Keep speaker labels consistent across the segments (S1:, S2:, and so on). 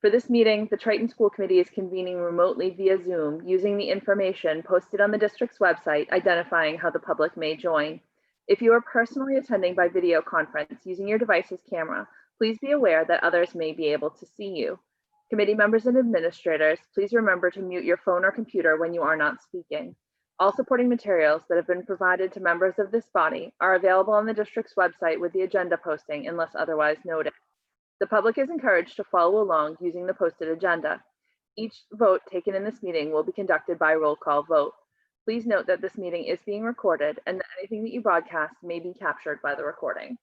S1: For this meeting, the Triton School Committee is convening remotely via Zoom using the information posted on the district's website identifying how the public may join. If you are personally attending by video conference using your device's camera, please be aware that others may be able to see you. Committee members and administrators, please remember to mute your phone or computer when you are not speaking. All supporting materials that have been provided to members of this body are available on the district's website with the agenda posting unless otherwise noted. The public is encouraged to follow along using the posted agenda. Each vote taken in this meeting will be conducted by roll call vote. Please note that this meeting is being recorded and that anything that you broadcast may be captured by the recording.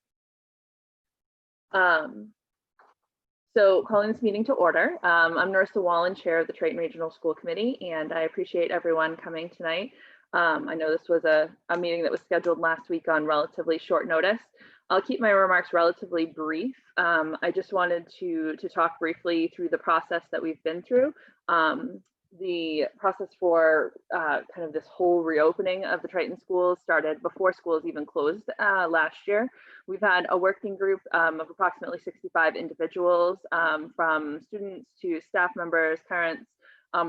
S1: So calling this meeting to order. I'm Narissa Wallen, Chair of the Triton Regional School Committee, and I appreciate everyone coming tonight. I know this was a meeting that was scheduled last week on relatively short notice. I'll keep my remarks relatively brief. I just wanted to talk briefly through the process that we've been through. The process for kind of this whole reopening of the Triton schools started before schools even closed last year. We've had a working group of approximately 65 individuals, from students to staff members, parents,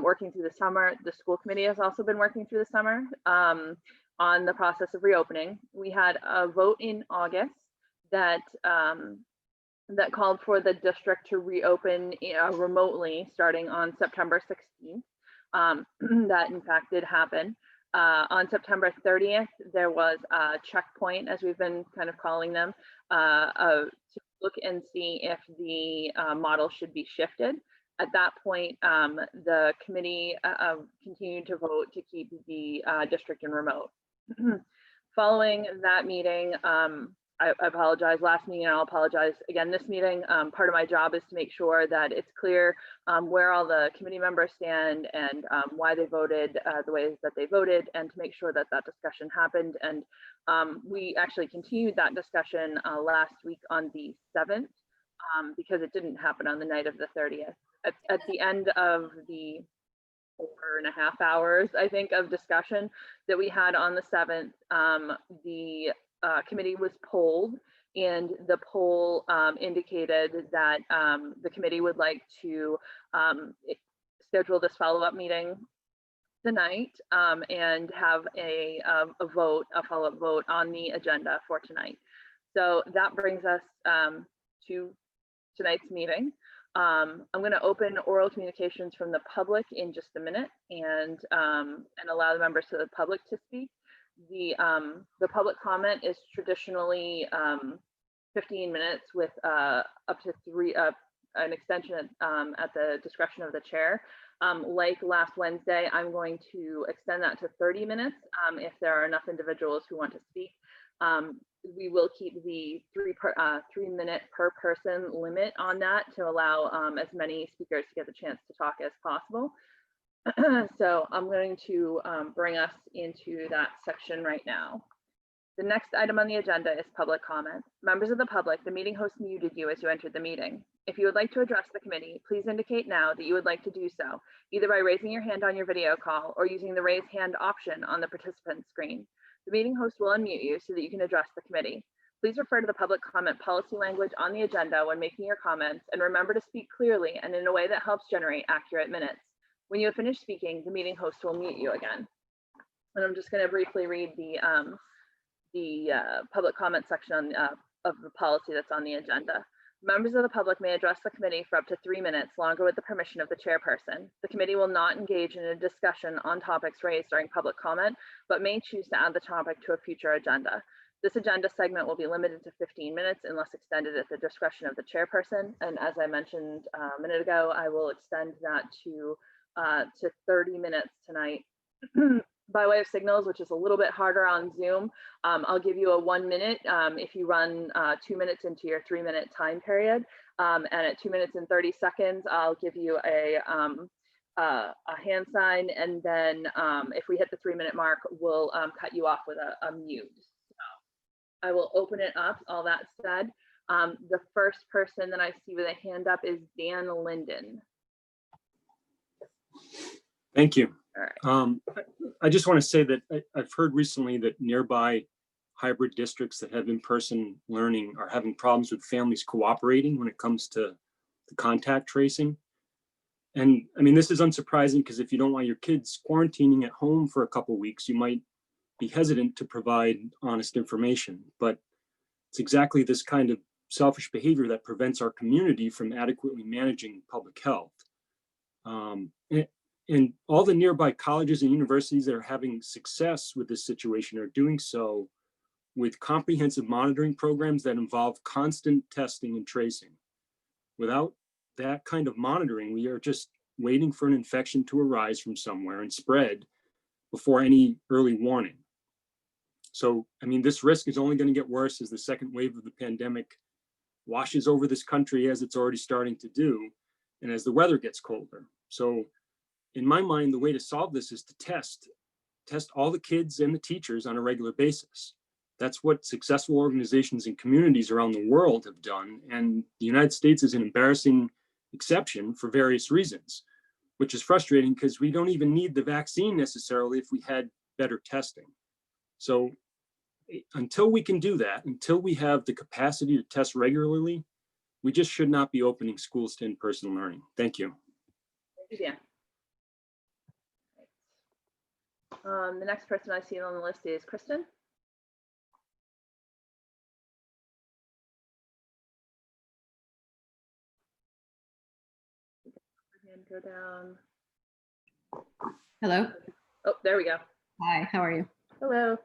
S1: working through the summer. The school committee has also been working through the summer on the process of reopening. We had a vote in August that that called for the district to reopen remotely starting on September 16th. That in fact did happen. On September 30th, there was a checkpoint, as we've been kind of calling them, to look and see if the model should be shifted. At that point, the committee continued to vote to keep the district in remote. Following that meeting, I apologize last meeting, and I'll apologize again this meeting. Part of my job is to make sure that it's clear where all the committee members stand and why they voted the way that they voted, and to make sure that that discussion happened. And we actually continued that discussion last week on the 7th because it didn't happen on the night of the 30th. At the end of the 4.5 hours, I think, of discussion that we had on the 7th, the committee was polled, and the poll indicated that the committee would like to schedule this follow-up meeting tonight and have a follow-up vote on the agenda for tonight. So that brings us to tonight's meeting. I'm going to open oral communications from the public in just a minute and allow the members of the public to speak. The public comment is traditionally 15 minutes with up to an extension at the discretion of the chair. Like last Wednesday, I'm going to extend that to 30 minutes if there are enough individuals who want to speak. We will keep the 3 minute per person limit on that to allow as many speakers to get the chance to talk as possible. So I'm going to bring us into that section right now. The next item on the agenda is public comment. Members of the public, the meeting host muted you as you entered the meeting. If you would like to address the committee, please indicate now that you would like to do so, either by raising your hand on your video call or using the raise hand option on the participant screen. The meeting host will unmute you so that you can address the committee. Please refer to the public comment policy language on the agenda when making your comments, and remember to speak clearly and in a way that helps generate accurate minutes. When you have finished speaking, the meeting host will mute you again. And I'm just going to briefly read the public comment section of the policy that's on the agenda. Members of the public may address the committee for up to 3 minutes longer with the permission of the chairperson. The committee will not engage in a discussion on topics raised during public comment, but may choose to add the topic to a future agenda. This agenda segment will be limited to 15 minutes unless extended at the discretion of the chairperson. And as I mentioned a minute ago, I will extend that to 30 minutes tonight. By way of signals, which is a little bit harder on Zoom, I'll give you a 1 minute if you run 2 minutes into your 3 minute time period. And at 2 minutes and 30 seconds, I'll give you a hand sign. And then if we hit the 3 minute mark, we'll cut you off with a mute. So I will open it up. All that said, the first person that I see with a hand up is Dan Linden.
S2: Thank you.
S1: All right.
S2: I just want to say that I've heard recently that nearby hybrid districts that have in-person learning are having problems with families cooperating when it comes to the contact tracing. And I mean, this is unsurprising because if you don't want your kids quarantining at home for a couple of weeks, you might be hesitant to provide honest information. But it's exactly this kind of selfish behavior that prevents our community from adequately managing public health. And all the nearby colleges and universities that are having success with this situation are doing so with comprehensive monitoring programs that involve constant testing and tracing. Without that kind of monitoring, we are just waiting for an infection to arise from somewhere and spread before any early warning. So, I mean, this risk is only going to get worse as the second wave of the pandemic washes over this country, as it's already starting to do, and as the weather gets colder. So, in my mind, the way to solve this is to test all the kids and the teachers on a regular basis. That's what successful organizations and communities around the world have done. And the United States is an embarrassing exception for various reasons, which is frustrating because we don't even need the vaccine necessarily if we had better testing. So until we can do that, until we have the capacity to test regularly, we just should not be opening schools to in-person learning. Thank you.
S1: Yeah. The next person I see on the list is Kristen. And go down.
S3: Hello.
S1: Oh, there we go.
S3: Hi, how are you?
S1: Hello.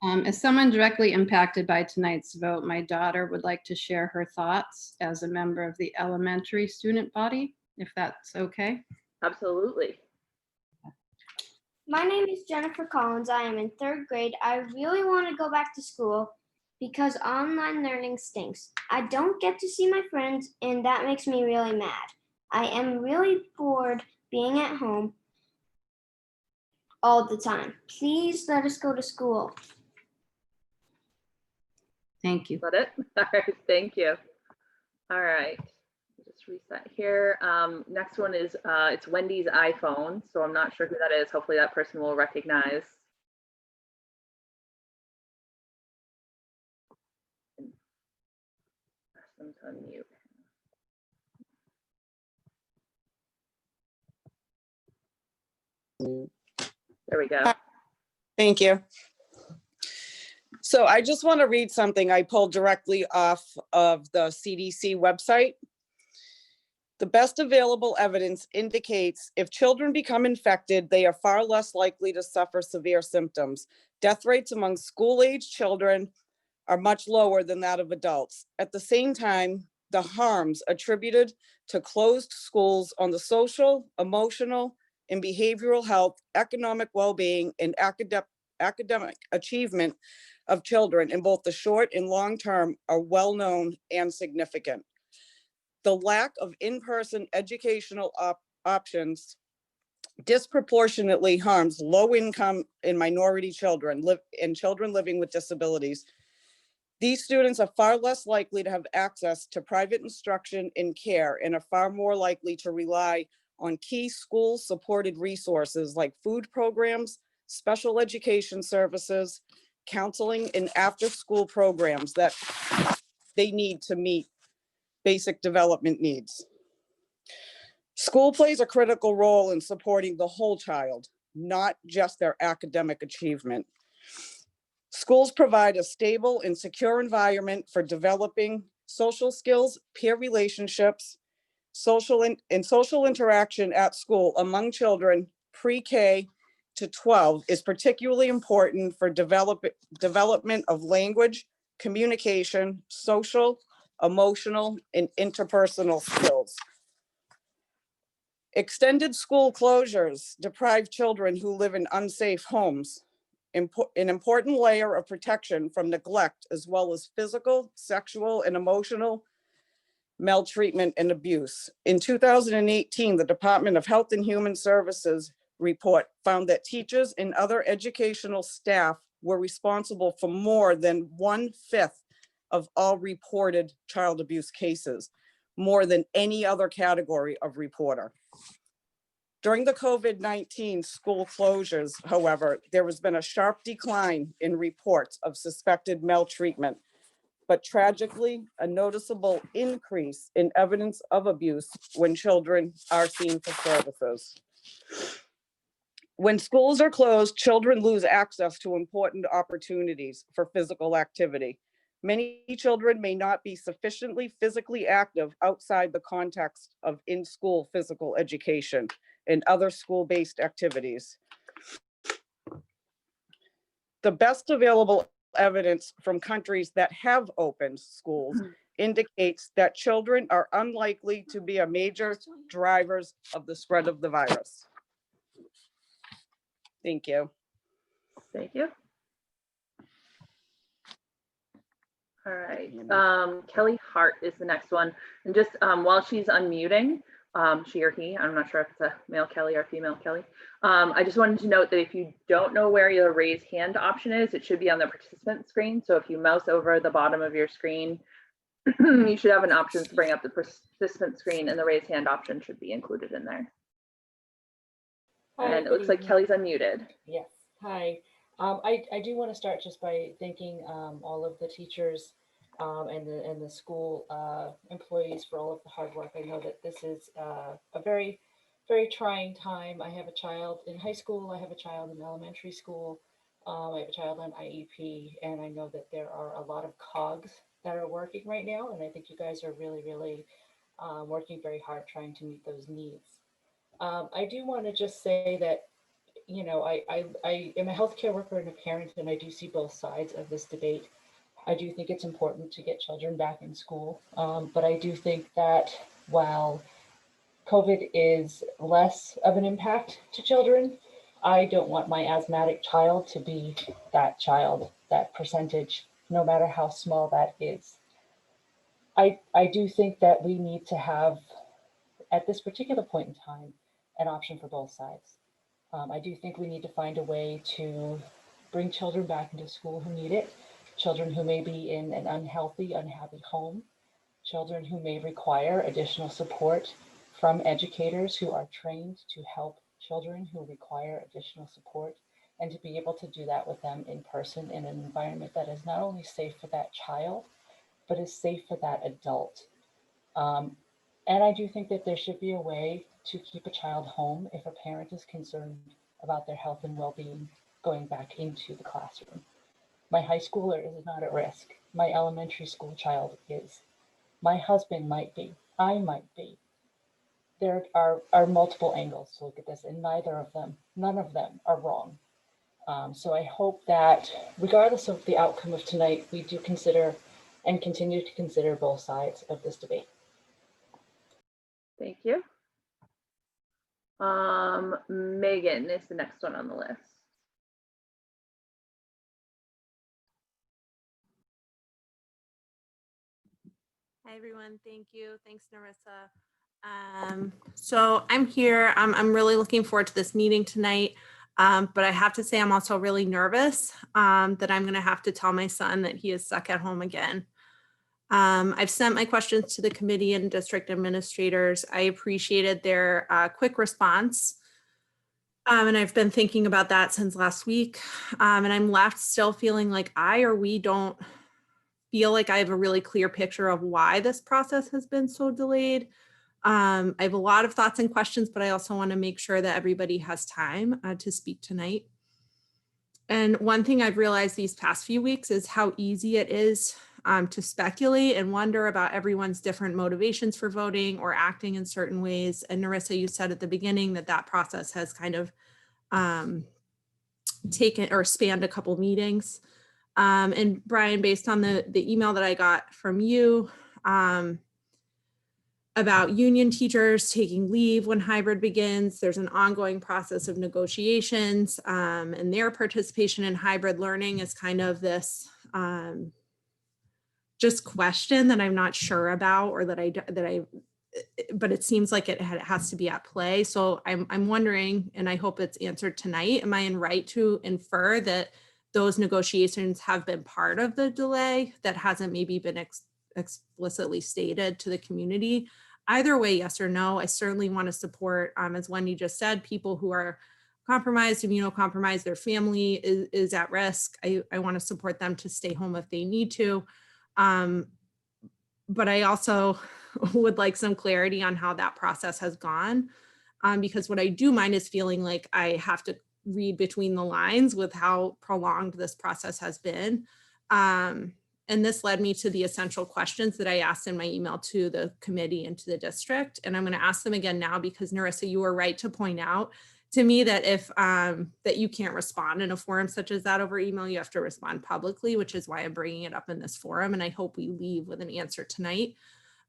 S3: As someone directly impacted by tonight's vote, my daughter would like to share her thoughts as a member of the elementary student body, if that's okay.
S1: Absolutely.
S4: My name is Jennifer Collins. I am in 3rd grade. I really want to go back to school because online learning stinks. I don't get to see my friends, and that makes me really mad. I am really bored being at home all the time. Please let us go to school.
S3: Thank you.
S1: Is that it? All right, thank you. All right, just reset here. Next one is, it's Wendy's iPhone. So I'm not sure who that is. Hopefully that person will recognize. Ask them to unmute. There we go.
S5: Thank you. So I just want to read something I pulled directly off of the CDC website. The best available evidence indicates if children become infected, they are far less likely to suffer severe symptoms. Death rates among school-age children are much lower than that of adults. At the same time, the harms attributed to closed schools on the social, emotional, and behavioral health, economic well-being, and academic achievement of children in both the short and long term are well known and significant. The lack of in-person educational options disproportionately harms low-income and minority children and children living with disabilities. These students are far less likely to have access to private instruction and care and are far more likely to rely on key school-supported resources like food programs, special education services, counseling, and after-school programs that they need to meet basic development needs. School plays a critical role in supporting the whole child, not just their academic achievement. Schools provide a stable and secure environment for developing social skills, peer relationships, social interaction at school among children pre-K to 12 is particularly important for development of language, communication, social, emotional, and interpersonal skills. Extended school closures deprive children who live in unsafe homes, an important layer of protection from neglect, as well as physical, sexual, and emotional maltreatment and abuse. In 2018, the Department of Health and Human Services report found that teachers and other educational staff were responsible for more than 1/5 of all reported child abuse cases, more than any other category of reporter. During the COVID-19 school closures, however, there has been a sharp decline in reports of suspected maltreatment but tragically, a noticeable increase in evidence of abuse when children are seen for services. When schools are closed, children lose access to important opportunities for physical activity. Many children may not be sufficiently physically active outside the context of in-school physical education and other school-based activities. The best available evidence from countries that have opened schools indicates that children are unlikely to be a major drivers of the spread of the virus. Thank you.
S1: Thank you. All right, Kelly Hart is the next one. And just while she's unmuting, she or he, I'm not sure if it's a male Kelly or female Kelly. I just wanted to note that if you don't know where your raise hand option is, it should be on the participant screen. So if you mouse over the bottom of your screen, you should have an option to bring up the participant screen, and the raise hand option should be included in there.
S6: Hi,
S1: And it looks like Kelly's unmuted.
S6: Yes, hi. I do want to start just by thanking all of the teachers and the school employees for all of the hard work. I know that this is a very, very trying time. I have a child in high school. I have a child in elementary school. I have a child on IEP, and I know that there are a lot of cogs that are working right now. And I think you guys are really, really working very hard trying to meet those needs. I do want to just say that, you know, I am a healthcare worker and a parent, and I do see both sides of this debate. I do think it's important to get children back in school, but I do think that while COVID is less of an impact to children, I don't want my asthmatic child to be that child, that percentage, no matter how small that is. I do think that we need to have, at this particular point in time, an option for both sides. I do think we need to find a way to bring children back into school who need it, children who may be in an unhealthy, unhappy home, children who may require additional support from educators who are trained to help children who require additional support, and to be able to do that with them in person in an environment that is not only safe for that child, but is safe for that adult. And I do think that there should be a way to keep a child home if a parent is concerned about their health and well-being going back into the classroom. My high schooler is not at risk. My elementary school child is. My husband might be. I might be. There are multiple angles to look at this, and none of them are wrong. So I hope that regardless of the outcome of tonight, we do consider and continue to consider both sides of this debate.
S1: Thank you. Megan is the next one on the list.
S7: Hi, everyone. Thank you. Thanks, Narissa. So I'm here. I'm really looking forward to this meeting tonight. But I have to say, I'm also really nervous that I'm going to have to tell my son that he is stuck at home again. I've sent my questions to the committee and district administrators. I appreciated their quick response. And I've been thinking about that since last week. And I'm left still feeling like we don't feel like I have a really clear picture of why this process has been so delayed. I have a lot of thoughts and questions, but I also want to make sure that everybody has time to speak tonight. And one thing I've realized these past few weeks is how easy it is to speculate and wonder about everyone's different motivations for voting or acting in certain ways. And Narissa, you said at the beginning that process has kind of taken or spanned a couple meetings. And Brian, based on the email that I got from you about union teachers taking leave when hybrid begins, there's an ongoing process of negotiations, and their participation in hybrid learning is kind of this just question that I'm not sure about, or but it seems like it has to be at play. So I'm wondering, and I hope it's answered tonight, am I in right to infer that those negotiations have been part of the delay that hasn't maybe been explicitly stated to the community? Either way, yes or no, I certainly want to support, as Wendy just said, people who are compromised, immunocompromised, their family is at risk. I want to support them to stay home if they need to. But I also would like some clarity on how that process has gone. Because what I do mind is feeling like I have to read between the lines with how prolonged this process has been. And this led me to the essential questions that I asked in my email to the committee and to the district. And I'm going to ask them again now because Narissa, you were right to point out to me that if that you can't respond in a forum such as that over email, you have to respond publicly, which is why I'm bringing it up in this forum. And I hope we leave with an answer tonight.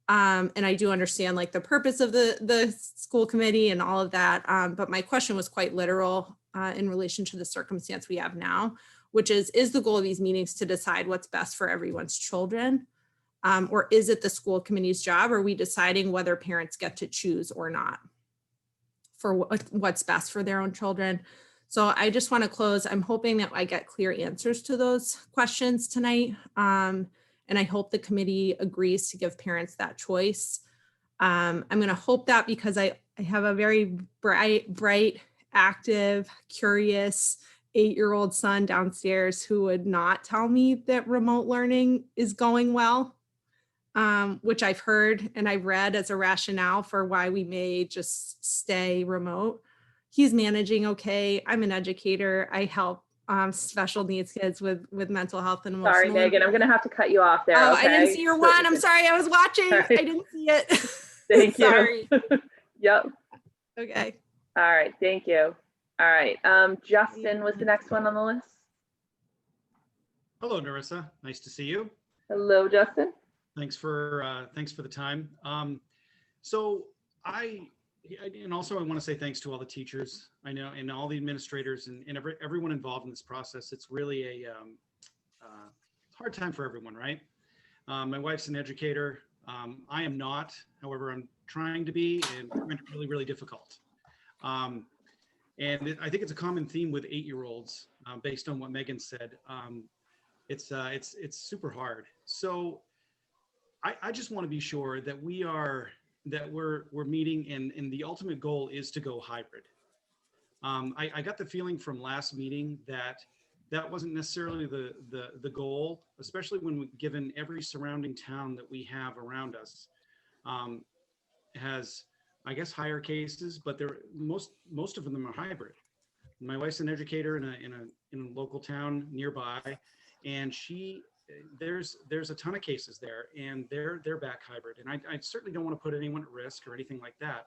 S7: And I do understand like the purpose of the school committee and all of that. But my question was quite literal in relation to the circumstance we have now, which is the goal of these meetings to decide what's best for everyone's children? Or is it the school committee's job? Are we deciding whether parents get to choose or not for what's best for their own children? So I just want to close. I'm hoping that I get clear answers to those questions tonight. And I hope the committee agrees to give parents that choice. I'm going to hope that because I have a very bright, active, curious 8-year-old son downstairs who would not tell me that remote learning is going well, which I've heard and I've read as a rationale for why we may just stay remote. He's managing okay. I'm an educator. I help special needs kids with mental health and emotional.
S1: Sorry, Megan, I'm going to have to cut you off there.
S7: Oh,
S1: okay?
S7: I didn't see your one. I'm sorry. I was watching.
S1: Right.
S7: I didn't see it.
S1: Thank you.
S7: Sorry.
S1: Yep.
S7: Okay.
S1: All right. Thank you. All right. Justin was the next one on the list.
S8: Hello, Narissa. Nice to see you.
S1: Hello, Justin.
S8: Thanks for the time. So and also I want to say thanks to all the teachers I know and all the administrators and everyone involved in this process. It's really a hard time for everyone, right? My wife's an educator. I am not, however, I'm trying to be, and it's really, really difficult. And I think it's a common theme with 8-year-olds, based on what Megan said. It's super hard. So I just want to be sure that we're meeting and the ultimate goal is to go hybrid. I got the feeling from last meeting that wasn't necessarily the goal, especially when given every surrounding town that we have around us has, I guess, higher cases, but most of them are hybrid. My wife's an educator in a local town nearby, and there's a ton of cases there, and they're back hybrid. And I certainly don't want to put anyone at risk or anything like that,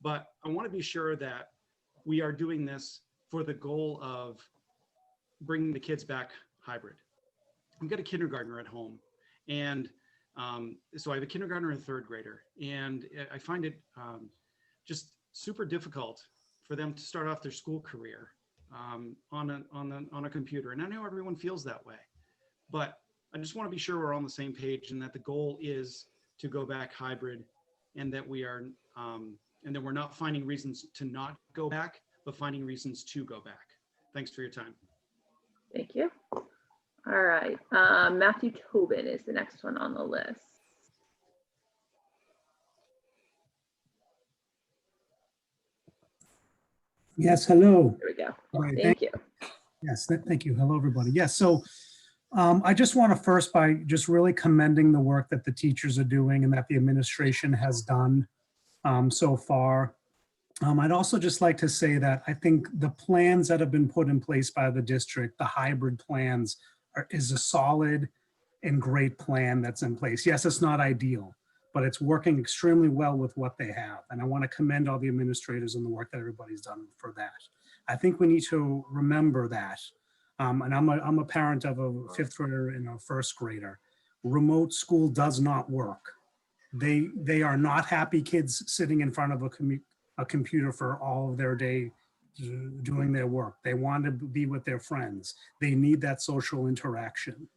S8: but I want to be sure that we are doing this for the goal of bringing the kids back hybrid. I've got a kindergartner at home, and so I have a kindergartner and a 3rd grader, and I find it just super difficult for them to start off their school career on a computer. And I know everyone feels that way, but I just want to be sure we're on the same page and that the goal is to go back hybrid, and that we are and that we're not finding reasons to not go back, but finding reasons to go back. Thanks for your time.
S1: Thank you. All right. Matthew Tobin is the next one on the list.
S9: Yes, hello.
S1: There we go.
S9: All right,
S1: Thank you.
S9: Yes, thank you. Hello, everybody. Yes, so I just want to first by just really commending the work that the teachers are doing and that the administration has done so far. I'd also just like to say that I think the plans that have been put in place by the district, the hybrid plans, is a solid and great plan that's in place. Yes, it's not ideal, but it's working extremely well with what they have. And I want to commend all the administrators and the work that everybody's done for that. I think we need to remember that. And I'm a parent of a 5th grader and a 1st grader. Remote school does not work. They are not happy kids sitting in front of a computer for all of their day doing their work. They want to be with their friends. They need that social interaction.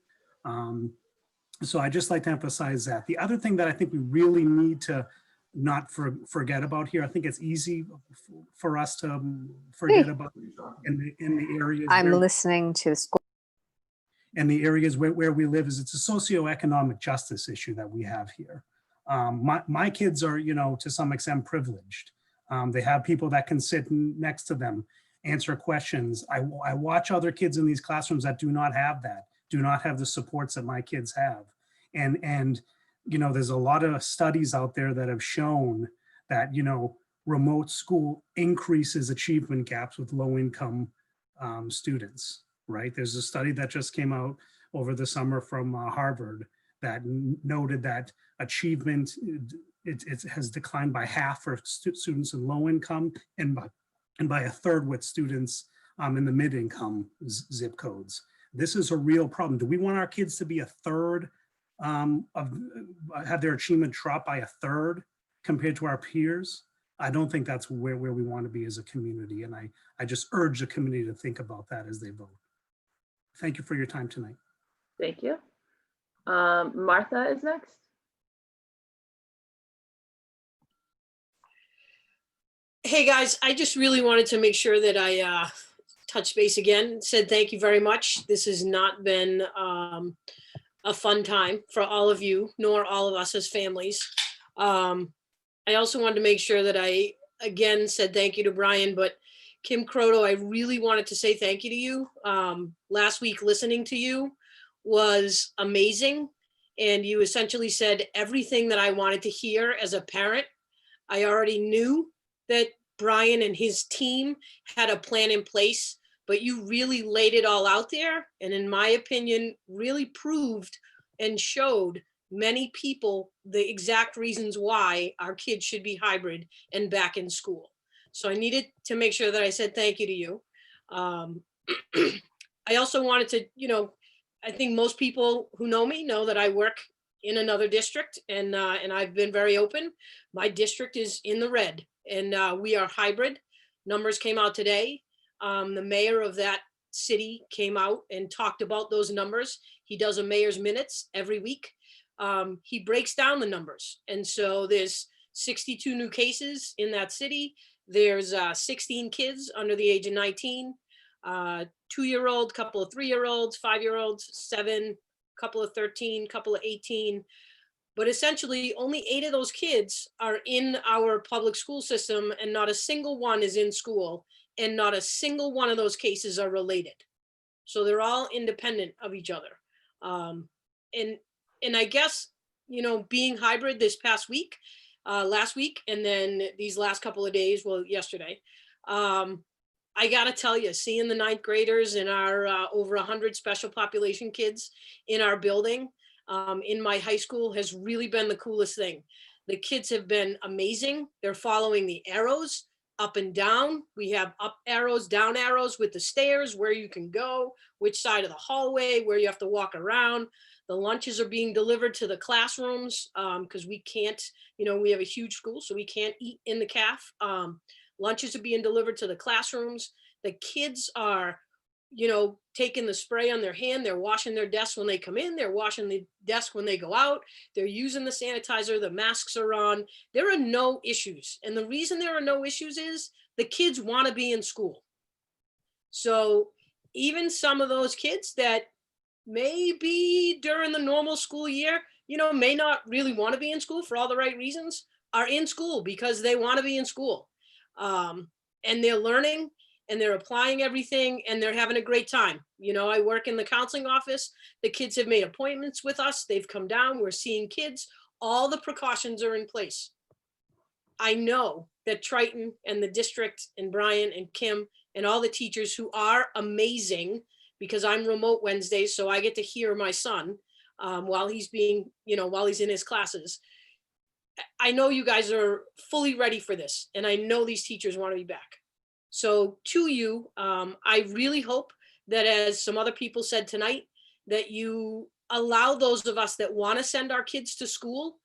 S9: So I just like to emphasize that. The other thing that I think we really need to not forget about here, I think it's easy for us to forget about in the areas.
S10: I'm listening to the school.
S9: In the areas where we live, is it's a socioeconomic justice issue that we have here. My kids are, to some extent privileged. They have people that can sit next to them, answer questions. I watch other kids in these classrooms that do not have that, do not have the supports that my kids have. And there's a lot of studies out there that have shown that, remote school increases achievement gaps with low income students, right? There's a study that just came out over the summer from Harvard that noted that achievement, it has declined by half for students in low income and by a third with students in the mid-income zip codes. This is a real problem. Do we want our kids to be a third have their achievement drop by a third compared to our peers? I don't think that's where we want to be as a community. And I just urge the community to think about that as they vote. Thank you for your time tonight.
S1: Thank you. Martha is next.
S10: Hey guys, I just really wanted to make sure that I touched base again, said thank you very much. This has not been a fun time for all of you, nor all of us as families. I also wanted to make sure that I, again, said thank you to Brian, but Kim Croto, I really wanted to say thank you to you. Last week, listening to you was amazing. And you essentially said everything that I wanted to hear as a parent. I already knew that Brian and his team had a plan in place, but you really laid it all out there. And in my opinion, really proved and showed many people the exact reasons why our kids should be hybrid and back in school. So I needed to make sure that I said thank you to you. I also wanted to, I think most people who know me know that I work in another district, and I've been very open. My district is in the red, and we are hybrid. Numbers came out today. The mayor of that city came out and talked about those numbers. He does a mayor's minutes every week. He breaks down the numbers. And so there's 62 new cases in that city. There's 16 kids under the age of 19, 2-year-old, couple of 3-year-olds, 5-year-olds, 7, couple of 13, couple of 18. But essentially only 8 of those kids are in our public school system, and not a single one is in school, and not a single one of those cases are related. So they're all independent of each other. And I guess, being hybrid this past week, last week, and then these last couple of days, well, yesterday, I gotta tell you, seeing the 9th graders and our over 100 special population kids in our building, in my high school, has really been the coolest thing. The kids have been amazing. They're following the arrows up and down. We have up arrows, down arrows with the stairs, where you can go, which side of the hallway, where you have to walk around. The lunches are being delivered to the classrooms because we can't, we have a huge school, so we can't eat in the caf. Lunches are being delivered to the classrooms. The kids are, taking the spray on their hand. They're washing their desks when they come in. They're washing the desk when they go out. They're using the sanitizer. The masks are on. There are no issues. And the reason there are no issues is the kids want to be in school. So even some of those kids that maybe during the normal school year, may not really want to be in school for all the right reasons, are in school because they want to be in school. And they're learning, and they're applying everything, and they're having a great time. I work in the counseling office. The kids have made appointments with us. They've come down. We're seeing kids. All the precautions are in place. I know that Triton and the district and Brian and Kim and all the teachers who are amazing, because I'm remote Wednesdays, so I get to hear my son while he's being, while he's in his classes. I know you guys are fully ready for this, and I know these teachers want to be back. So to you, I really hope that, as some other people said tonight, that you allow those of us that want to send our kids to school,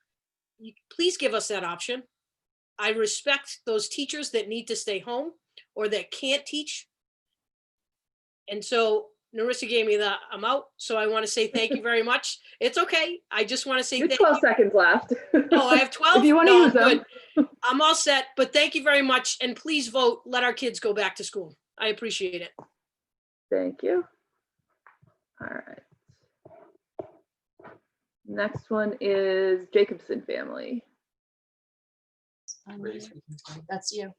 S10: please give us that option. I respect those teachers that need to stay home or that can't teach. And so Narissa gave me the I'm out. So I want to say thank you very much. It's okay. I just want to say
S1: You have
S10: thank
S1: 12
S10: you.
S1: seconds left.
S10: Oh, I have 12?
S1: If you want to
S10: No,
S1: use them.
S10: good. I'm all set, but thank you very much. And please vote, let our kids go back to school. I appreciate it.
S1: Thank you. All right. Next one is Jacobson family.
S11: That's you.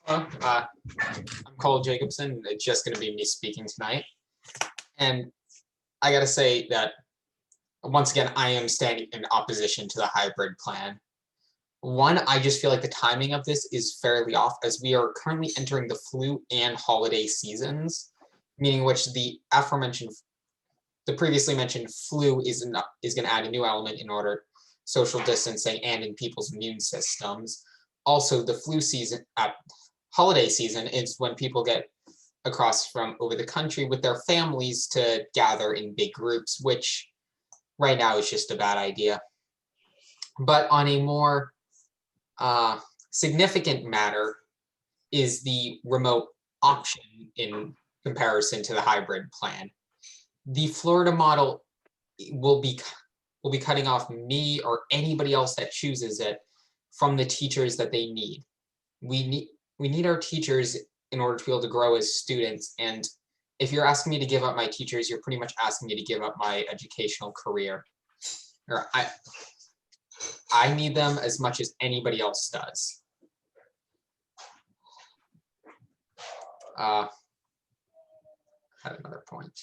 S12: I'm Cole Jacobson. It's just going to be me speaking tonight.
S11: And I gotta say that, once again, I am standing in opposition to the hybrid plan. One, I just feel like the timing of this is fairly off, as we are currently entering the flu and holiday seasons, meaning which the previously mentioned flu is going to add a new element in order social distancing and in people's immune systems. Also, the flu season, holiday season, is when people get across from over the country with their families to gather in big groups, which right now is just a bad idea. But on a more significant matter is the remote option in comparison to the hybrid plan. The Florida model will be cutting off me or anybody else that chooses it from the teachers that they need. We need our teachers in order to be able to grow as students. And if you're asking me to give up my teachers, you're pretty much asking me to give up my educational career. Or I need them as much as anybody else does. I had another point.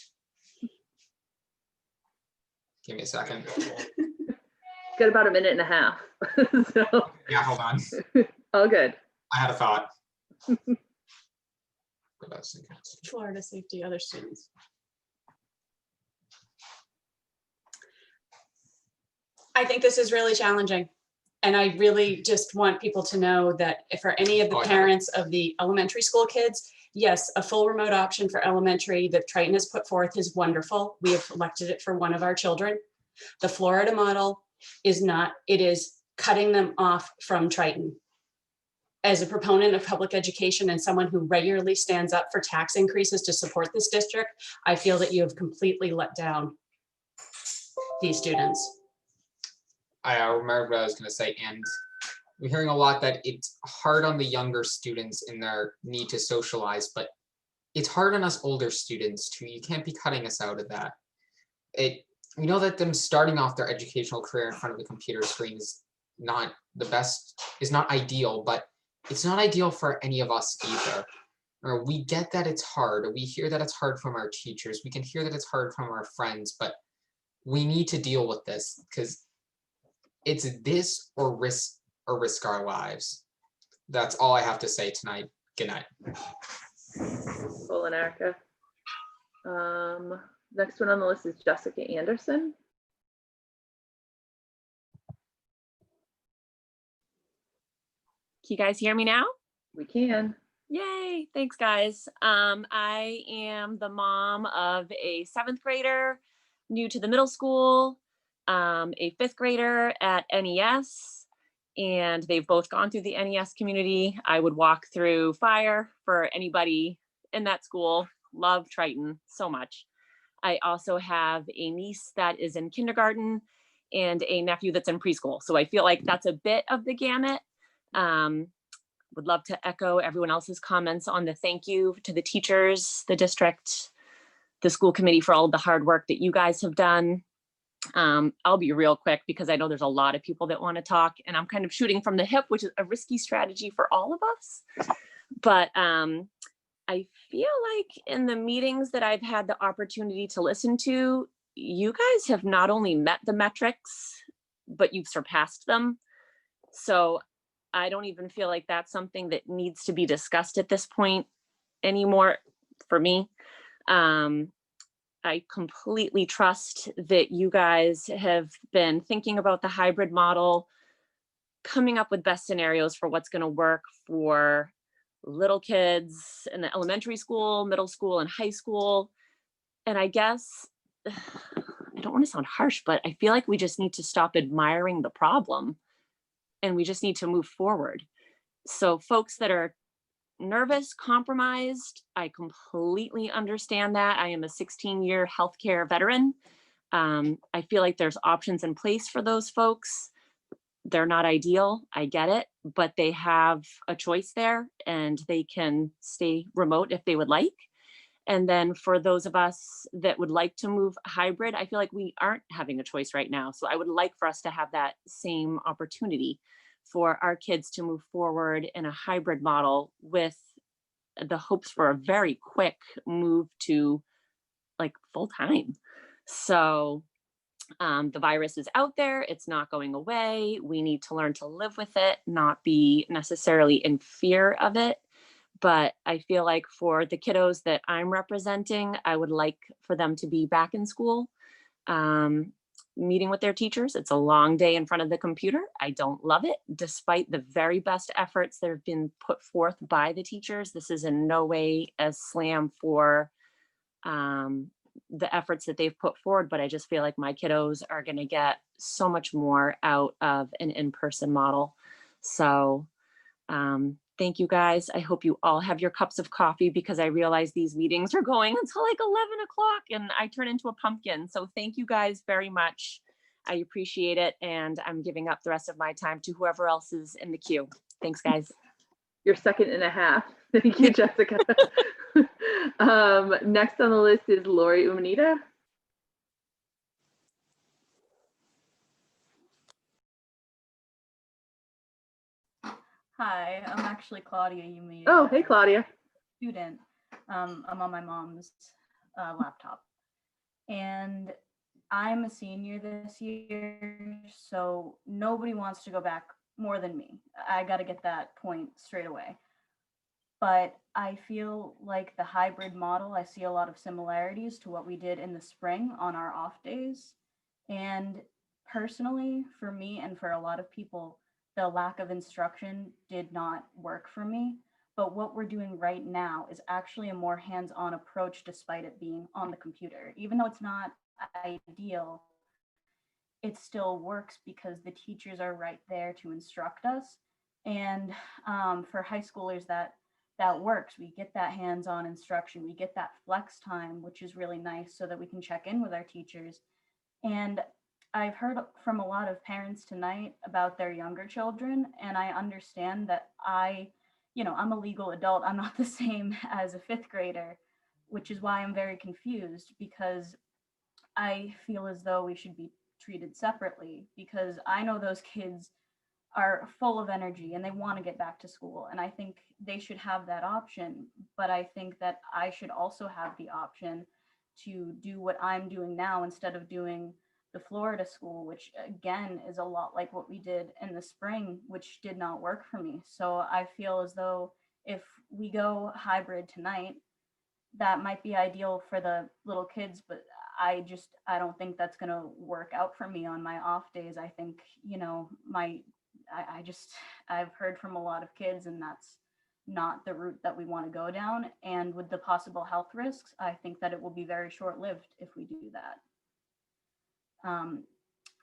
S11: Give me a second.
S1: Got about a minute and a half. So,
S11: Yeah, hold on.
S1: all good.
S11: I had a thought.
S12: Florida safety, other students. I think this is really challenging. And I really just want people to know that for any of the parents of the elementary school kids, yes, a full remote option for elementary that Triton has put forth is wonderful. We have elected it for one of our children. The Florida model is not, it is cutting them off from Triton. As a proponent of public education and someone who regularly stands up for tax increases to support this district, I feel that you have completely let down these students.
S11: I remember what I was going to say, and we're hearing a lot that it's hard on the younger students in their need to socialize, but it's hard on us older students too. You can't be cutting us out of that. We know that them starting off their educational career in front of the computer screen is not the best, is not ideal, but it's not ideal for any of us either. Or we get that it's hard. We hear that it's hard from our teachers. We can hear that it's hard from our friends, but we need to deal with this because it's this or risk our lives. That's all I have to say tonight. Good night.
S1: Cool, and Erica. Next one on the list is Jessica Anderson.
S13: Can you guys hear me now?
S1: We can.
S13: Yay, thanks guys. I am the mom of a 7th grader, new to the middle school, a 5th grader at NES, and they've both gone through the NES community. I would walk through fire for anybody in that school. Love Triton so much. I also have a niece that is in kindergarten and a nephew that's in preschool. So I feel like that's a bit of the gamut. Would love to echo everyone else's comments on the thank you to the teachers, the district, the school committee for all of the hard work that you guys have done. I'll be real quick because I know there's a lot of people that want to talk and I'm kind of shooting from the hip, which is a risky strategy for all of us. But I feel like in the meetings that I've had the opportunity to listen to, you guys have not only met the metrics, but you've surpassed them. So I don't even feel like that's something that needs to be discussed at this point anymore for me. I completely trust that you guys have been thinking about the hybrid model, coming up with best scenarios for what's going to work for little kids in the elementary school, middle school, and high school. And I guess, I don't want to sound harsh, but I feel like we just need to stop admiring the problem and we just need to move forward. So folks that are nervous, compromised, I completely understand that. I am a 16-year healthcare veteran. I feel like there's options in place for those folks. They're not ideal, I get it, but they have a choice there and they can stay remote if they would like. And then for those of us that would like to move hybrid, I feel like we aren't having a choice right now. So I would like for us to have that same opportunity for our kids to move forward in a hybrid model with the hopes for a very quick move to like full time. So the virus is out there. It's not going away. We need to learn to live with it, not be necessarily in fear of it. But I feel like for the kiddos that I'm representing, I would like for them to be back in school, meeting with their teachers. It's a long day in front of the computer. I don't love it, despite the very best efforts that have been put forth by the teachers. This is in no way a slam for the efforts that they've put forward, but I just feel like my kiddos are going to get so much more out of an in-person model. So thank you guys. I hope you all have your cups of coffee, because I realize these meetings are going until like 11 o'clock and I turn into a pumpkin. So thank you guys very much. I appreciate it. And I'm giving up the rest of my time to whoever else is in the queue. Thanks, guys.
S1: Your second and a half. Thank you, Jessica. Next on the list is Lori Umanita.
S14: Hi, I'm actually Claudia. You may.
S1: Oh, hey, Claudia.
S14: Student. I'm on my mom's laptop, and I'm a senior this year, so nobody wants to go back more than me. I got to get that point straight away. But I feel like the hybrid model, I see a lot of similarities to what we did in the spring on our off days. And personally, for me and for a lot of people, the lack of instruction did not work for me. But what we're doing right now is actually a more hands-on approach, despite it being on the computer. Even though it's not ideal, it still works because the teachers are right there to instruct us. And for high schoolers, that works. We get that hands-on instruction. We get that flex time, which is really nice, so that we can check in with our teachers. And I've heard from a lot of parents tonight about their younger children, and I understand that I'm a legal adult. I'm not the same as a fifth grader, which is why I'm very confused, because I feel as though we should be treated separately, because I know those kids are full of energy and they want to get back to school. And I think they should have that option. But I think that I should also have the option to do what I'm doing now instead of doing the Florida school, which again is a lot like what we did in the spring, which did not work for me. So I feel as though if we go hybrid tonight, that might be ideal for the little kids, but I don't think that's going to work out for me on my off days. I think, I've heard from a lot of kids, and that's not the route that we want to go down. And with the possible health risks, I think that it will be very short-lived if we do that.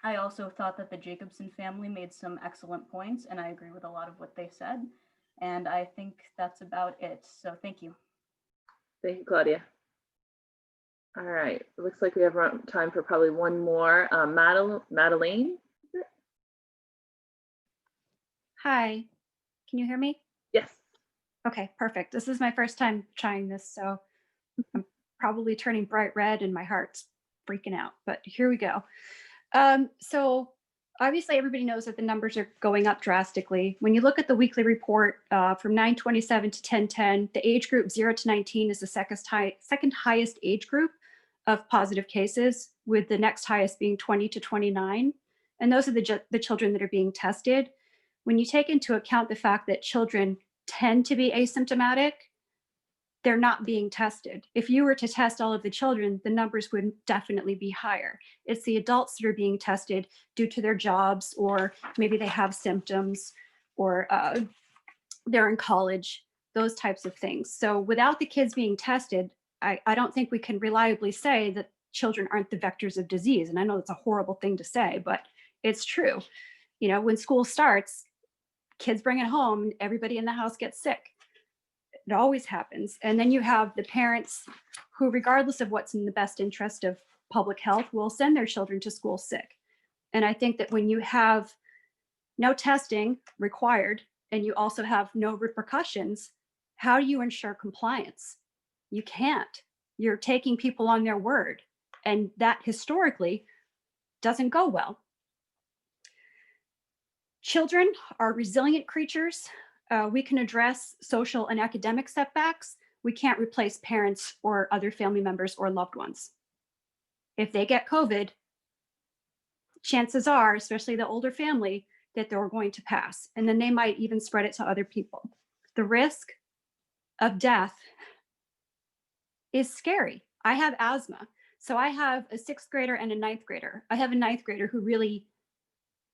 S14: I also thought that the Jacobson family made some excellent points, and I agree with a lot of what they said. And I think that's about it. So thank you.
S1: Thank you, Claudia. All right, it looks like we have time for probably one more. Madeline?
S15: Hi, can you hear me?
S1: Yes.
S15: Okay, perfect. This is my first time trying this, so I'm probably turning bright red and my heart's freaking out, but here we go. So obviously everybody knows that the numbers are going up drastically. When you look at the weekly report from 9/27 to 10/10, the age group 0 to 19 is the second highest age group of positive cases, with the next highest being 20 to 29. And those are the children that are being tested. When you take into account the fact that children tend to be asymptomatic, they're not being tested. If you were to test all of the children, the numbers would definitely be higher. It's the adults that are being tested due to their jobs, or maybe they have symptoms, or they're in college, those types of things. So without the kids being tested, I don't think we can reliably say that children aren't the vectors of disease. And I know it's a horrible thing to say, but it's true. When school starts, kids bring it home, everybody in the house gets sick. It always happens. And then you have the parents who, regardless of what's in the best interest of public health, will send their children to school sick. And I think that when you have no testing required and you also have no repercussions, how do you ensure compliance? You can't. You're taking people on their word, and that historically doesn't go well. Children are resilient creatures. We can address social and academic setbacks, we can't replace parents or other family members or loved ones. If they get COVID, chances are, especially the older family, that they're going to pass. And then they might even spread it to other people. The risk of death is scary. I have asthma. So I have a 6th grader and a 9th grader. I have a 9th grader who really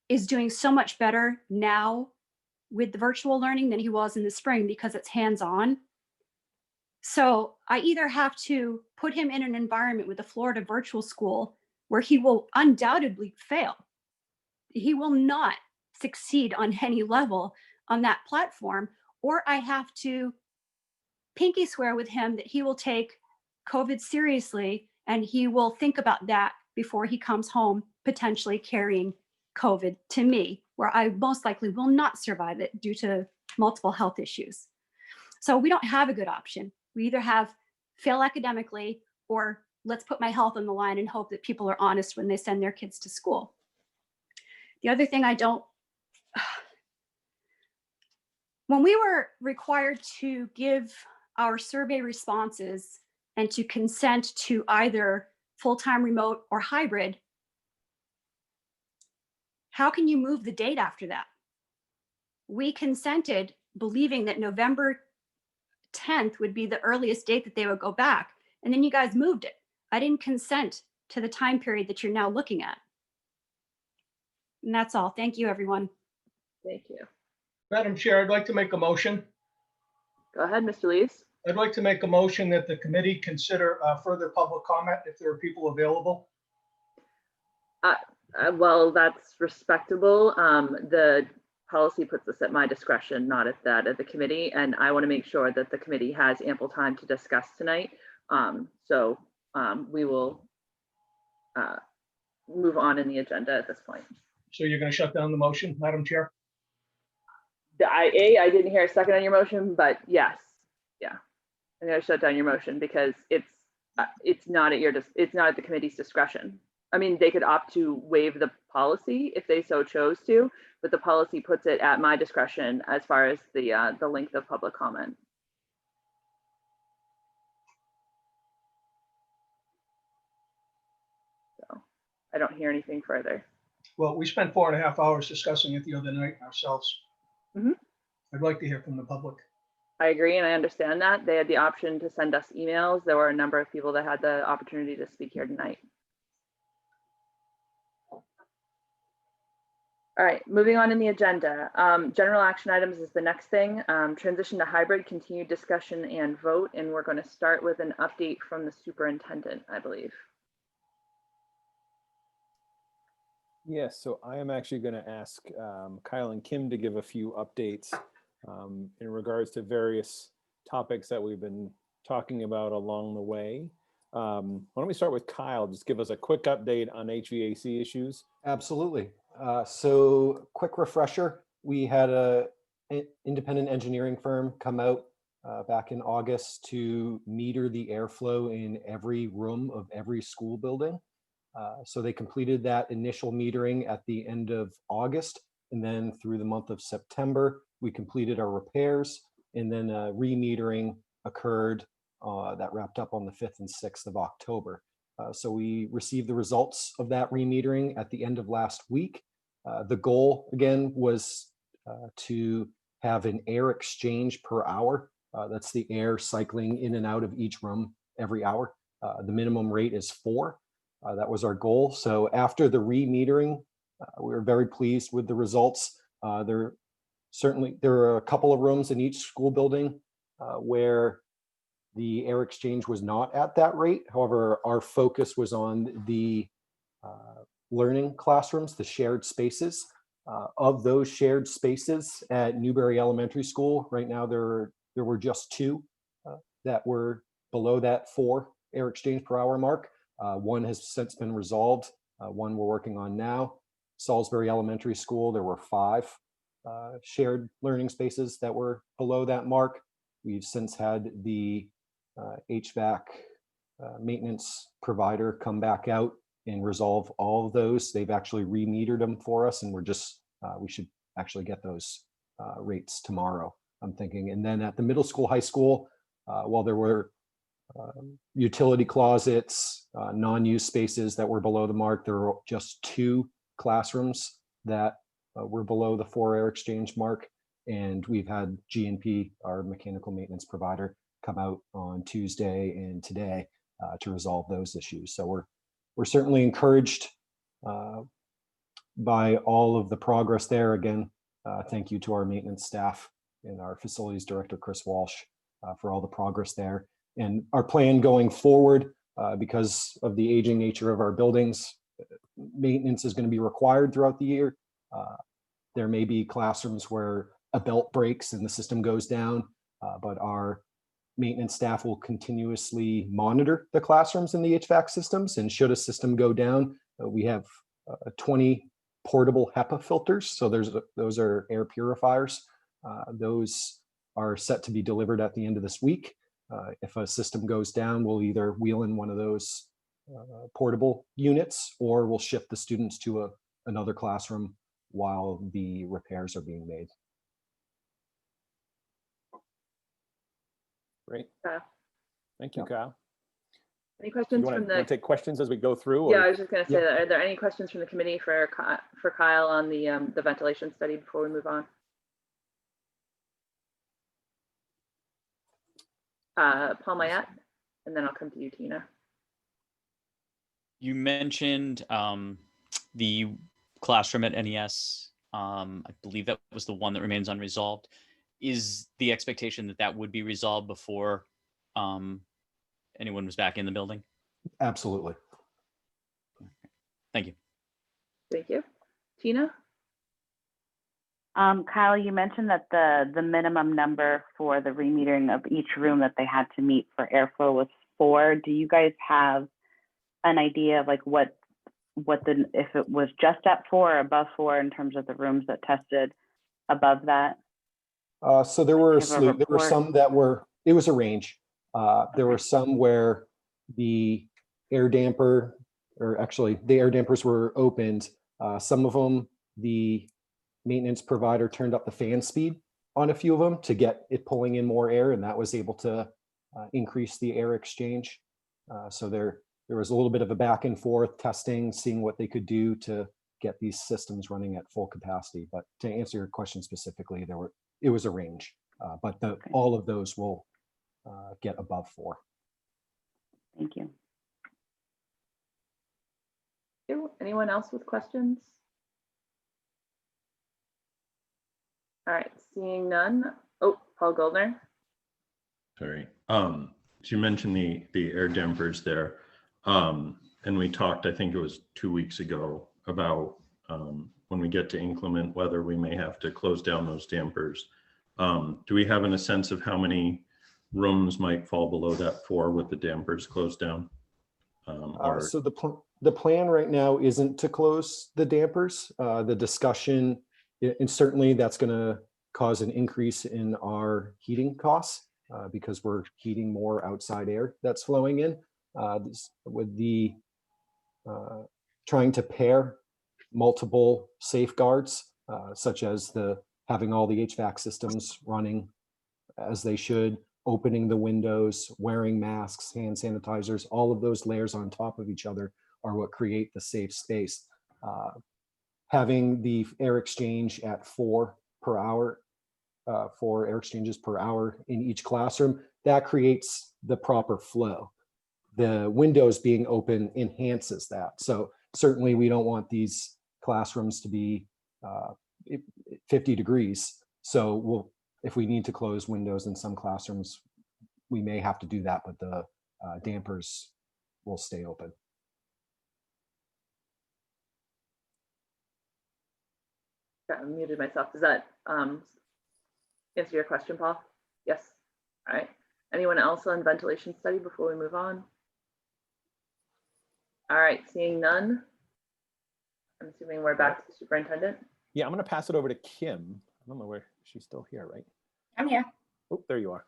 S15: is doing so much better now with the virtual learning than he was in the spring because it's hands-on. So I either have to put him in an environment with a Florida virtual school where he will undoubtedly fail. He will not succeed on any level on that platform, or I have to pinky swear with him that he will take COVID seriously and he will think about that before he comes home, potentially carrying COVID to me, where I most likely will not survive it due to multiple health issues. So we don't have a good option. We either have fail academically or let's put my health on the line and hope that people are honest when they send their kids to school. The other thing when we were required to give our survey responses and to consent to either full-time remote or hybrid, how can you move the date after that? We consented believing that November 10th would be the earliest date that they would go back. And then you guys moved it. I didn't consent to the time period that you're now looking at. And that's all. Thank you, everyone.
S1: Thank you.
S16: Madam Chair, I'd like to make a motion.
S1: Go ahead, Mr. Lees.
S16: I'd like to make a motion that the committee consider further public comment if there are people available.
S1: Well, that's respectable. The policy puts this at my discretion, not at that of the committee. And I want to make sure that the committee has ample time to discuss tonight. We will move on in the agenda at this point.
S16: So you're going to shut down the motion, Madam Chair?
S1: I didn't hear a second on your motion, but yes, yeah. I'm going to shut down your motion because it's not at the committee's discretion. I mean, they could opt to waive the policy if they so chose to, but the policy puts it at my discretion as far as the length of public comment. So I don't hear anything further.
S16: Well, we spent 4.5 hours discussing it the other night ourselves.
S1: Mm-hmm.
S16: I'd like to hear from the public.
S1: I agree, and I understand that. They had the option to send us emails. There were a number of people that had the opportunity to speak here tonight. All right, moving on in the agenda. General action items is the next thing. Transition to hybrid, continued discussion and vote. And we're going to start with an update from the superintendent, I believe.
S17: Yes, so I am actually going to ask Kyle and Kim to give a few updates in regards to various topics that we've been talking about along the way. Why don't we start with Kyle? Just give us a quick update on HVAC issues.
S18: Absolutely. So quick refresher, we had an independent engineering firm come out back in August to meter the airflow in every room of every school building. So they completed that initial metering at the end of August, and then through the month of September, we completed our repairs, and then re-metering occurred that wrapped up on the 5th and 6th of October. So we received the results of that re-metering at the end of last week. The goal, again, was to have an air exchange per hour. That's the air cycling in and out of each room every hour. The minimum rate is 4. That was our goal. So after the re-metering, we were very pleased with the results. There are a couple of rooms in each school building where the air exchange was not at that rate. However, our focus was on the learning classrooms, the shared spaces. Of those shared spaces at Newberry Elementary School, right now there were just 2 that were below that 4 air exchange per hour mark. One has since been resolved. One we're working on now. Salisbury Elementary School, there were 5 shared learning spaces that were below that mark. We've since had the HVAC maintenance provider come back out and resolve all of those. They've actually re-metered them for us, and we should actually get those rates tomorrow, I'm thinking. And then at the middle school, high school, While there were utility closets, non-use spaces that were below the mark, there were just 2 classrooms that were below the 4 air exchange mark. And we've had G&P, our mechanical maintenance provider, come out on Tuesday and today to resolve those issues. So we're certainly encouraged by all of the progress there. Again, thank you to our maintenance staff and our facilities director, Chris Walsh, for all the progress there. And our plan going forward, because of the aging nature of our buildings, maintenance is going to be required throughout the year. There may be classrooms where a belt breaks and the system goes down, but our maintenance staff will continuously monitor the classrooms and the HVAC systems. And should a system go down, we have 20 portable HEPA filters. So those are air purifiers. Those are set to be delivered at the end of this week. If a system goes down, we'll either wheel in one of those portable units, or we'll shift the students to another classroom while the repairs are being made.
S17: Great.
S1: Yeah.
S17: Thank you, Kyle.
S1: Any questions
S17: You
S1: from
S17: want to
S1: the?
S17: take questions as we go through?
S1: Yeah,
S17: or-
S1: I was just going to say that. Are there any questions from the committee for Kyle on the ventilation study before we move on? Paul Mayette, and then I'll come to you, Tina.
S19: You mentioned the classroom at NES. I believe that was the one that remains unresolved. Is the expectation that that would be resolved before anyone was back in the building?
S18: Absolutely.
S19: Thank you.
S1: Thank you. Tina?
S20: Kyle, you mentioned that the minimum number for the remetering of each room that they had to meet for airflow was 4. Do you guys have an idea of like what if it was just at 4 or above 4 in terms of the rooms that tested above that?
S18: So there were
S20: Have a
S18: there were some that were, it was a range. There were some where the air damper, or actually the air dampers were opened. Some of them, the maintenance provider turned up the fan speed on a few of them to get it pulling in more air, and that was able to increase the air exchange. So there was a little bit of a back and forth testing, seeing what they could do to get these systems running at full capacity. But to answer your question specifically, it was a range, but all of those will get above 4.
S20: Thank you.
S1: Anyone else with questions? All right, seeing none. Oh, Paul Goldner.
S21: Sorry. So you mentioned the air dampers there. And we talked, I think it was 2 weeks ago, about when we get to inclement weather, we may have to close down those dampers. Do we have a sense of how many rooms might fall below that 4 with the dampers closed down?
S18: So the plan right now isn't to close the dampers. The discussion, and certainly that's going to cause an increase in our heating costs because we're heating more outside air that's flowing in. With the trying to pair multiple safeguards, such as having all the HVAC systems running as they should, opening the windows, wearing masks, hand sanitizers, all of those layers on top of each other are what create the safe space. Having the air exchange at 4 per hour, 4 air exchanges per hour in each classroom, that creates the proper flow. The windows being open enhances that. So certainly we don't want these classrooms to be 50 degrees. So if we need to close windows in some classrooms, we may have to do that, but the dampers will stay open.
S1: I muted myself. Does that answer your question, Paul? Yes. All right. Anyone else on ventilation study before we move on? All right, seeing none. I'm assuming we're back to the superintendent.
S17: Yeah, I'm going to pass it over to Kim. I don't know where she's still here, right?
S22: I'm here.
S17: Oh, there you are.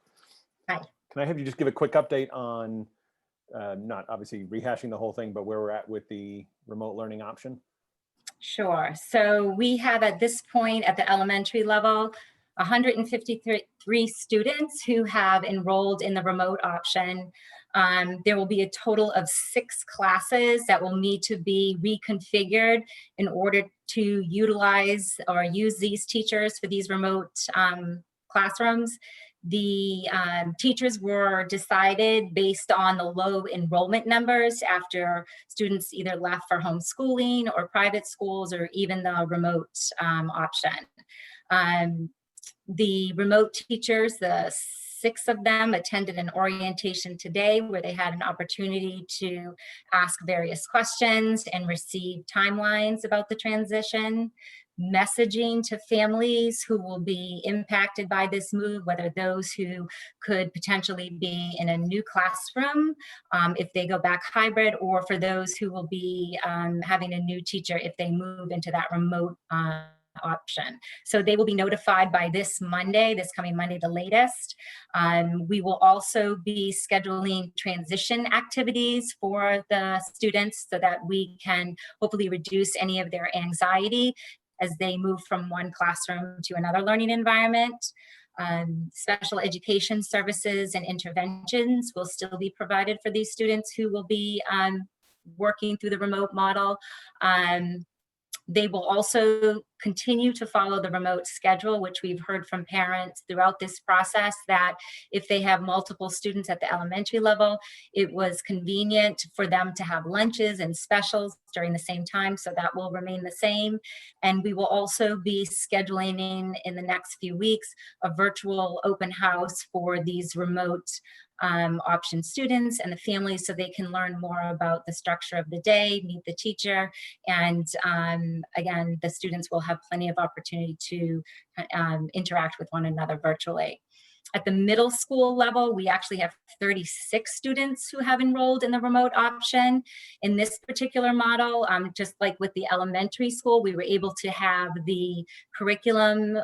S22: Hi.
S17: Can I have you just give a quick update on, not obviously rehashing the whole thing, but where we're at with the remote learning option?
S22: Sure. So we have at this point at the elementary level
S2: 153 students who have enrolled in the remote option. There will be a total of 6 classes that will need to be reconfigured in order to utilize or use these teachers for these remote classrooms. The teachers were decided based on the low enrollment numbers after students either left for homeschooling or private schools or even the remote option. The remote teachers, the 6 of them attended an orientation today where they had an opportunity to ask various questions and receive timelines about the transition, messaging to families who will be impacted by this move, whether those who could potentially be in a new classroom if they go back hybrid, or for those who will be having a new teacher if they move into that remote option. So they will be notified by this Monday, this coming Monday, the latest. We will also be scheduling transition activities for the students so that we can hopefully reduce any of their anxiety as they move from one classroom to another learning environment. Special education services and interventions will still be provided for these students who will be working through the remote model. They will also continue to follow the remote schedule, which we've heard from parents throughout this process, that if they have multiple students at the elementary level, it was convenient for them to have lunches and specials during the same time, so that will remain the same. And we will also be scheduling in the next few weeks a virtual open house for these remote option students and the families, so they can learn more about the structure of the day, meet the teacher, and again, the students will have plenty of opportunity to interact with one another virtually. At the middle school level, we actually have 36 students who have enrolled in the remote option. In this particular model, just like with the elementary school, we were able to have the curriculum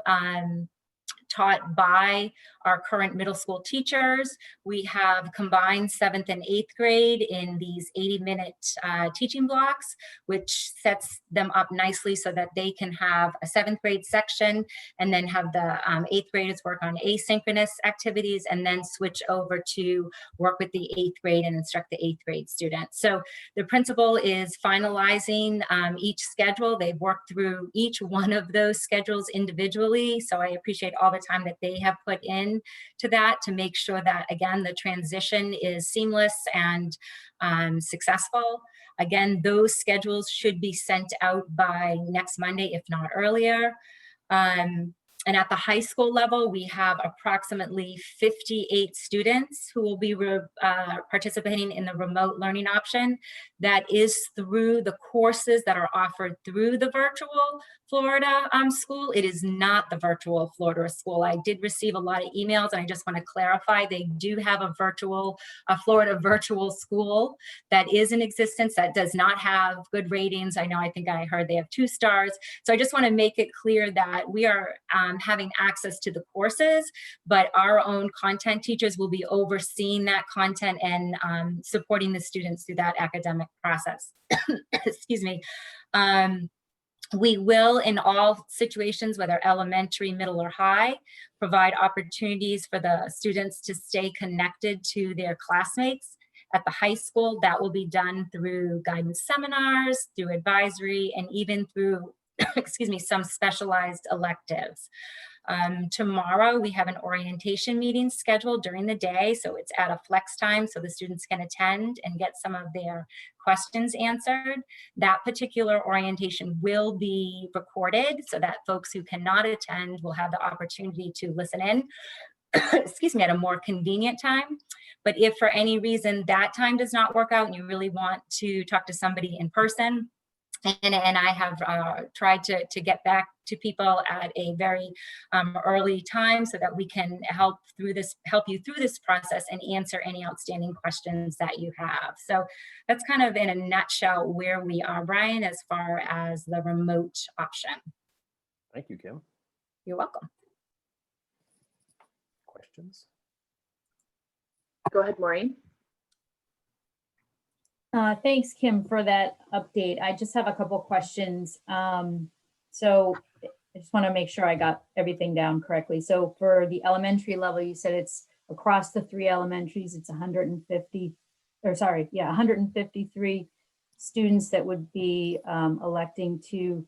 S2: taught by our current middle school teachers. We have combined 7th and 8th grade in these 80-minute teaching blocks, which sets them up nicely so that they can have a 7th grade section and then have the 8th graders work on asynchronous activities and then switch over to work with the 8th grade and instruct the 8th grade students. So the principal is finalizing each schedule. They've worked through each one of those schedules individually, so I appreciate all the time that they have put in to that to make sure that, again, the transition is seamless and successful. Again, those schedules should be sent out by next Monday, if not earlier. And at the high school level, we have approximately 58 students who will be participating in the remote learning option. That is through the courses that are offered through the virtual Florida school. It is not the virtual Florida school. I did receive a lot of emails, and I just want to clarify, they do have a Florida virtual school that is in existence that does not have good ratings. I think I heard they have 2 stars. So I just want to make it clear that we are having access to the courses, but our own content teachers will be overseeing that content and supporting the students through that academic process. Excuse me. We will, in all situations, whether elementary, middle, or high, provide opportunities for the students to stay connected to their classmates. At the high school, that will be done through guidance seminars, through advisory, and even through, excuse me, some specialized electives. Tomorrow, we have an orientation meeting scheduled during the day, so it's at a flex time so the students can attend and get some of their questions answered. That particular orientation will be recorded so that folks who cannot attend will have the opportunity to listen in, excuse me, at a more convenient time. But if for any reason that time does not work out and you really want to talk to somebody in person, and I have tried to get back to people at a very early time so that we can help you through this process and answer any outstanding questions that you have. So that's kind of in a nutshell where we are, Brian, as far as the remote option.
S17: Thank you, Kim.
S2: You're welcome.
S17: Questions?
S1: Go ahead, Maureen.
S22: Thanks, Kim, for that update. I just have a couple questions. So
S14: I just want to make sure I got everything down correctly. So for the elementary level, you said it's across the 3 elementaries, it's 150, or sorry, yeah, 153 students that would be electing to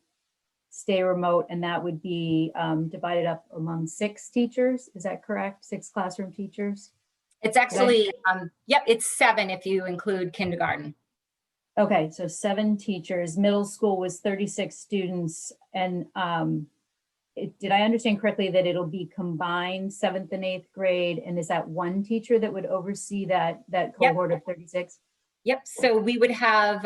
S14: stay remote, and that would be divided up among 6 teachers. Is that correct? 6 classroom teachers?
S2: It's actually, yep, it's 7 if you include kindergarten.
S14: Okay, so 7 teachers. Middle school was 36 students, and did I understand correctly that it'll be combined 7th and 8th grade? And is that one teacher that would oversee that cohort of 36?
S2: Yep, so we would have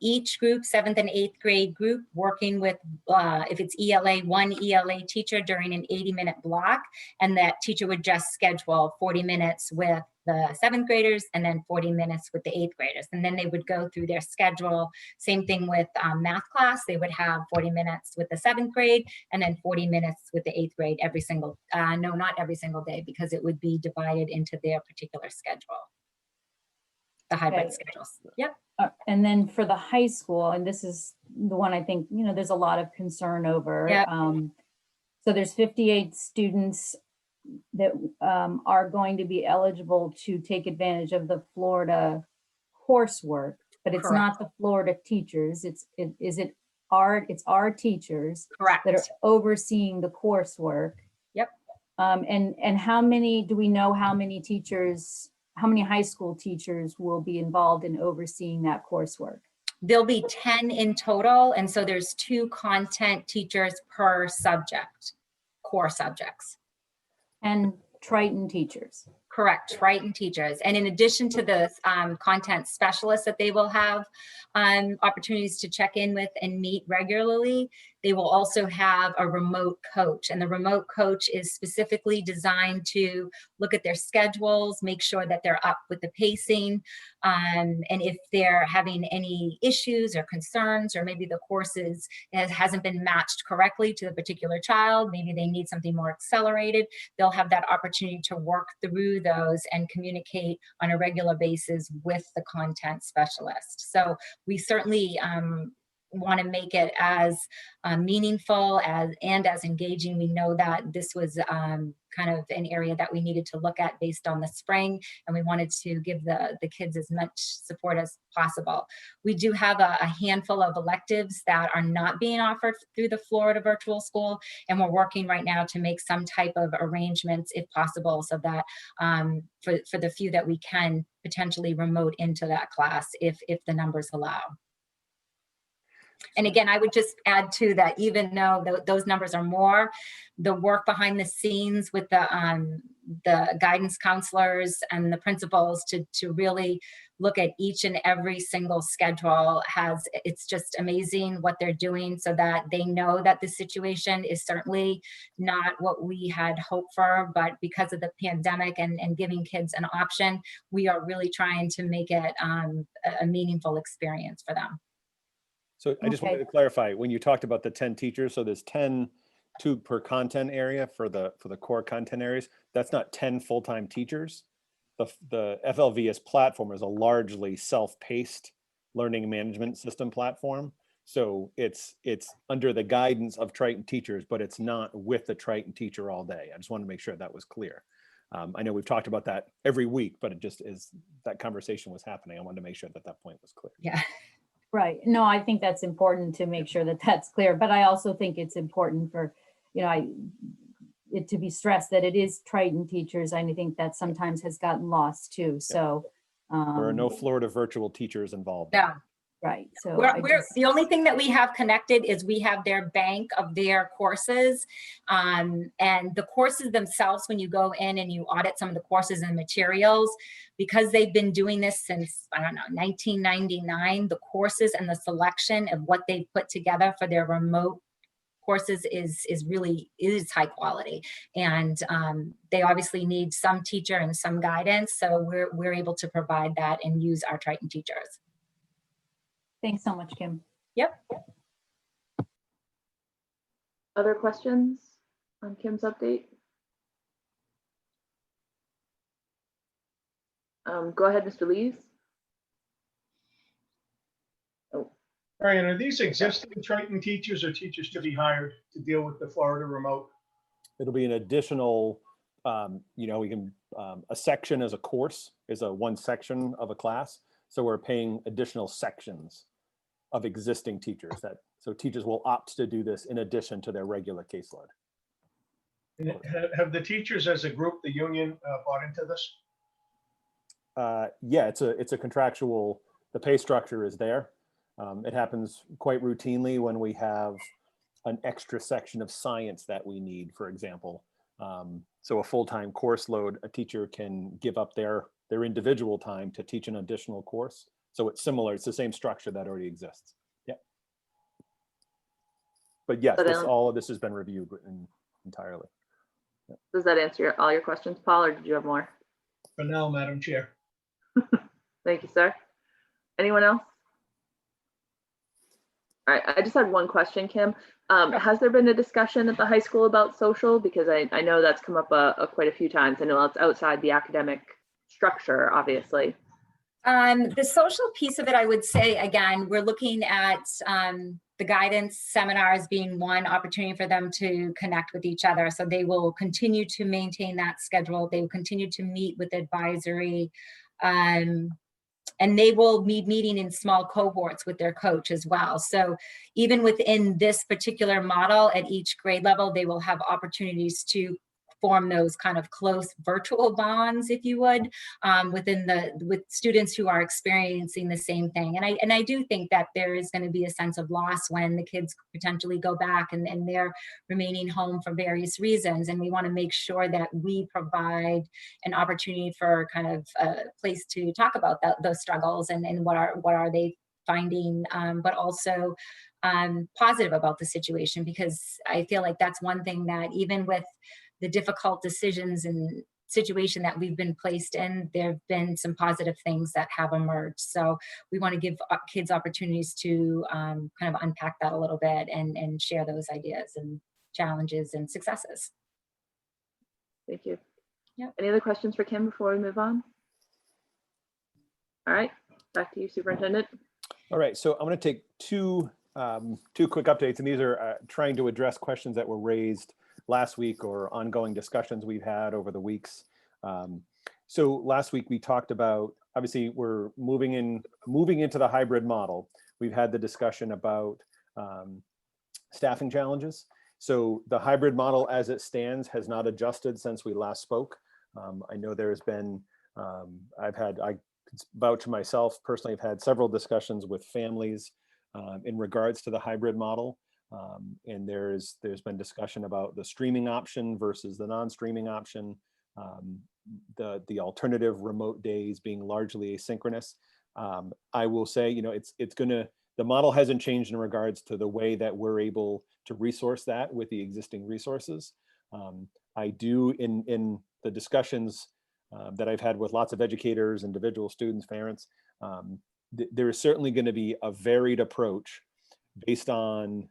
S2: each group, 7th and 8th grade group, working with, if it's ELA, one ELA teacher during an 80-minute block, and that teacher would just schedule 40 minutes with the 7th graders and then 40 minutes with the 8th graders. And then they would go through their schedule. Same thing with math class. They would have 40 minutes with the 7th grade and then 40 minutes with the 8th grade every single, no, not every single day, because it would be divided into their particular schedule. The hybrid schedules. Yep.
S14: And then for the high school, and this is the one I think, there's a lot of concern over.
S2: Yep.
S14: So there's 58 students that are going to be eligible to take advantage of the Florida coursework, but it's not the Florida teachers. It's our teachers
S2: Correct.
S14: that are overseeing the coursework.
S2: Yep.
S14: And how many, do we know how many teachers, how many high school teachers will be involved in overseeing that coursework?
S2: There'll be 10 in total. And so there's 2 content teachers per subject, core subjects.
S14: And Triton teachers.
S2: Correct, Triton teachers. And in addition to the content specialists that they will have opportunities to check in with and meet regularly, they will also have a remote coach. And the remote coach is specifically designed to look at their schedules, make sure that they're up with the pacing. And if they're having any issues or concerns, or maybe the courses hasn't been matched correctly to the particular child, maybe they need something more accelerated, they'll have that opportunity to work through those and communicate on a regular basis with the content specialist. So we certainly want to make it as meaningful and as engaging. We know that this was kind of an area that we needed to look at based on the spring, and we wanted to give the kids as much support as possible. We do have a handful of electives that are not being offered through the Florida Virtual School, and we're working right now to make some type of arrangements if possible, so that for the few that we can potentially remote into that class if the numbers allow. And again, I would just add to that, even though those numbers are more, the work behind the scenes with the guidance counselors and the principals to really look at each and every single schedule it's just amazing what they're doing, so that they know that the situation is certainly not what we had hoped for, but because of the pandemic and giving kids an option, we are really trying to make it a meaningful experience for them.
S17: So I just wanted to clarify, when you talked about the 10 teachers, so there's 10 per content area for the core content areas. That's not 10 full-time teachers. The FLVS platform is a largely self-paced learning management system platform. So it's under the guidance of Triton teachers, but it's not with the Triton teacher all day. I just wanted to make sure that was clear. I know we've talked about that every week, but it just is, that conversation was happening. I wanted to make sure that point was clear.
S2: Yeah.
S14: Right. No, I think that's important to make sure that that's clear, but I also think it's important for, it to be stressed that it is Triton teachers. I think that sometimes has gotten lost too. So
S17: there are no Florida virtual teachers involved.
S2: Yeah.
S14: Right. So
S2: the only thing that we have connected is we have their bank of their courses, and the courses themselves, when you go in and you audit some of the courses and materials, because they've been doing this since, I don't know, 1999, the courses and the selection of what they've put together for their remote courses is high quality, and they obviously need some teacher and some guidance, so we're able to provide that and use our Triton teachers.
S14: Thanks so much, Kim.
S2: Yep.
S1: Other questions on Kim's update? Go ahead, Mr. Lees. Oh,
S16: All right, and are these existing Triton teachers or teachers to be hired to deal with the Florida remote?
S17: It'll be an additional, we can, a section as a course is a one section of a class. So we're paying additional sections of existing teachers so teachers will opt to do this in addition to their regular caseload.
S16: And have the teachers as a group, the union, bought into this?
S17: Yeah, it's a contractual, the pay structure is there. It happens quite routinely when we have an extra section of science that we need, for example. So a full-time course load, a teacher can give up their individual time to teach an additional course. So it's similar, it's the same structure that already exists. Yeah. But yes, all of this has been reviewed entirely. Yeah.
S1: Does that answer all your questions, Paul, or did you have more?
S16: For now, Madam Chair.
S1: Thank you, sir. Anyone else? All right, I just had one question, Kim. Has there been a discussion at the high school about social? Because I know that's come up quite a few times. I know it's outside the academic structure, obviously.
S2: The social piece of it, I would say, again, we're looking at the guidance seminars being one opportunity for them to connect with each other. So they will continue to maintain that schedule. They will continue to meet with advisory. And they will be meeting in small cohorts with their coach as well. So even within this particular model at each grade level, they will have opportunities to form those kind of close virtual bonds, if you would, with students who are experiencing the same thing. And I do think that there is going to be a sense of loss when the kids potentially go back and they're remaining home for various reasons. And we want to make sure that we provide an opportunity for kind of a place to talk about those struggles and what are they finding, but also positive about the situation, because I feel like that's one thing that even with the difficult decisions and situation that we've been placed in, there have been some positive things that have emerged. So we want to give kids opportunities to kind of unpack that a little bit and share those ideas and challenges and successes.
S1: Thank you.
S2: Yep.
S1: Any other questions for Kim before we move on? All right, back to you, Superintendent.
S17: All right, so I'm going to take two quick updates, and these are trying to address questions that were raised last week or ongoing discussions we've had over the weeks. So last week we talked about, obviously we're moving into the hybrid model. We've had the discussion about staffing challenges. So the hybrid model as it stands has not adjusted since we last spoke. I know there's been, I vouch myself personally, I've had several discussions with families in regards to the hybrid model. And there's been discussion about the streaming option versus the non-streaming option, the alternative remote days being largely asynchronous. I will say, the model hasn't changed in regards to the way that we're able to resource that with the existing resources. I do in the discussions that I've had with lots of educators, individual students, parents, there is certainly going to be a varied approach based on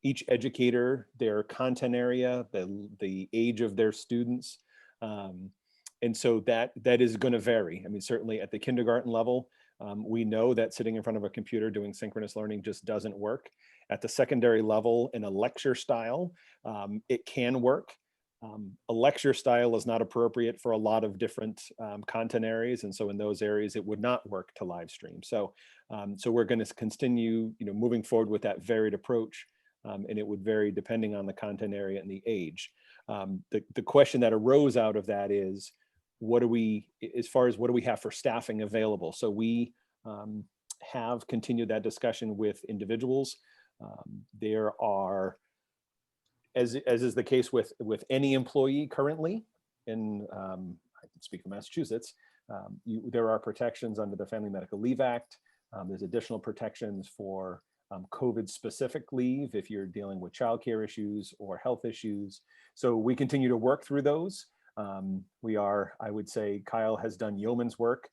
S17: each educator, their content area, the age of their students. And so that is going to vary. I mean, certainly at the kindergarten level, we know that sitting in front of a computer doing synchronous learning just doesn't work. At the secondary level, in a lecture style, it can work. A lecture style is not appropriate for a lot of different content areas. And so in those areas, it would not work to live stream. So we're going to continue, moving forward with that varied approach. And it would vary depending on the content area and the age. The question that arose out of that is, what do we have for staffing available? So we have continued that discussion with individuals. There are, as is the case with any employee currently, I can speak for Massachusetts, there are protections under the Family Medical Leave Act. There's additional protections for COVID-specific leave if you're dealing with childcare issues or health issues. So we continue to work through those. I would say Kyle has done yeoman's work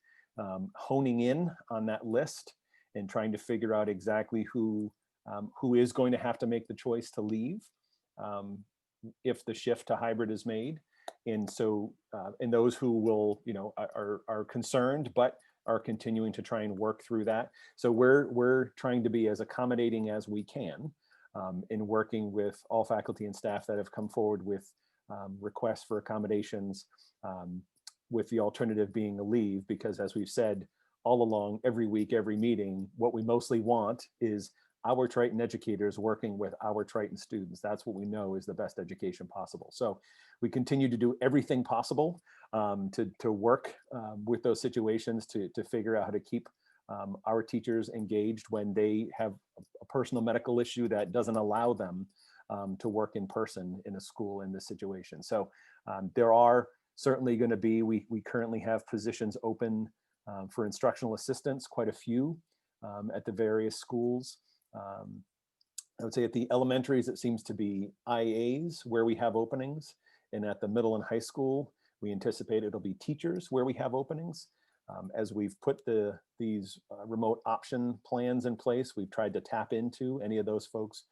S17: honing in on that list and trying to figure out exactly who is going to have to make the choice to leave if the shift to hybrid is made. And so, and those who will, are concerned, but are continuing to try and work through that. So we're trying to be as accommodating as we can in working with all faculty and staff that have come forward with requests for accommodations, with the alternative being a leave, because as we've said all along, every week, every meeting, what we mostly want is our Triton educators working with our Triton students. That's what we know is the best education possible. So we continue to do everything possible to work with those situations to figure out how to keep our teachers engaged when they have a personal medical issue that doesn't allow them to work in person in a school in this situation. So there are certainly going to be, we currently have positions open for instructional assistants, quite a few at the various schools. I would say at the elementaries, it seems to be IAs where we have openings, and at the middle and high school, we anticipate it'll be teachers where we have openings. As we've put these remote option plans in place, we've tried to tap into any of those folks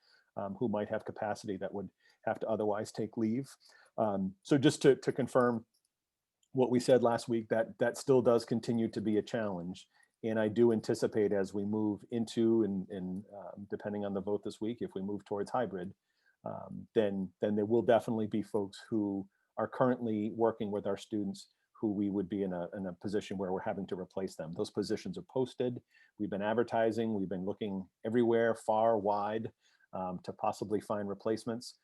S17: who might have capacity that would have to otherwise take leave. So just to confirm what we said last week, that still does continue to be a challenge. And I do anticipate as we move into, and depending on the vote this week, if we move towards hybrid, then there will definitely be folks who are currently working with our students who we would be in a position where we're having to replace them. Those positions are posted. We've been advertising. We've been looking everywhere, far, wide, to possibly find replacements.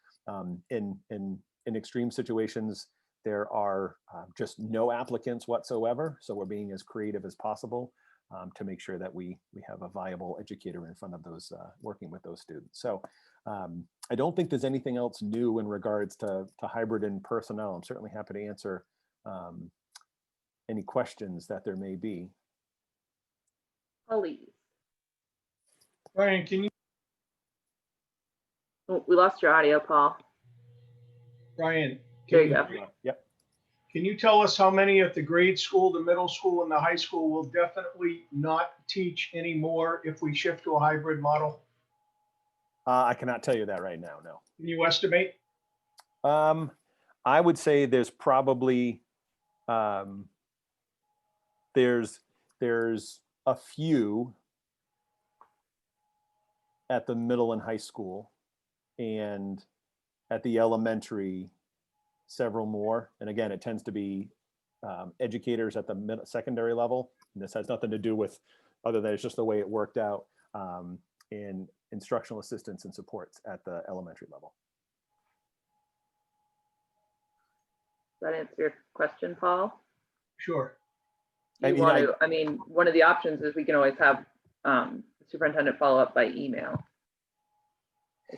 S17: In extreme situations, there are just no applicants whatsoever. So we're being as creative as possible to make sure that we have a viable educator in front of those working with those students. So I don't think there's anything else new in regards to hybrid and personnel. I'm certainly happy to answer any questions that there may be.
S1: Please.
S16: Brian, can you?
S1: Oh, we lost your audio, Paul.
S16: Brian.
S1: There you go.
S17: Yep.
S16: Can you tell us how many at the grade school, the middle school, and the high school will definitely not teach anymore if we shift to a hybrid model?
S17: I cannot tell you that right now, no.
S16: Can you estimate?
S17: I would say there's probably, there's a few at the middle and high school, and at the elementary, several more. And again, it tends to be educators at the secondary level. And this has nothing to do with, other than it's just the way it worked out, in instructional assistants and supports at the elementary level.
S1: Does that answer your question, Paul?
S16: Sure.
S1: You want to, I mean, one of the options is we can always have the superintendent follow up by email.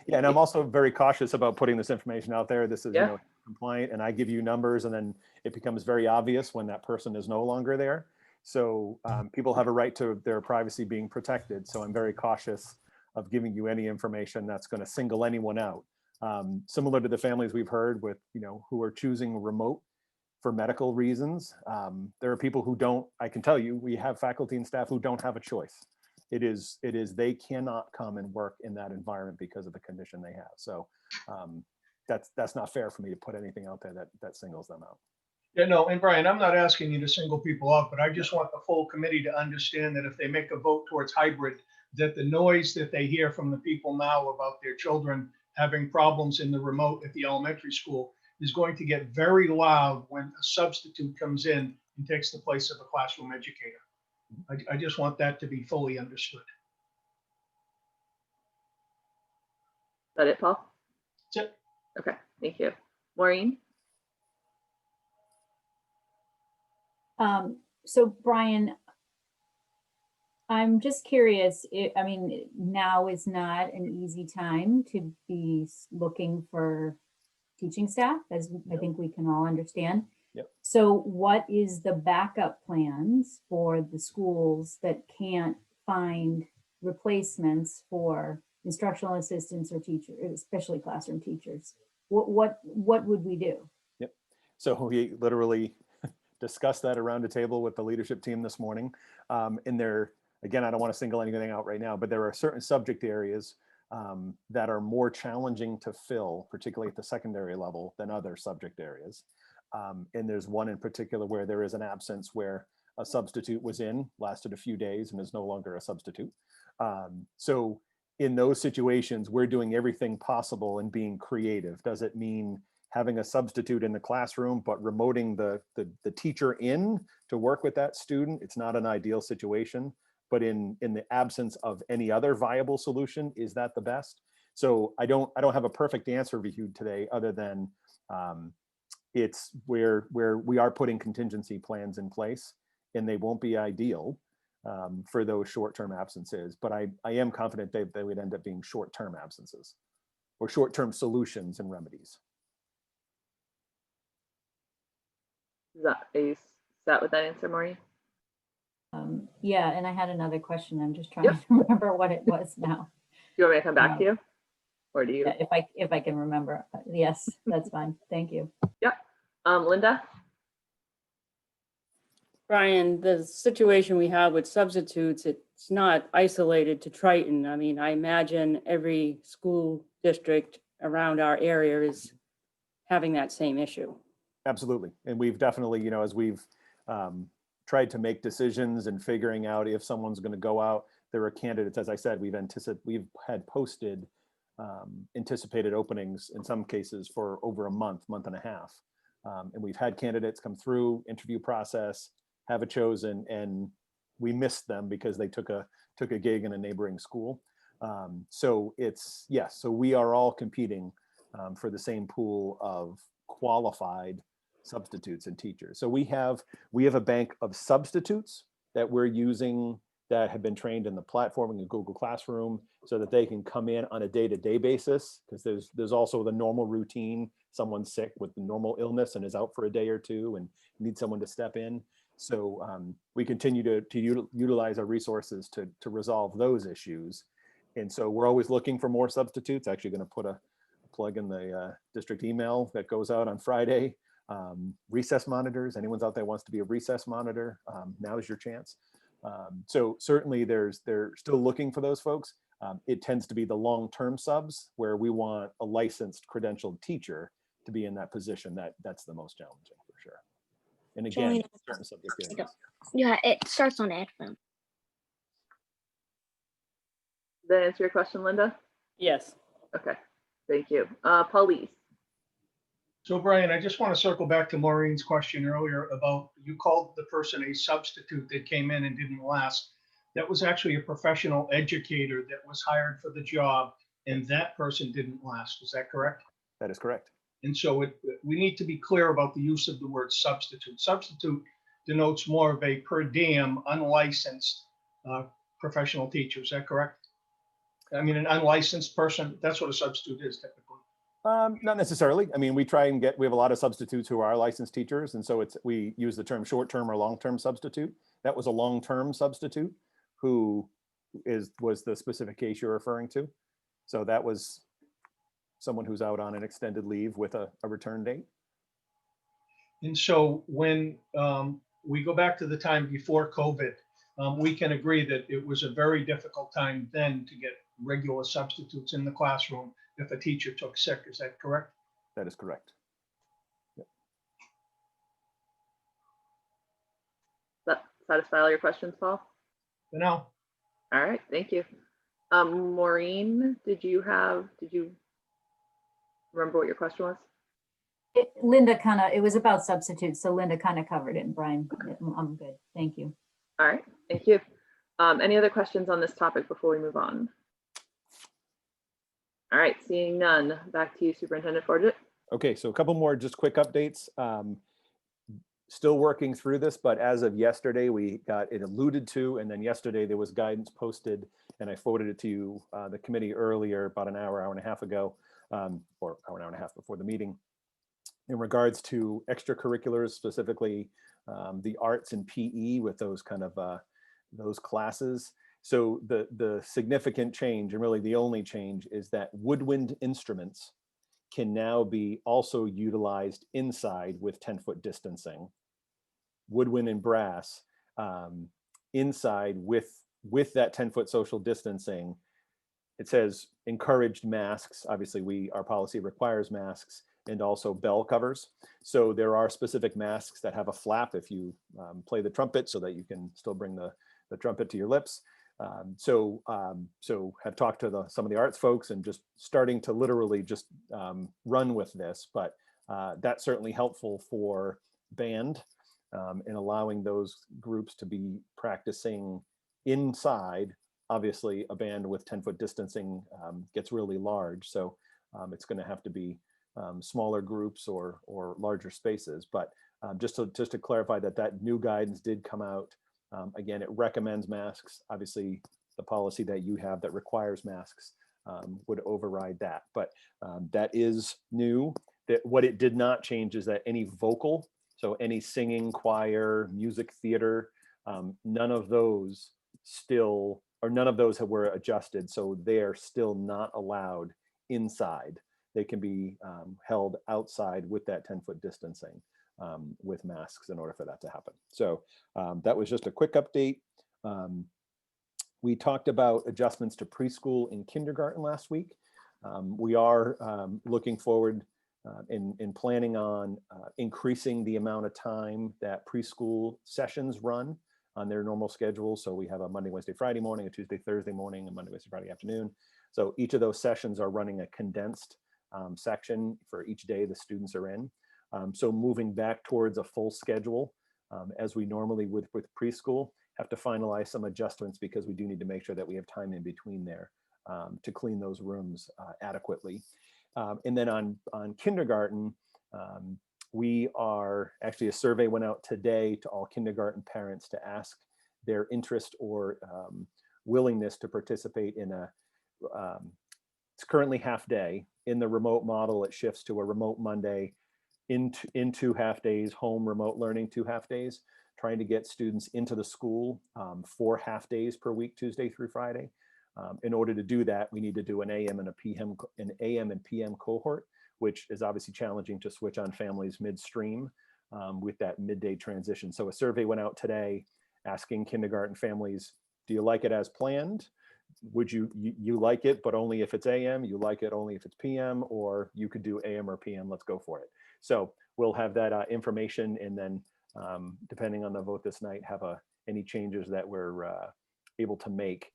S17: Yeah, and I'm also very cautious about putting this information out there. This is, you know, compliant, and I give you numbers, and then it becomes very obvious when that person is no longer there. So people have a right to their privacy being protected. So I'm very cautious of giving you any information that's going to single anyone out. Similar to the families we've heard with, you know, who are choosing remote for medical reasons. There are people who don't, I can tell you, we have faculty and staff who don't have a choice. It is they cannot come and work in that environment because of the condition they have. So that's not fair for me to put anything out there that singles them out.
S16: Yeah, no, and Brian, I'm not asking you to single people out, but I just want the full committee to understand that if they make a vote towards hybrid, that the noise that they hear from the people now about their children having problems in the remote at the elementary school is going to get very loud when a substitute comes in and takes the place of a classroom educator. I just want that to be fully understood.
S1: Is that it, Paul?
S16: That's it.
S1: Okay, thank you. Maureen?
S4: So Brian, I'm just curious, I mean, now is not an easy time to be looking for teaching staff, as I think we can all understand.
S17: Yep.
S4: So what is the backup plans for the schools that can't find replacements for instructional assistants or teachers, especially classroom teachers? What would we do?
S17: Yep. So we literally discussed that around a table with the leadership team this morning. And there, again, I don't want to single anything out right now, but there are certain subject areas that are more challenging to fill, particularly at the secondary level, than other subject areas. And there's one in particular where there is an absence where a substitute was in, lasted a few days, and is no longer a substitute. So in those situations, we're doing everything possible and being creative. Does it mean having a substitute in the classroom, but remoting the teacher in to work with that student? It's not an ideal situation, but in the absence of any other viable solution, is that the best? So I don't have a perfect answer for you today, other than it's where we are putting contingency plans in place, and they won't be ideal for those short-term absences, but I am confident they would end up being short-term absences or short-term solutions and remedies.
S1: Are you set with that answer, Maureen?
S4: Yeah, and I had another question. I'm just trying to remember what it was now.
S1: Do you want me to come back to you? Or do you?
S4: Yeah, if I can remember. Yes, that's fine. Thank you.
S1: Yep. Linda?
S3: Brian, the situation we have with substitutes, it's not isolated to Triton. I mean, I imagine every school district around our area is having that same issue.
S17: Absolutely. And we've definitely, as we've tried to make decisions and figuring out if someone's going to go out, there are candidates, as I said, we've had posted anticipated openings in some cases for over a month and a half. And we've had candidates come through interview process, have it chosen, and we missed them because they took a gig in a neighboring school. So it's, yes, so we are all competing for the same pool of qualified substitutes and teachers. So we have a bank of substitutes that we're using that have been trained in the platform in the Google Classroom, so that they can come in on a day-to-day basis, because there's also the normal routine. Someone's sick with the normal illness and is out for a day or two and need someone to step in. So we continue to utilize our resources to resolve those issues. And so we're always looking for more substitutes. Actually going to put a plug in the district email that goes out on Friday. Recess monitors, anyone's out there wants to be a recess monitor, now is your chance. So certainly they're still looking for those folks. It tends to be the long-term subs where we want a licensed credentialed teacher to be in that position. That's the most challenging for sure. And again, certain subject areas.
S22: Yeah, it starts on headphone.
S1: Does that answer your question, Linda?
S3: Yes.
S1: Okay, thank you. Pauline.
S16: So Brian, I just want to circle back to Maureen's question earlier about, you called the person a substitute that came in and didn't last. That was actually a professional educator that was hired for the job, and that person didn't last. Is that correct?
S17: That is correct.
S16: And so we need to be clear about the use of the word substitute. Substitute denotes more of a per diem, unlicensed professional teacher. Is that correct? I mean, an unlicensed person, that's what a substitute is typically.
S17: Not necessarily. I mean, we have a lot of substitutes who are licensed teachers. And so we use the term short-term or long-term substitute. That was a long-term substitute who was the specific case you're referring to. So that was someone who's out on an extended leave with a return date.
S16: And so when we go back to the time before COVID, we can agree that it was a very difficult time then to get regular substitutes in the classroom if a teacher took sick. Is that correct?
S17: That is correct. Yep.
S1: Does that satisfy all your questions, Paul?
S16: No.
S1: All right, thank you. Maureen, did you remember what your question was?
S4: Linda it was about substitutes, so Linda kind of covered it, and Brian, I'm good. Thank you.
S1: All right, thank you. Any other questions on this topic before we move on? All right, seeing none, back to you, Superintendent Forget.
S17: Okay, so a couple more just quick updates. Still working through this, but as of yesterday, we got it alluded to, and then yesterday there was guidance posted, and I forwarded it to you, the committee earlier, about an hour and a half ago, or hour and a half before the meeting, in regards to extracurriculars, specifically the arts and PE with those kind of those classes. So the significant change, and really the only change, is that woodwind instruments can now be also utilized inside with 10-foot distancing. Woodwind and brass inside with that 10-foot social distancing. It says encouraged masks. Obviously, our policy requires masks. and also bell covers. So there are specific masks that have a flap if you play the trumpet, so that you can still bring the trumpet to your lips. So have talked to some of the arts folks and just starting to literally just run with this, but that's certainly helpful for band in allowing those groups to be practicing inside. Obviously, a band with 10-foot distancing gets really large, so it's going to have to be smaller groups or larger spaces. But just to clarify that new guidance did come out. Again, it recommends masks. Obviously, the policy that you have that requires masks would override that. But that is new. That what it did not change is that any vocal, so any singing, choir, music theater, none of those were adjusted. So they're still not allowed inside. They can be held outside with that 10-foot distancing with masks in order for that to happen. So that was just a quick update. We talked about adjustments to preschool and kindergarten last week. We are looking forward in planning on increasing the amount of time that preschool sessions run on their normal schedule. So we have a Monday, Wednesday, Friday morning, a Tuesday, Thursday morning, a Monday, Wednesday, Friday afternoon. So each of those sessions are running a condensed section for each day the students are in. So moving back towards a full schedule, as we normally would with preschool, have to finalize some adjustments because we do need to make sure that we have time in between there to clean those rooms adequately. And then on kindergarten, we are actually, a survey went out today to all kindergarten parents to ask their interest or willingness to participate in it's currently half day. In the remote model, it shifts to a remote Monday, in 2 half days, home remote learning 2 half days, trying to get students into the school 4 half days per week, Tuesday through Friday. In order to do that, we need to do an AM and PM cohort, which is obviously challenging to switch on families midstream with that midday transition. So a survey went out today asking kindergarten families, do you like it as planned? Would you like it, but only if it's AM? You like it only if it's PM, or you could do AM or PM, let's go for it. So we'll have that information, and then depending on the vote this night, have any changes that we're able to make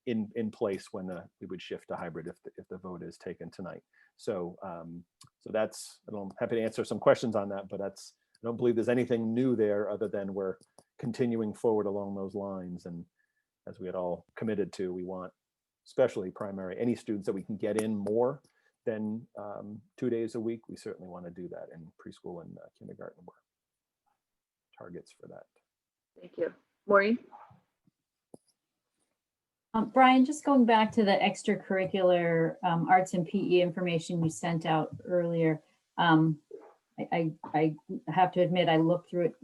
S17: in place when we would shift to hybrid if the vote is taken tonight. So that's, I'm happy to answer some questions on that, but I don't believe there's anything new there other than we're continuing forward along those lines. And as we had all committed to, we want, especially primary, any students that we can get in more than 2 days a week, we certainly want to do that in preschool and kindergarten. We're targets for that.
S1: Thank you. Maureen?
S4: Brian, just going back to the extracurricular arts and PE information you sent out earlier. I have to admit, I looked through it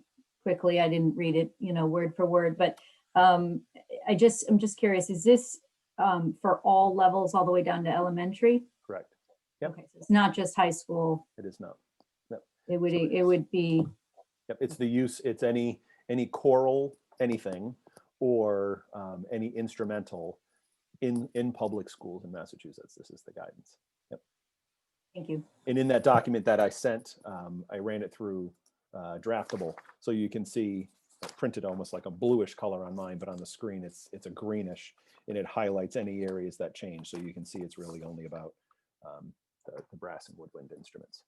S4: quickly. I didn't read it, word for word, but I'm just curious, is this for all levels all the way down to elementary?
S17: Correct. Yep.
S4: Okay, so it's not just high school.
S17: It is not. No.
S4: It would be.
S17: Yep. It's the use. It's any choral anything or any instrumental in public schools in Massachusetts. This is the guidance. Yep.
S4: Thank you.
S17: And in that document that I sent, I ran it through draftable, so you can see printed almost like a bluish color on mine, but on the screen it's a greenish, and it highlights any areas that change. So you can see it's really only about the brass and woodwind instruments.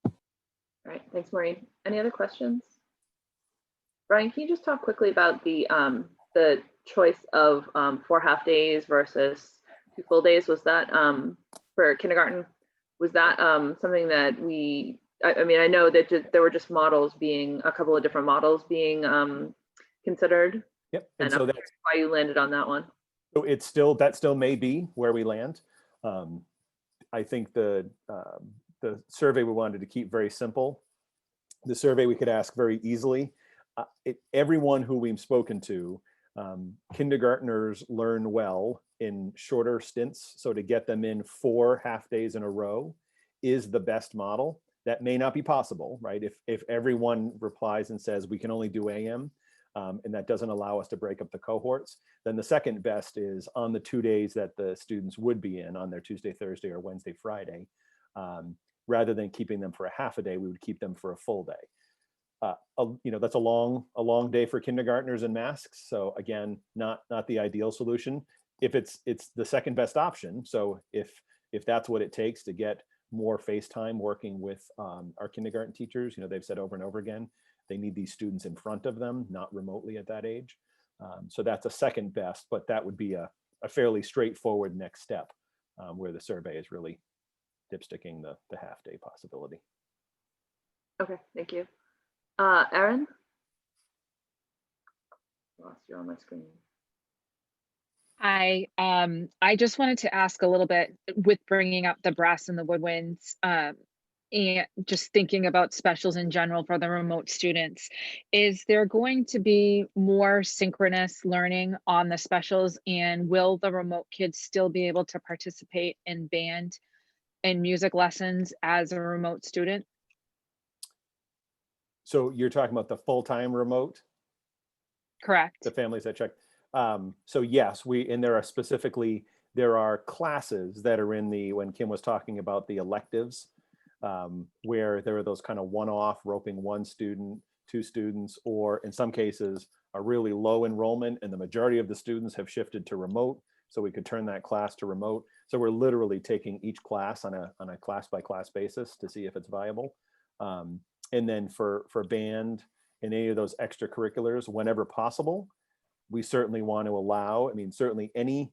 S1: All right, thanks, Maureen. Any other questions? Brian, can you just talk quickly about the choice of 4 half days versus 2 full days? Was that for kindergarten? Was that something that I mean, I know that there were just a couple of different models being considered.
S17: Yep.
S1: And so that's why you landed on that one.
S17: So that still may be where we land. I think the survey we wanted to keep very simple. The survey we could ask very easily. Everyone who we've spoken to, kindergartners learn well in shorter stints. So to get them in 4 half days in a row is the best model. That may not be possible, right? If everyone replies and says we can only do AM, and that doesn't allow us to break up the cohorts, then the second best is on the 2 days that the students would be in on their Tuesday, Thursday, or Wednesday, Friday. Rather than keeping them for a half a day, we would keep them for a full day. That's a long day for kindergartners in masks. So again, not the ideal solution. If it's the second best option. So if that's what it takes to get more face time working with our kindergarten teachers, they've said over and over again, they need these students in front of them, not remotely at that age. So that's a second best, but that would be a fairly straightforward next step where the survey is really dipsticking the half day possibility.
S1: Okay, thank you. Erin? Lost you on my screen.
S5: Hi, I just wanted to ask a little bit with bringing up the brass and the woodwinds, and just thinking about specials in general for the remote students. Is there going to be more synchronous learning on the specials, and will the remote kids still be able to participate in band and music lessons as a remote student?
S17: So you're talking about the full-time remote?
S5: Correct.
S17: The families that check. So yes, there are classes that are in when Kim was talking about the electives, where there are those kind of one-off roping one student, two students, or in some cases a really low enrollment and the majority of the students have shifted to remote. So we could turn that class to remote. So we're literally taking each class on a class by class basis to see if it's viable. And then for band and any of those extracurriculars, whenever possible, we certainly want to allow, certainly any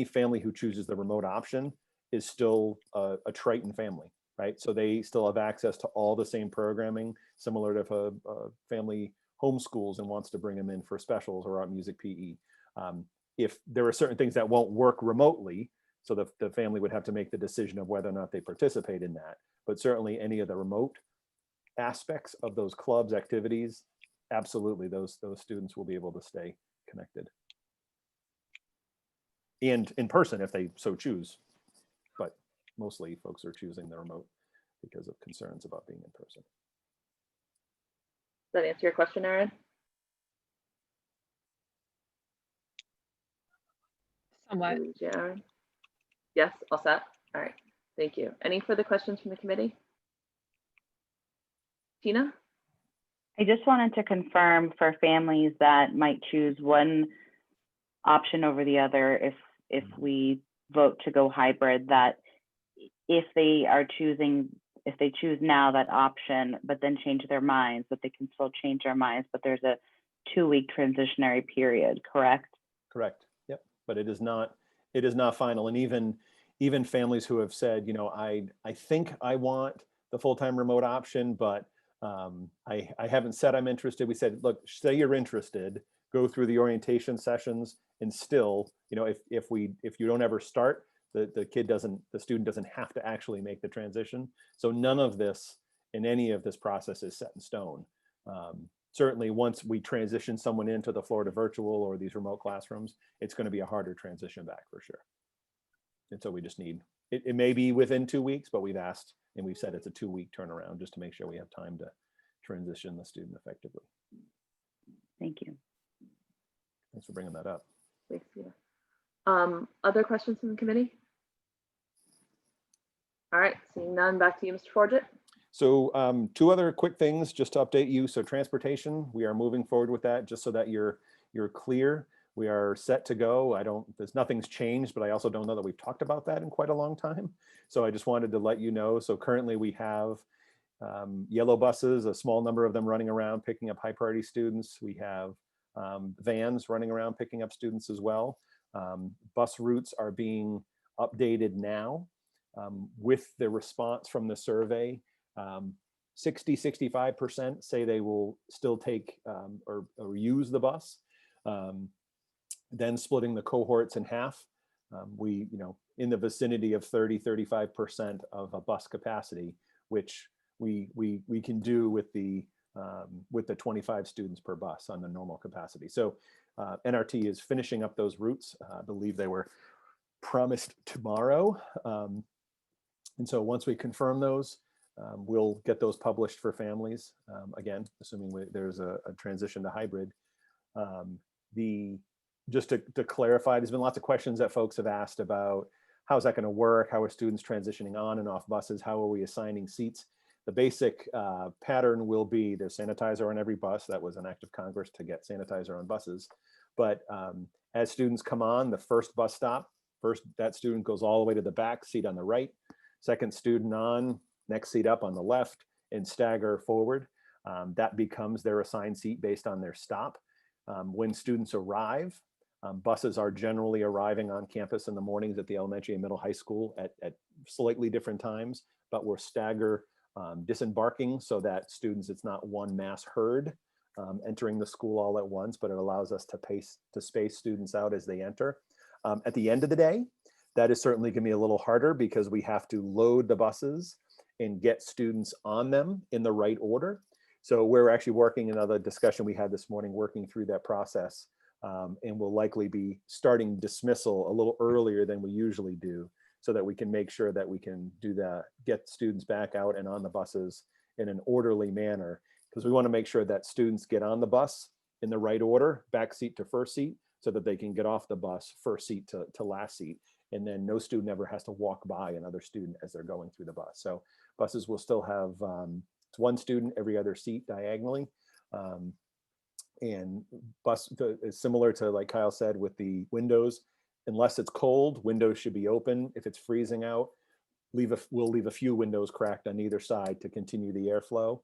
S17: family who chooses the remote option is still a Triton family, right? So they still have access to all the same programming, similar to if a family homeschools and wants to bring them in for specials or art music PE. If there are certain things that won't work remotely, so the family would have to make the decision of whether or not they participate in that. But certainly any of the remote aspects of those clubs, activities, absolutely, those students will be able to stay connected. And in person if they so choose. But mostly folks are choosing the remote because of concerns about being in person.
S1: Does that answer your question, Erin?
S5: Somewhat.
S1: Yeah, Erin? Yes, all set? All right, thank you. Any further questions from the committee? Tina?
S20: I just wanted to confirm for families that might choose one option over the other, if we vote to go hybrid, that if they choose now that option, but then change their minds, that they can still change their minds, but there's a 2-week transitionary period, correct?
S17: Correct. Yep. But it is not final. And even families who have said, I think I want the full-time remote option, but I haven't said I'm interested. We said, look, say you're interested, go through the orientation sessions, and still, if you don't ever start, the student doesn't have to actually make the transition. So none of this in any of this process is set in stone. Certainly once we transition someone into the Florida virtual or these remote classrooms, it's going to be a harder transition back for sure. And so we just need, it may be within 2 weeks, but we've asked and we've said it's a 2-week turnaround just to make sure we have time to transition the student effectively.
S20: Thank you.
S17: Thanks for bringing that up.
S1: Thanks, Tina. Other questions from the committee? All right, seeing none, back to you, Mr. Forget.
S17: So 2 other quick things just to update you. So transportation, we are moving forward with that just so that you're clear. We are set to go. Nothing's changed, but I also don't know that we've talked about that in quite a long time. So I just wanted to let you know. So currently we have yellow buses, a small number of them running around picking up high priority students. We have vans running around picking up students as well. Bus routes are being updated now with the response from the survey. 60-65% say they will still take or use the bus. Then splitting the cohorts in half, we in the vicinity of 30-35% of a bus capacity, which we can do with the 25 students per bus on the normal capacity. So NRT is finishing up those routes. I believe they were promised tomorrow. And so once we confirm those, we'll get those published for families. Again, assuming there's a transition to hybrid. Just to clarify, there's been lots of questions that folks have asked about how's that going to work? How are students transitioning on and off buses? How are we assigning seats? The basic pattern will be there's sanitizer on every bus. That was an act of Congress to get sanitizer on buses. But as students come on, the first bus stop, that student goes all the way to the back seat on the right, second student on, next seat up on the left, and stagger forward. That becomes their assigned seat based on their stop. When students arrive, buses are generally arriving on campus in the mornings at the elementary and middle high school at slightly different times, but we're stagger disembarking so that students, it's not one mass herd entering the school all at once, but it allows us to space students out as they enter. At the end of the day, that is certainly going to be a little harder because we have to load the buses and get students on them in the right order. So we're actually working, another discussion we had this morning, working through that process, and we'll likely be starting dismissal a little earlier than we usually do so that we can make sure that we can get students back out and on the buses in an orderly manner, because we want to make sure that students get on the bus in the right order, back seat to first seat, so that they can get off the bus first seat to last seat. And then no student ever has to walk by another student as they're going through the bus. So buses will still have it's one student every other seat diagonally. And is similar to, like Kyle said, with the windows, unless it's cold, windows should be open. If it's freezing out, we'll leave a few windows cracked on either side to continue the airflow.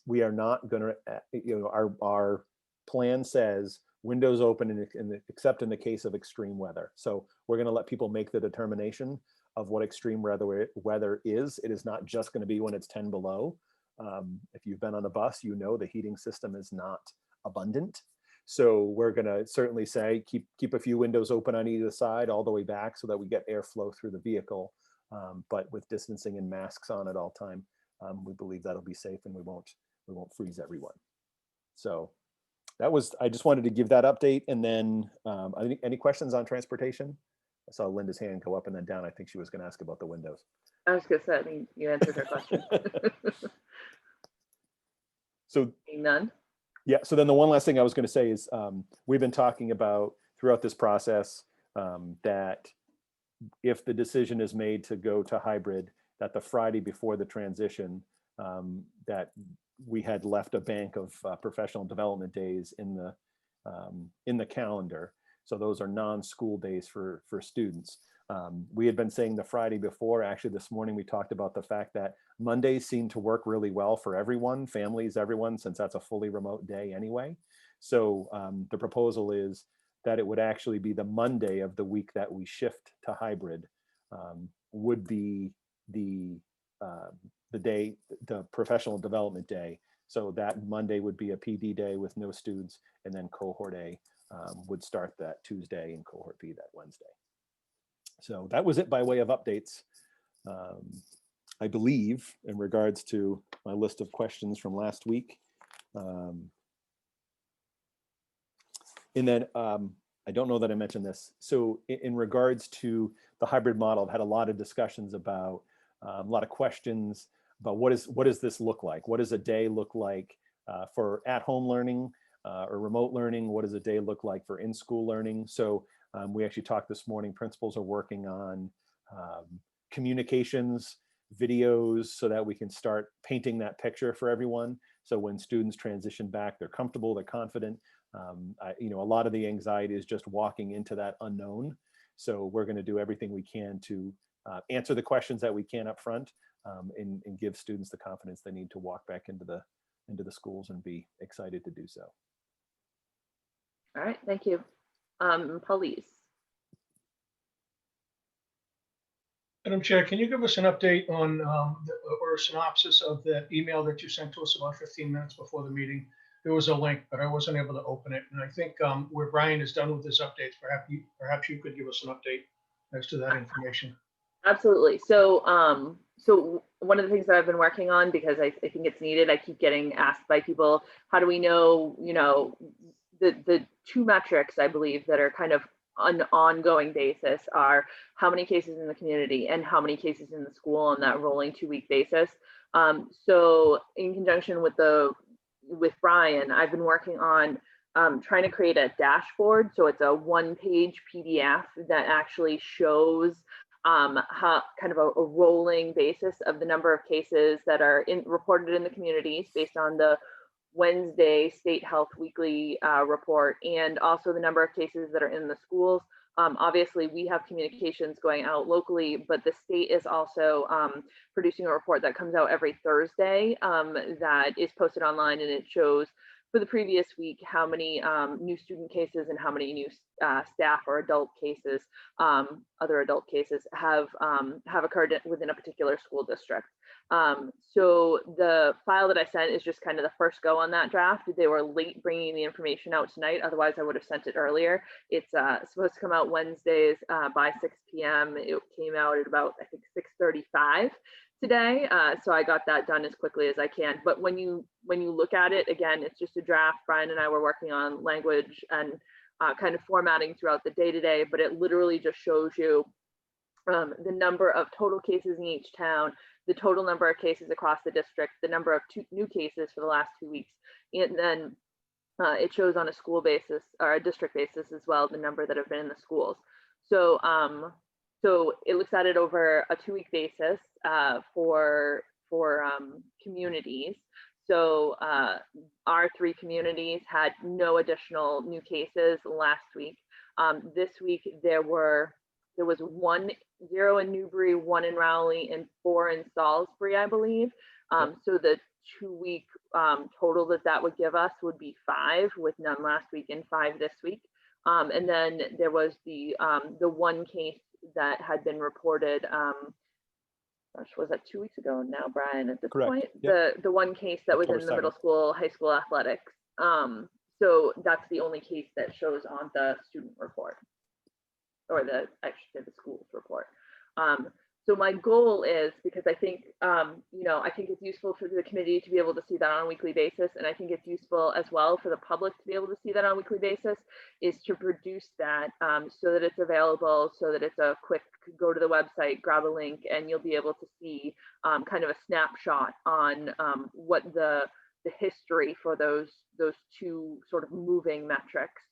S17: We are not gonna, our plan says windows open except in the case of extreme weather. So we're gonna let people make the determination of what extreme weather is. It is not just gonna be when it's 10 below. If you've been on a bus, you know the heating system is not abundant. So we're gonna certainly say, keep a few windows open on either side all the way back so that we get airflow through the vehicle, but with distancing and masks on at all time. We believe that'll be safe and we won't freeze everyone. So I just wanted to give that update. And then any questions on transportation? I saw Linda's hand go up and then down. I think she was gonna ask about the windows.
S1: I was gonna say, I mean, you answered her question.
S17: So
S1: none.
S17: Yeah, so then the one last thing I was going to say is we've been talking about throughout this process that if the decision is made to go to hybrid, that the Friday before the transition, that we had left a bank of professional development days in the calendar. So those are non-school days for students. We had been saying the Friday before. Actually, this morning we talked about the fact that Mondays seem to work really well for everyone, families, everyone, since that's a fully remote day anyway. So the proposal is that it would actually be the Monday of the week that we shift to hybrid would be the day, the professional development day. So that Monday would be a PD day with no students, and then cohort A would start that Tuesday and cohort B that Wednesday. So that was it by way of updates. I believe in regards to my list of questions from last week. And then I don't know that I mentioned this. So in regards to the hybrid model, I've had a lot of discussions about a lot of questions about what does this look like? What does a day look like for at-home learning or remote learning? What does a day look like for in-school learning? So we actually talked this morning, principals are working on communications, videos, so that we can start painting that picture for everyone. So when students transition back, they're comfortable, they're confident. A lot of the anxiety is just walking into that unknown. So we're going to do everything we can to answer the questions that we can up front and give students the confidence they need to walk back into the schools and be excited to do so.
S1: All right, thank you. Police.
S16: Madam Chair, can you give us an update on or a synopsis of the email that you sent to us about 15 minutes before the meeting? There was a link, but I wasn't able to open it. And I think where Brian is done with his updates, perhaps you could give us an update as to that information.
S1: Absolutely. So, so one of the things that I've been working on, because I think it's needed, I keep getting asked by people, how do we know, the two metrics, I believe, that are kind of on an ongoing basis are how many cases in the community and how many cases in the school on that rolling 2-week basis. So in conjunction with Brian, I've been working on trying to create a dashboard. So it's a one-page PDF that actually shows how kind of a rolling basis of the number of cases that are reported in the communities based on the Wednesday State Health Weekly report, and also the number of cases that are in the schools. Obviously, we have communications going out locally, but the state is also producing a report that comes out every Thursday that is posted online, and it shows for the previous week how many new student cases and how many new staff or adult cases, other adult cases have occurred within a particular school district. So the file that I sent is just kind of the first go on that draft. They were late bringing the information out tonight. Otherwise, I would have sent it earlier. It's supposed to come out Wednesdays by 6 p.m. It came out at about, I think, 6:35 today. So I got that done as quickly as I can. But when you look at it, again, it's just a draft. Brian and I were working on language and kind of formatting throughout the day today, but it literally just shows you the number of total cases in each town, the total number of cases across the district, the number of new cases for the last 2 weeks, and then it shows on a school basis or a district basis as well the number that have been in the schools. So so it looks at it over a 2-week basis for communities. So our 3 communities had no additional new cases last week. This week there was 0 in Newbury, 1 in Rowley, and 4 in Salisbury, I believe. So the 2-week total that would give us would be 5, with none last week and 5 this week. And then there was the 1 case that had been reported. Gosh, was that 2 weeks ago now, Brian? At this
S17: Correct.
S1: point,
S17: Yep.
S1: the 1 case that was in the middle school, high school athletics. So that's the only case that shows on the student report, or I should say the school's report. So my goal is, because I think, I think it's useful for the committee to be able to see that on a weekly basis, and I think it's useful as well for the public to be able to see that on a weekly basis, is to produce that so that it's available, so that it's a quick go to the website, grab a link, and you'll be able to see kind of a snapshot on what the history for those 2 sort of moving metrics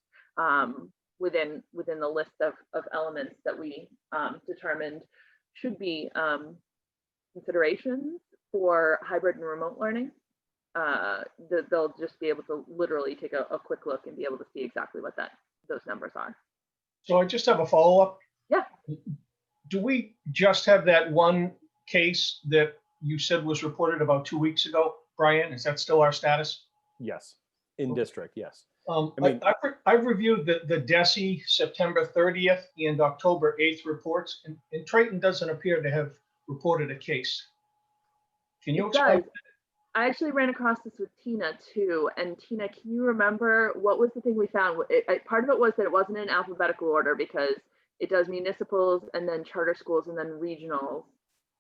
S1: within the list of elements that we determined should be considerations for hybrid and remote learning. They'll just be able to literally take a quick look and be able to see exactly what those numbers are.
S16: So I just have a follow-up.
S1: Yeah.
S16: Do we just have that 1 case that you said was reported about 2 weeks ago, Brian? Is that still our status?
S17: Yes, in district, yes.
S16: I've reviewed the DESE September 30th and October 8th reports, and Triton doesn't appear to have reported a case. Can you explain?
S1: I actually ran across this with Tina too. And Tina, can you remember what was the thing we found? Part of it was that it wasn't in alphabetical order, because it does municipals and then charter schools and then regionals.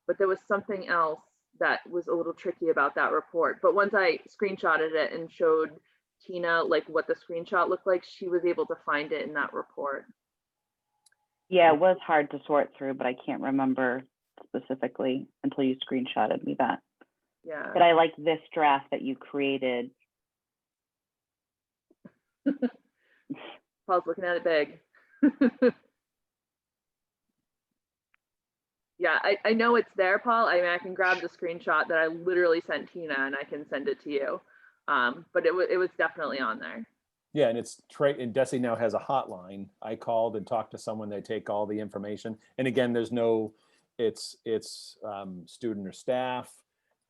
S1: But there was something else that was a little tricky about that report. But once I screenshotted it and showed Tina like what the screenshot looked like, she was able to find it in that report.
S20: Yeah, it was hard to sort through, but I can't remember specifically until you screenshotted me that.
S1: Yeah.
S20: But I like this draft that you created.
S1: Paul's looking at it big. Yeah, I know it's there, Paul. I mean, I can grab the screenshot that I literally sent Tina and I can send it to you. But it was definitely on there.
S17: Yeah, and and DESE now has a hotline. I called and talked to someone. They take all the information. And again, there's no, it's student or staff,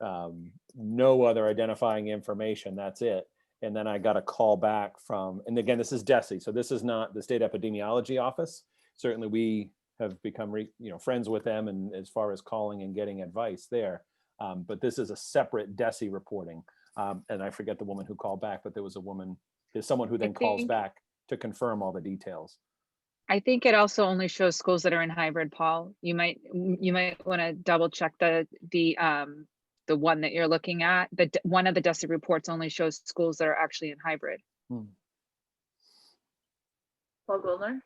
S17: no other identifying information. That's it. And then I got a call back from, and again, this is DESE, so this is not the state epidemiology office. Certainly, we have become friends with them, and as far as calling and getting advice there. But this is a separate DESE reporting. And I forget the woman who called back, but there's someone who then calls back to confirm all the details.
S5: I think it also only shows schools that are in hybrid, Paul. You might want to double check the one that you're looking at. One of the DESE reports only shows schools that are actually in hybrid.
S1: Paul Goldner?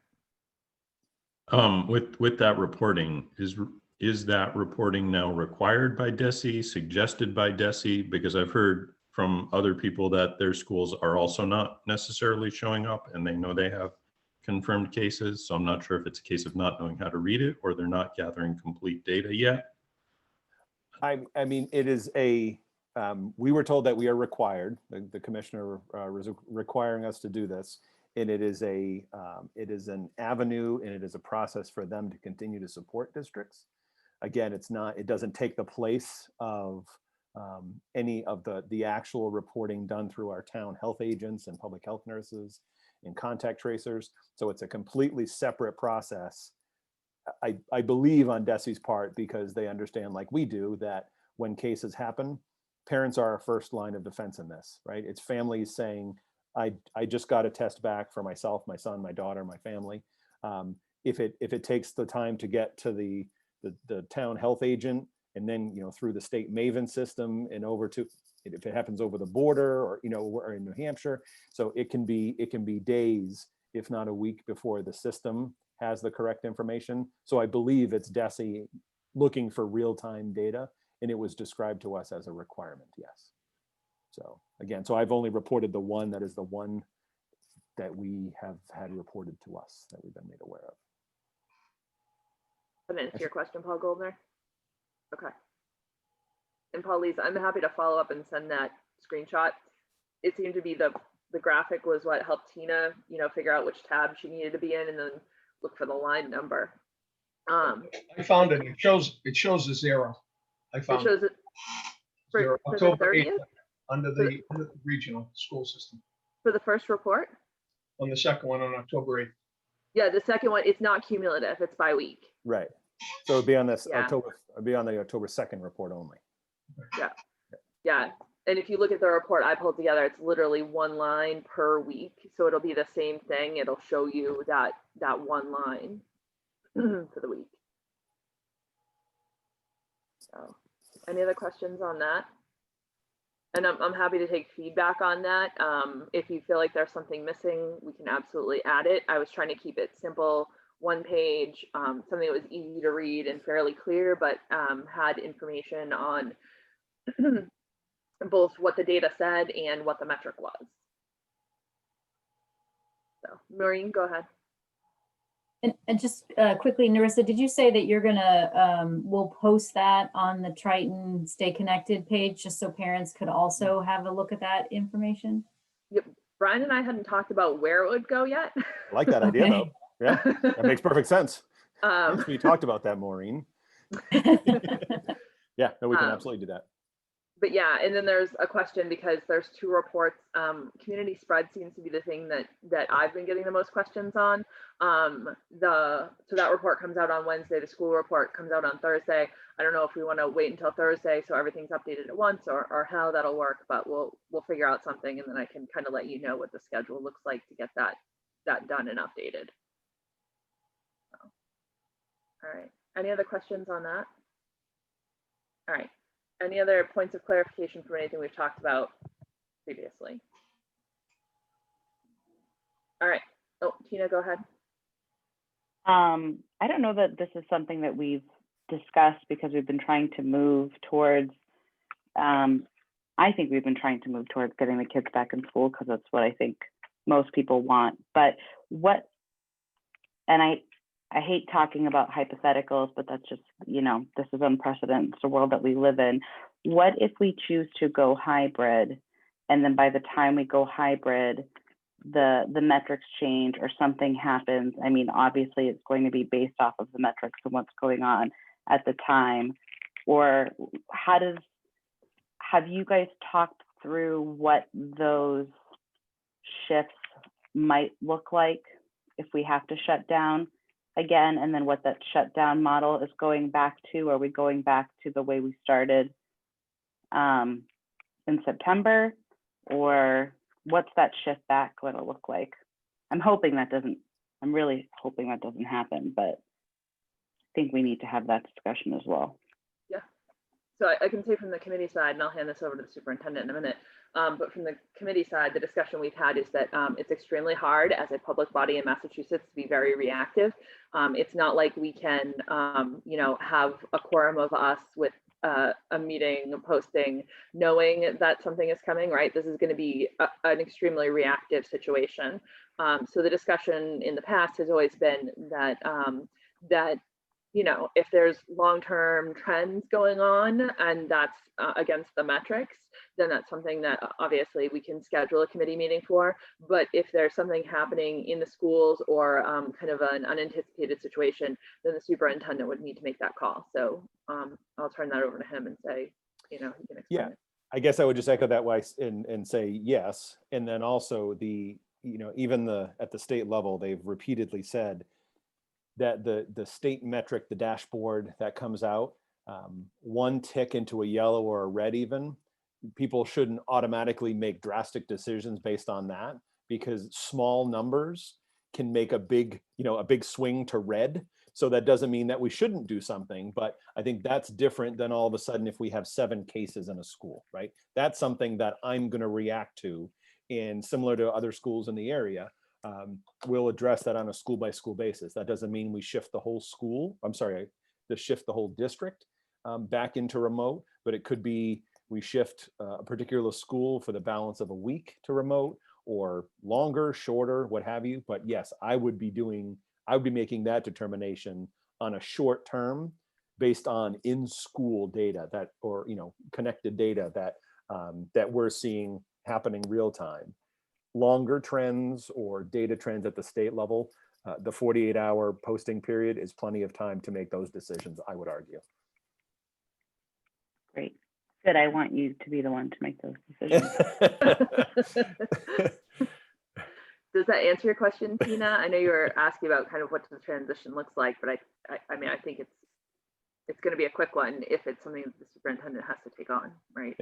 S21: With that reporting, is that reporting now required by DESE, suggested by DESE? Because I've heard from other people that their schools are also not necessarily showing up and they know they have confirmed cases. So I'm not sure if it's a case of not knowing how to read it or they're not gathering complete data yet.
S17: I mean, it is a, we were told that we are required, the commissioner was requiring us to do this. And it is an avenue and it is a process for them to continue to support districts. Again, it doesn't take the place of any of the actual reporting done through our town health agents and public health nurses and contact tracers. So it's a completely separate process. I believe on DESI's part, because they understand like we do that when cases happen, parents are our first line of defense in this, right? It's families saying, I just got a test back for myself, my son, my daughter, my family. If it takes the time to get to the town health agent and then, through the state Maven system and over to, if it happens over the border or, or in New Hampshire. So it can be days, if not a week before the system has the correct information. So I believe it's DESI looking for real-time data, and it was described to us as a requirement, yes. So again, so I've only reported the one that is the one that we have had reported to us that we've been made aware of.
S1: An answer your question, Paul Goldner? Okay. And Paul Lisa, I'm happy to follow up and send that screenshot. It seemed to be the graphic was what helped Tina, figure out which tab she needed to be in and then look for the line number.
S16: I found it. It shows a 0. I found
S1: it. Shows it for,
S16: zero.
S1: for
S16: October
S1: the
S16: 8th
S1: 30th?
S16: under the regional school system.
S1: For the first report?
S16: On the second one on October 8th.
S1: Yeah, the second one, it's not cumulative, it's by week.
S17: Right. So it'd be on this
S1: Yeah.
S17: it'd be on the October 2nd report only.
S1: Yeah. Yeah. And if you look at the report I pulled together, it's literally one line per week. So it'll be the same thing. It'll show you that one line for the week. So any other questions on that? And I'm happy to take feedback on that. If you feel like there's something missing, we can absolutely add it. I was trying to keep it simple, one page, something that was easy to read and fairly clear, but had information on both what the data said and what the metric was. So Maureen, go ahead.
S4: And just quickly, Narissa, did you say that you're gonna, we'll post that on the Triton Stay Connected page, just so parents could also have a look at that information?
S1: Yep. Brian and I hadn't talked about where it would go yet.
S17: I like that idea though. Yeah, that makes perfect sense. Yes, we talked about that, Maureen. Yeah, no, we can absolutely do that.
S1: But yeah, and then there's a question because there's 2 reports. Community spread seems to be the thing that I've been getting the most questions on. So that report comes out on Wednesday. The school report comes out on Thursday. I don't know if we want to wait until Thursday so everything's updated at once or how that'll work, but we'll figure out something and then I can kind of let you know what the schedule looks like to get that done and updated. So, all right. Any other questions on that? All right. Any other points of clarification from anything we've talked about previously? All right. Oh, Tina, go ahead.
S20: I don't know that this is something that we've discussed because we've been trying to move towards, I think we've been trying to move towards getting the kids back in school because that's what I think most people want. But and I hate talking about hypotheticals, but that's just, this is unprecedented. It's the world that we live in. What if we choose to go hybrid, and then by the time we go hybrid, the metrics change or something happens? I mean, obviously it's going to be based off of the metrics and what's going on at the time. Or have you guys talked through what those shifts might look like if we have to shut down again, and then what that shutdown model is going back to? Are we going back to the way we started in September, or what's that shift back going to look like? I'm really hoping that doesn't happen, but I think we need to have that discussion as well.
S1: Yeah. So I can say from the committee side, and I'll hand this over to the superintendent in a minute. But from the committee side, the discussion we've had is that it's extremely hard as a public body in Massachusetts to be very reactive. It's not like we can, you know, have a quorum of us with a meeting posting, knowing that something is coming, right? This is going to be an extremely reactive situation. So the discussion in the past has always been that that, you know, if there's long-term trends going on and that's against the metrics, then that's something that obviously we can schedule a committee meeting for. But if there's something happening in the schools or kind of an unanticipated situation, then the superintendent would need to make that call. So I'll turn that over to him and say, you know, he can explain it.
S17: I guess I would just echo that way and say yes. And then also the, you know, even at the state level, they've repeatedly said that the state metric, the dashboard that comes out, one tick into a yellow or a red even, people shouldn't automatically make drastic decisions based on that, because small numbers can make a big, you know, a big swing to red. So that doesn't mean that we shouldn't do something, but I think that's different than all of a sudden if we have 7 cases in a school, right? That's something that I'm going to react to, and similar to other schools in the area, we'll address that on a school by school basis. That doesn't mean we shift the whole school, shift the whole district back into remote, but it could be we shift a particular school for the balance of a week to remote, or longer, shorter, what have you. But yes, I would be making that determination on a short term based on in-school data that, or, you know, connected data that we're seeing happening real time. Longer trends or data trends at the state level, the 48-hour posting period is plenty of time to make those decisions, I would argue.
S20: Great. Good. I want you to be the one to make those decisions.
S1: Does that answer your question, Tina? I know you were asking about kind of what the transition looks like, but I mean, I think it's going to be a quick one if it's something that the superintendent has to take on, right?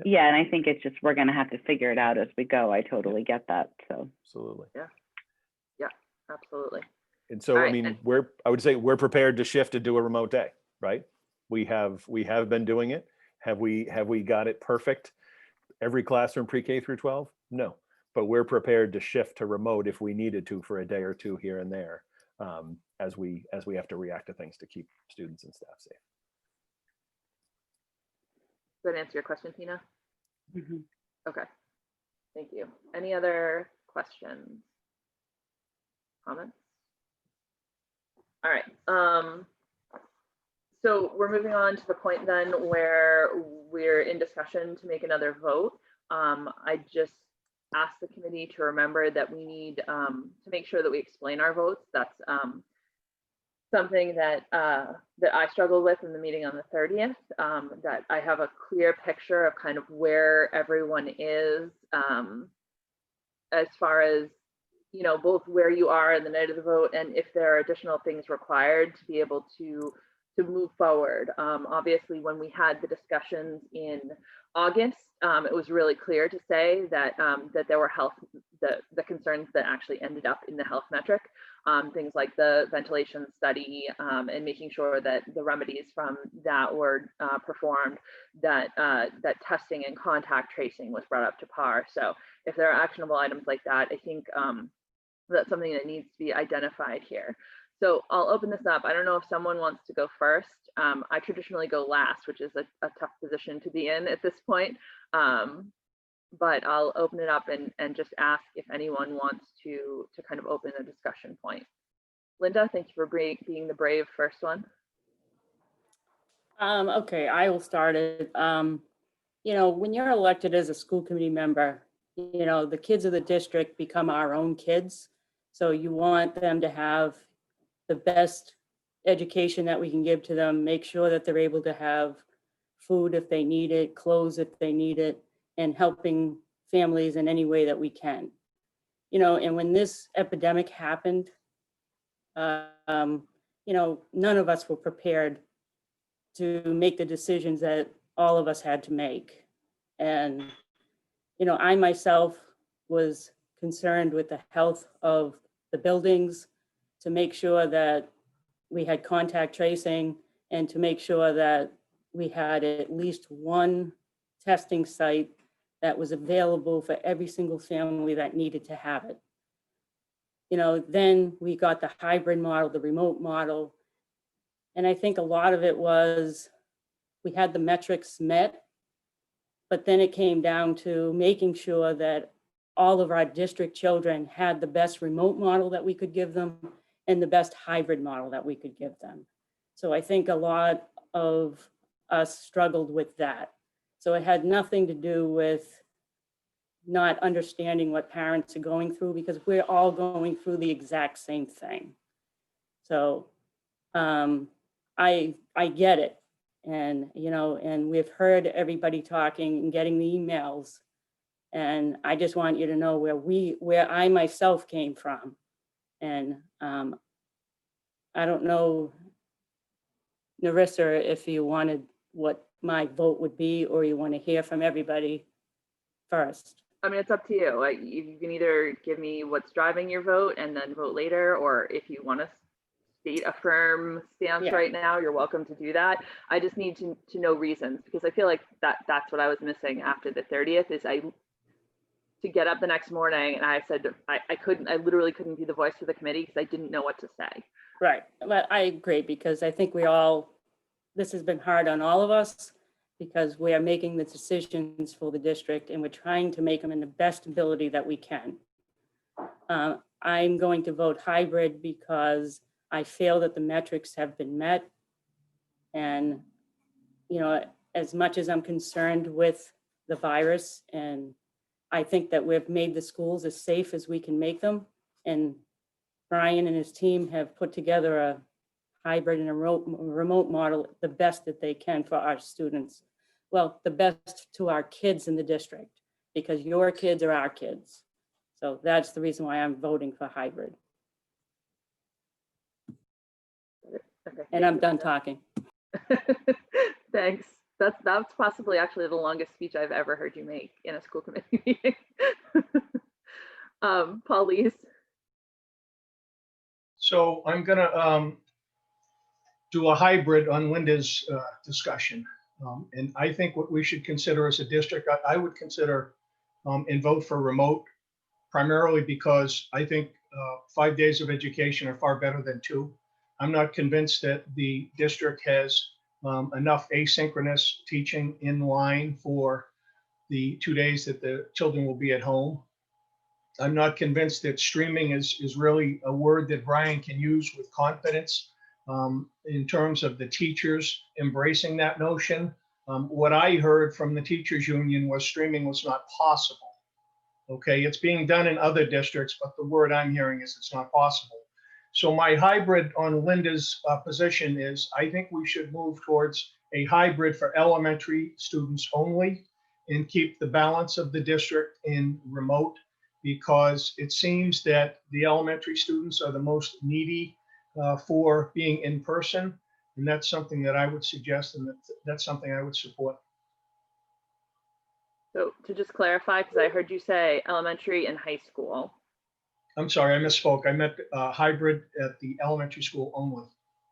S20: Yeah, and I think it's just, we're going to have to figure it out as we go. I totally get that. So
S17: absolutely.
S1: Yeah, absolutely.
S17: And so, I mean, I would say we're prepared to shift to do a remote day, right? We have been doing it. Have we got it perfect? Every classroom pre-K through 12? No, but we're prepared to shift to remote if we needed to for a day or two here and there, as we have to react to things to keep students and staff safe.
S1: Does that answer your question, Tina?
S20: Mm-hmm.
S1: Okay, thank you. Any other questions? Comments? All right. So we're moving on to the point then where we're in discussion to make another vote. I just asked the committee to remember that we need to make sure that we explain our votes. That's something that that I struggled with in the meeting on the 30th, that I have a clear picture of kind of where everyone is as far as, you know, both where you are in the night of the vote and if there are additional things required to be able to move forward. Obviously, when we had the discussions in August, it was really clear to say that that there were the concerns that actually ended up in the health metric, things like the ventilation study, and making sure that the remedies from that were performed, that that testing and contact tracing was brought up to par. So if there are actionable items like that, I think that's something that needs to be identified here. So I'll open this up. I don't know if someone wants to go first. I traditionally go last, which is a tough position to be in at this point. But I'll open it up and just ask if anyone wants to kind of open a discussion point. Linda, thank you for being the brave first one.
S3: Okay, I will start it. You know, when you're elected as a school committee member, you know, the kids of the district become our own kids. So you want them to have the best education that we can give to them, make sure that they're able to have food if they need it, clothes if they need it, and helping families in any way that we can. You know, and when this epidemic happened, you know, none of us were prepared to make the decisions that all of us had to make. And, you know, I myself was concerned with the health of the buildings, to make sure that we had contact tracing, and to make sure that we had at least one testing site that was available for every single family that needed to have it. You know, then we got the hybrid model, the remote model. And I think a lot of it was, we had the metrics met, but then it came down to making sure that all of our district children had the best remote model that we could give them and the best hybrid model that we could give them. So I think a lot of us struggled with that. So it had nothing to do with not understanding what parents are going through, because we're all going through the exact same thing. So I get it. And, you know, and we've heard everybody talking and getting the emails. And I just want you to know where I myself came from. And I don't know, Narissa, if you wanted what my vote would be, or you want to hear from everybody first.
S1: I mean, it's up to you. You can either give me what's driving your vote and then vote later, or if you want to state a firm stance right now, you're welcome to do that. I just need to know reasons, because I feel like that's what I was missing after the 30th is to get up the next morning and I said I literally couldn't be the voice for the committee because I didn't know what to say.
S3: Right, but I agree, because I think this has been hard on all of us, because we are making the decisions for the district and we're trying to make them in the best ability that we can. I'm going to vote hybrid because I feel that the metrics have been met. And, you know, as much as I'm concerned with the virus, and I think that we've made the schools as safe as we can make them. And Brian and his team have put together a hybrid and a remote model, the best that they can for our students. Well, the best to our kids in the district, because your kids are our kids. So that's the reason why I'm voting for hybrid.
S1: Okay,
S3: and I'm done talking.
S1: Thanks. That's possibly actually the longest speech I've ever heard you make in a school committee meeting. Paulise.
S16: So I'm gonna do a hybrid on Linda's discussion. And I think what we should consider as a district, I would consider and vote for remote, primarily because I think 5 days of education are far better than 2. I'm not convinced that the district has enough asynchronous teaching in line for the 2 days that the children will be at home. I'm not convinced that streaming is really a word that Brian can use with confidence in terms of the teachers embracing that notion. What I heard from the teachers union was streaming was not possible. Okay, it's being done in other districts, but the word I'm hearing is it's not possible. So my hybrid on Linda's position is, I think we should move towards a hybrid for elementary students only and keep the balance of the district in remote, because it seems that the elementary students are the most needy for being in person. And that's something that I would suggest, and that's something I would support.
S1: So to just clarify, because I heard you say elementary and high school.
S16: I'm sorry, I misspoke. I meant hybrid at the elementary school only.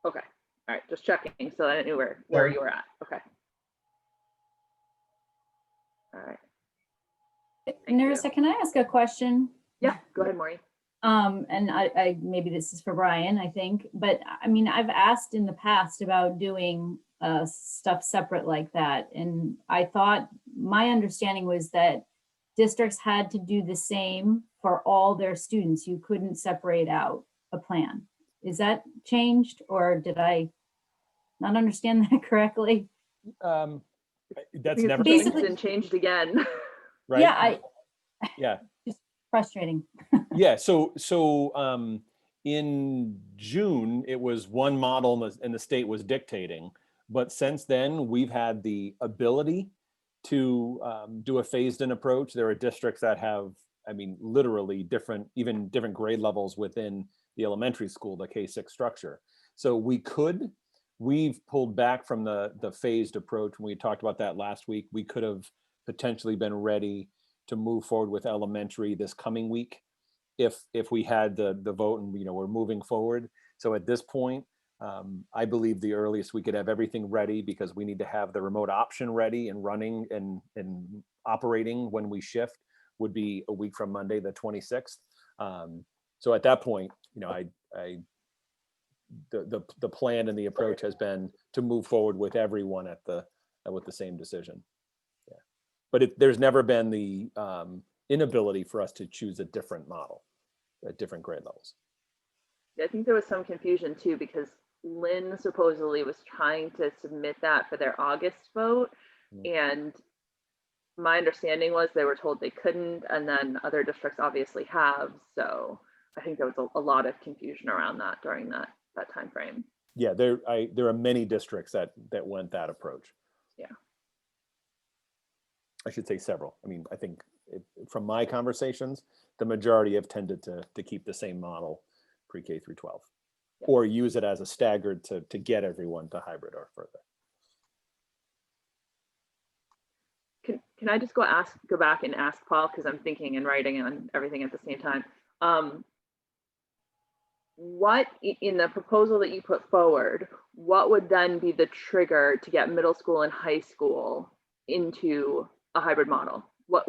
S1: Okay, all right, just checking so I knew where you were at. Okay. All right.
S4: Narissa, can I ask a question?
S1: Yeah, go ahead, Maureen.
S4: And I maybe this is for Brian, I think, but I mean, I've asked in the past about doing stuff separate like that. And I thought my understanding was that districts had to do the same for all their students. You couldn't separate out a plan. Is that changed, or did I not understand that correctly?
S17: That's never
S1: basically been changed again.
S17: Right?
S4: Yeah, just frustrating.
S17: Yeah, so in June, it was one model and the state was dictating. But since then, we've had the ability to do a phased-in approach. There are districts that have, I mean, literally even different grade levels within the elementary school, the K-6 structure. So we've pulled back from the phased approach. When we talked about that last week, we could have potentially been ready to move forward with elementary this coming week if we had the vote and we're moving forward. So at this point, I believe the earliest we could have everything ready, because we need to have the remote option ready and running and operating when we shift, would be a week from Monday, the 26th. So at that point, you know, the plan and the approach has been to move forward with everyone with the same decision. Yeah, but there's never been the inability for us to choose a different model at different grade levels.
S1: I think there was some confusion too, because Lynn supposedly was trying to submit that for their August vote. And my understanding was they were told they couldn't, and then other districts obviously have. So I think there was a lot of confusion around that during that time frame.
S17: Yeah, there are many districts that went that approach.
S1: Yeah.
S17: I should say several. I mean, I think from my conversations, the majority have tended to keep the same model pre-K through 12, or use it as a staggered to get everyone to hybrid or further.
S1: Can I just go back and ask Paul, because I'm thinking and writing on everything at the same time. What in the proposal that you put forward, what would then be the trigger to get middle school and high school into a hybrid model? What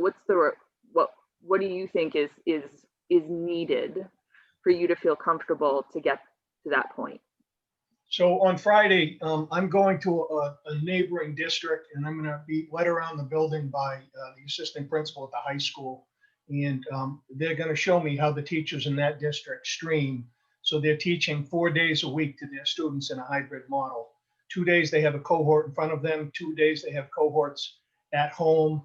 S1: do you think is needed for you to feel comfortable to get to that point?
S16: So on Friday, I'm going to a neighboring district, and I'm going to be led around the building by the assistant principal at the high school. And they're going to show me how the teachers in that district stream. So they're teaching 4 days a week to their students in a hybrid model. 2 days they have a cohort in front of them. 2 days they have cohorts at home.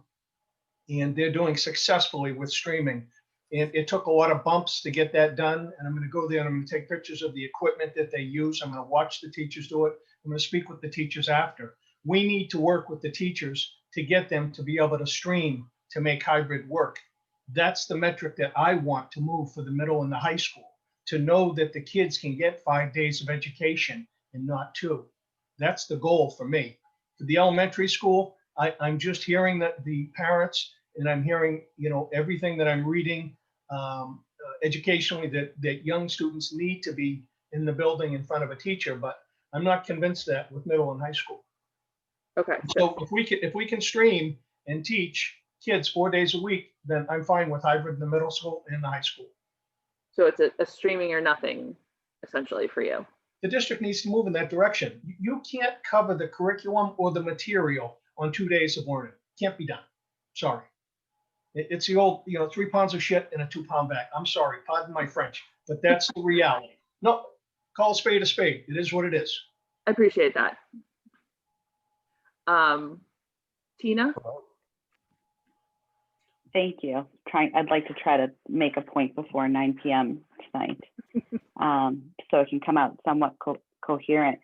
S16: And they're doing successfully with streaming. And it took a lot of bumps to get that done. And I'm going to go there and I'm going to take pictures of the equipment that they use. I'm going to watch the teachers do it. I'm going to speak with the teachers after. We need to work with the teachers to get them to be able to stream to make hybrid work. That's the metric that I want to move for the middle and the high school, to know that the kids can get 5 days of education and not 2. That's the goal for me. For the elementary school, I'm just hearing that the parents, and I'm hearing, you know, everything that I'm reading educationally, that young students need to be in the building in front of a teacher, but I'm not convinced that with middle and high school.
S1: Okay.
S16: So if we can stream and teach kids 4 days a week, then I'm fine with hybrid in the middle school and the high school.
S1: So it's a streaming or nothing, essentially, for you.
S16: The district needs to move in that direction. You can't cover the curriculum or the material on 2 days of learning. Can't be done. Sorry. It's the old, 3 pounds of shit in a 2-pound bag. I'm sorry, pardon my French, but that's the reality. No, call a spade a spade. It is what it is.
S1: I appreciate that. Tina?
S20: Thank you. I'd like to try to make a point before 9 p.m. tonight, so it can come out somewhat coherent.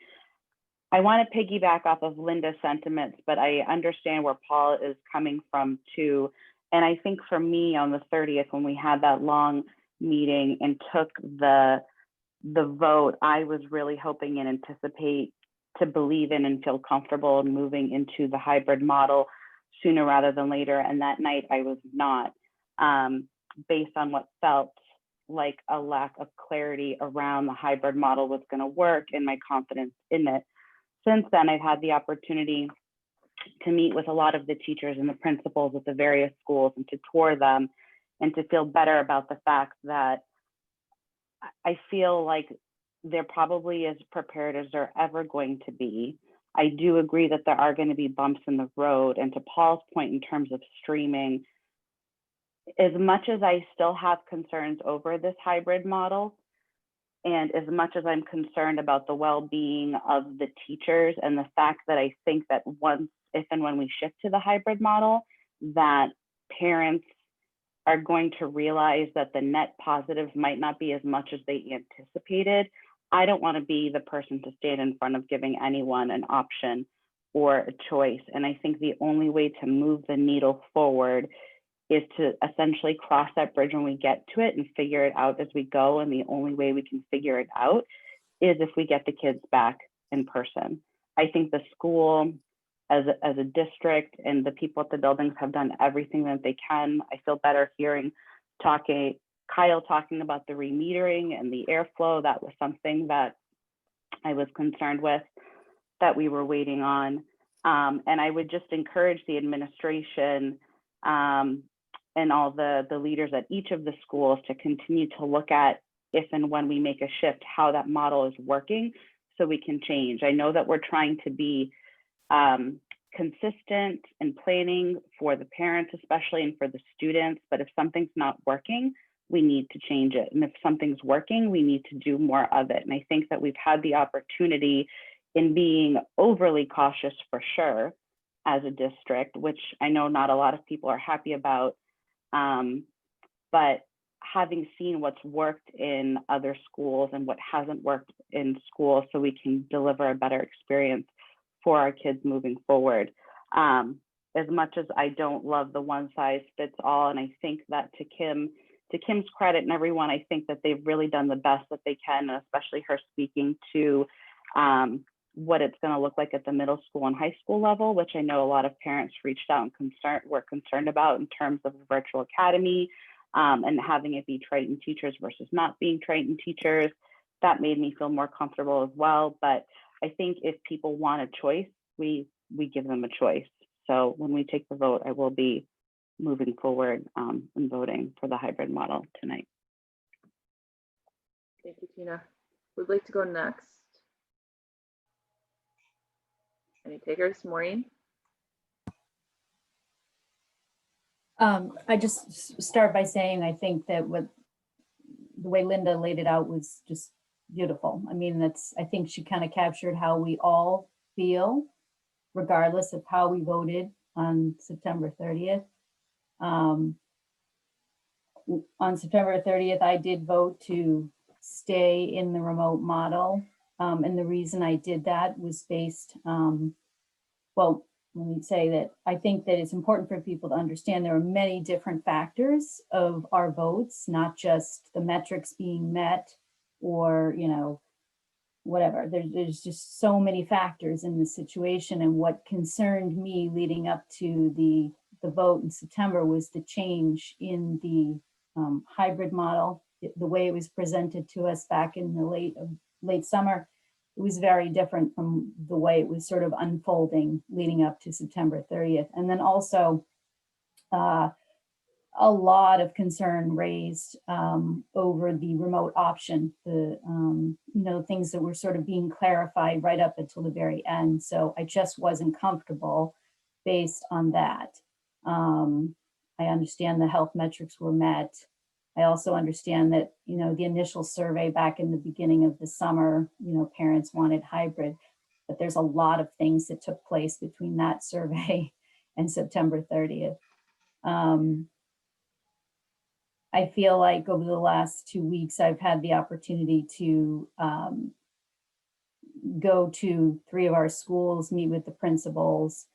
S20: I want to piggyback off of Linda's sentiments, but I understand where Paul is coming from too. And I think for me on the 30th, when we had that long meeting and took the vote, I was really hoping and anticipate to believe in and feel comfortable in moving into the hybrid model sooner rather than later. And that night I was not, based on what felt like a lack of clarity around the hybrid model was going to work and my confidence in it. Since then, I've had the opportunity to meet with a lot of the teachers and the principals at the various schools and to tour them and to feel better about the fact that I feel like they're probably as prepared as they're ever going to be. I do agree that there are going to be bumps in the road. And to Paul's point in terms of streaming, as much as I still have concerns over this hybrid model, and as much as I'm concerned about the well-being of the teachers and the fact that I think that once, if and when we shift to the hybrid model, that parents are going to realize that the net positives might not be as much as they anticipated, I don't want to be the person to stand in front of giving anyone an option or a choice. And I think the only way to move the needle forward is to essentially cross that bridge when we get to it and figure it out as we go. And the only way we can figure it out is if we get the kids back in person. I think the school as a district and the people at the buildings have done everything that they can. I feel better hearing Kyle talking about the remetering and the airflow. That was something that I was concerned with that we were waiting on. And I would just encourage the administration and all the leaders at each of the schools to continue to look at, if and when we make a shift, how that model is working so we can change. I know that we're trying to be consistent in planning for the parents, especially, and for the students, but if something's not working, we need to change it. And if something's working, we need to do more of it. And I think that we've had the opportunity in being overly cautious for sure as a district, which I know not a lot of people are happy about. But having seen what's worked in other schools and what hasn't worked in schools, so we can deliver a better experience for our kids moving forward. As much as I don't love the one size fits all, and I think that to Kim's credit and everyone, I think that they've really done the best that they can, and especially her speaking to what it's going to look like at the middle school and high school level, which I know a lot of parents reached out and were concerned about in terms of the virtual academy and having it be Triton teachers versus not being Triton teachers. That made me feel more comfortable as well. But I think if people want a choice, we give them a choice. So when we take the vote, I will be moving forward and voting for the hybrid model tonight.
S1: Thank you, Tina. Would like to go next? Any takers? Maureen?
S4: I just start by saying I think that the way Linda laid it out was just beautiful. I mean, I think she kind of captured how we all feel, regardless of how we voted on September 30th. On September 30th, I did vote to stay in the remote model. And the reason I did that was based, well, let me say that I think that it's important for people to understand there are many different factors of our votes, not just the metrics being met or, whatever. There's just so many factors in this situation. And what concerned me leading up to the vote in September was the change in the hybrid model, the way it was presented to us back in the late summer. It was very different from the way it was sort of unfolding leading up to September 30th. And then also a lot of concern raised over the remote option, the things that were sort of being clarified right up until the very end. So I just wasn't comfortable based on that. I understand the health metrics were met. I also understand that, the initial survey back in the beginning of the summer, parents wanted hybrid, but there's a lot of things that took place between that survey and September 30th. I feel like over the last 2 weeks, I've had the opportunity to go to 3 of our schools, meet with the principals,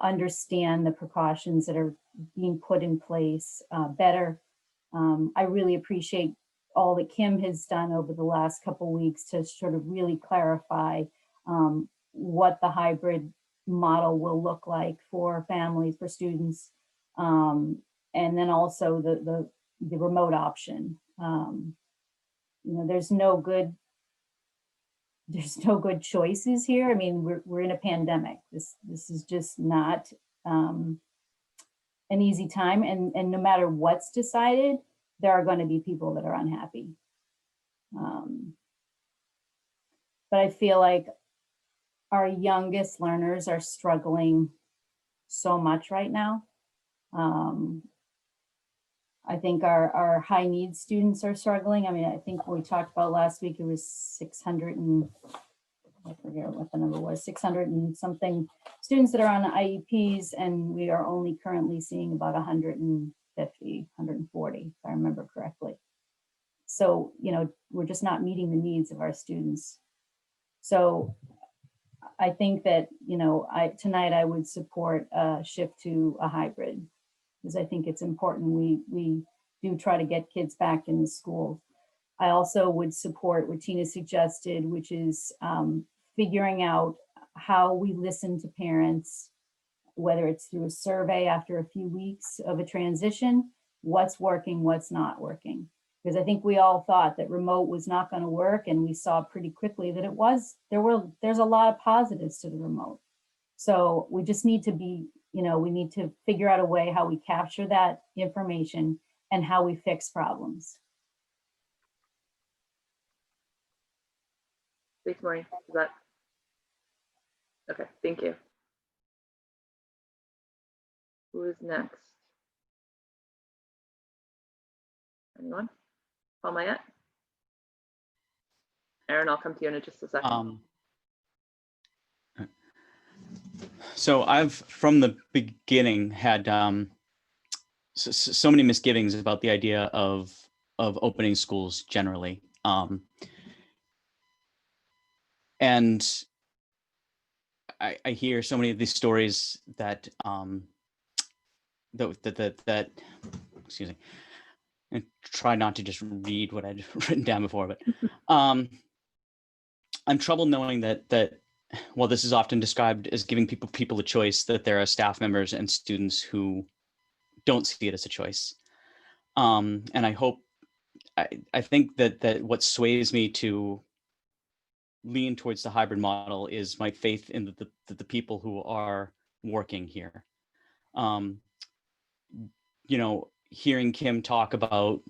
S4: understand the precautions that are being put in place better. I really appreciate all that Kim has done over the last couple of weeks to sort of really clarify what the hybrid model will look like for families, for students, and then also the remote option. There's no good choices here. I mean, we're in a pandemic. This is just not an easy time, and no matter what's decided, there are going to be people that are unhappy. But I feel like our youngest learners are struggling so much right now. I think our high needs students are struggling. I mean, I think we talked about last week, it was 600 and I forget what the number was, 600 and something students that are on IEPs, and we are only currently seeing about 150, 140, if I remember correctly. So, we're just not meeting the needs of our students. So I think that, tonight I would support a shift to a hybrid, because I think it's important we do try to get kids back in the school. I also would support what Tina suggested, which is figuring out how we listen to parents, whether it's through a survey after a few weeks of a transition, what's working, what's not working. Because I think we all thought that remote was not going to work, and we saw pretty quickly that it was. There's a lot of positives to the remote. So we just need to be, we need to figure out a way how we capture that information and how we fix problems.
S1: Thanks, Maureen. Is that okay? Thank you. Who is next? Anyone? Paul Mayette? Aaron, I'll come to you in just a second.
S19: So I've, from the beginning, had so many misgivings about the idea of opening schools generally. And I hear so many of these stories that that excuse me, and try not to just read what I'd written down before, but I'm troubled knowing that while this is often described as giving people a choice, that there are staff members and students who don't see it as a choice. And I think that what sways me to lean towards the hybrid model is my faith in the people who are working here. Hearing Kim talk about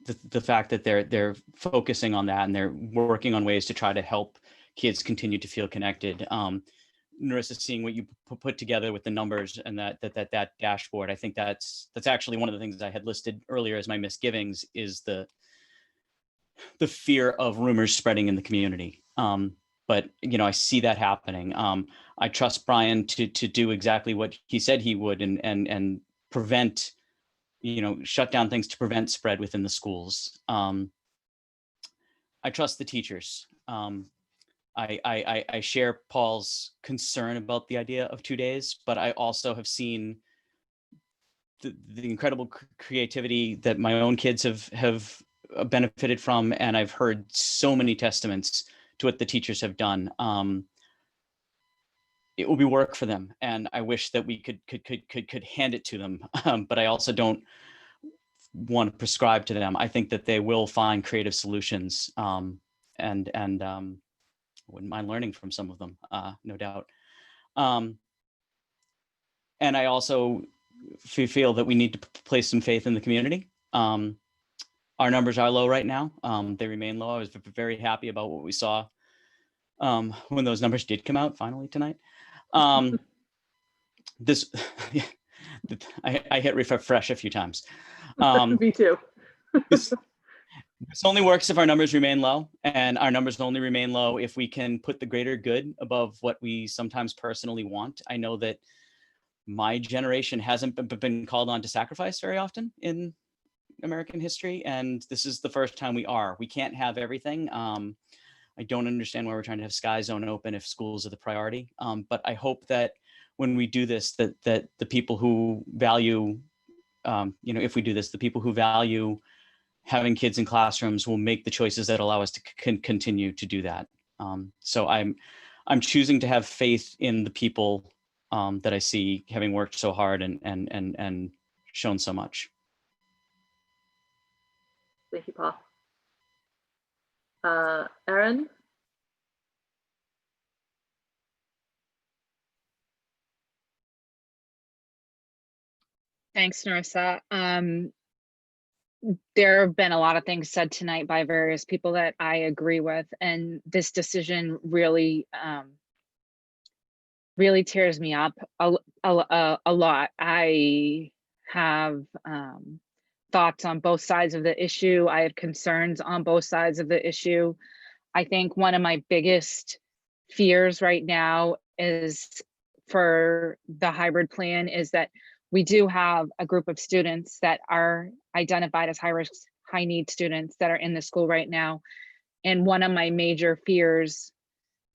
S19: the fact that they're focusing on that and they're working on ways to try to help kids continue to feel connected. Narissa, seeing what you put together with the numbers and that dashboard, I think that's actually one of the things I had listed earlier as my misgivings is the fear of rumors spreading in the community. But I see that happening. I trust Brian to do exactly what he said he would and prevent, shut down things to prevent spread within the schools. I trust the teachers. I share Paul's concern about the idea of 2 days, but I also have seen the incredible creativity that my own kids have benefited from, and I've heard so many testaments to what the teachers have done. It will be work for them, and I wish that we could hand it to them, but I also don't want to prescribe to them. I think that they will find creative solutions, and I wouldn't mind learning from some of them, no doubt. And I also feel that we need to place some faith in the community. Our numbers are low right now. They remain low. I was very happy about what we saw when those numbers did come out finally tonight. I hit refresh a few times.
S1: Me too.
S19: This only works if our numbers remain low, and our numbers only remain low if we can put the greater good above what we sometimes personally want. I know that my generation hasn't been called on to sacrifice very often in American history, and this is the first time we are. We can't have everything. I don't understand why we're trying to have Sky Zone open if schools are the priority. But I hope that when we do this, that the people who value, if we do this, the people who value having kids in classrooms will make the choices that allow us to continue to do that. So I'm choosing to have faith in the people that I see having worked so hard and shown so much.
S1: Thank you, Paul. Erin?
S5: Thanks, Narissa. There have been a lot of things said tonight by various people that I agree with, and this decision really, really tears me up a lot. I have thoughts on both sides of the issue. I have concerns on both sides of the issue. I think one of my biggest fears right now is for the hybrid plan is that we do have a group of students that are identified as high risk, high need students that are in the school right now. And one of my major fears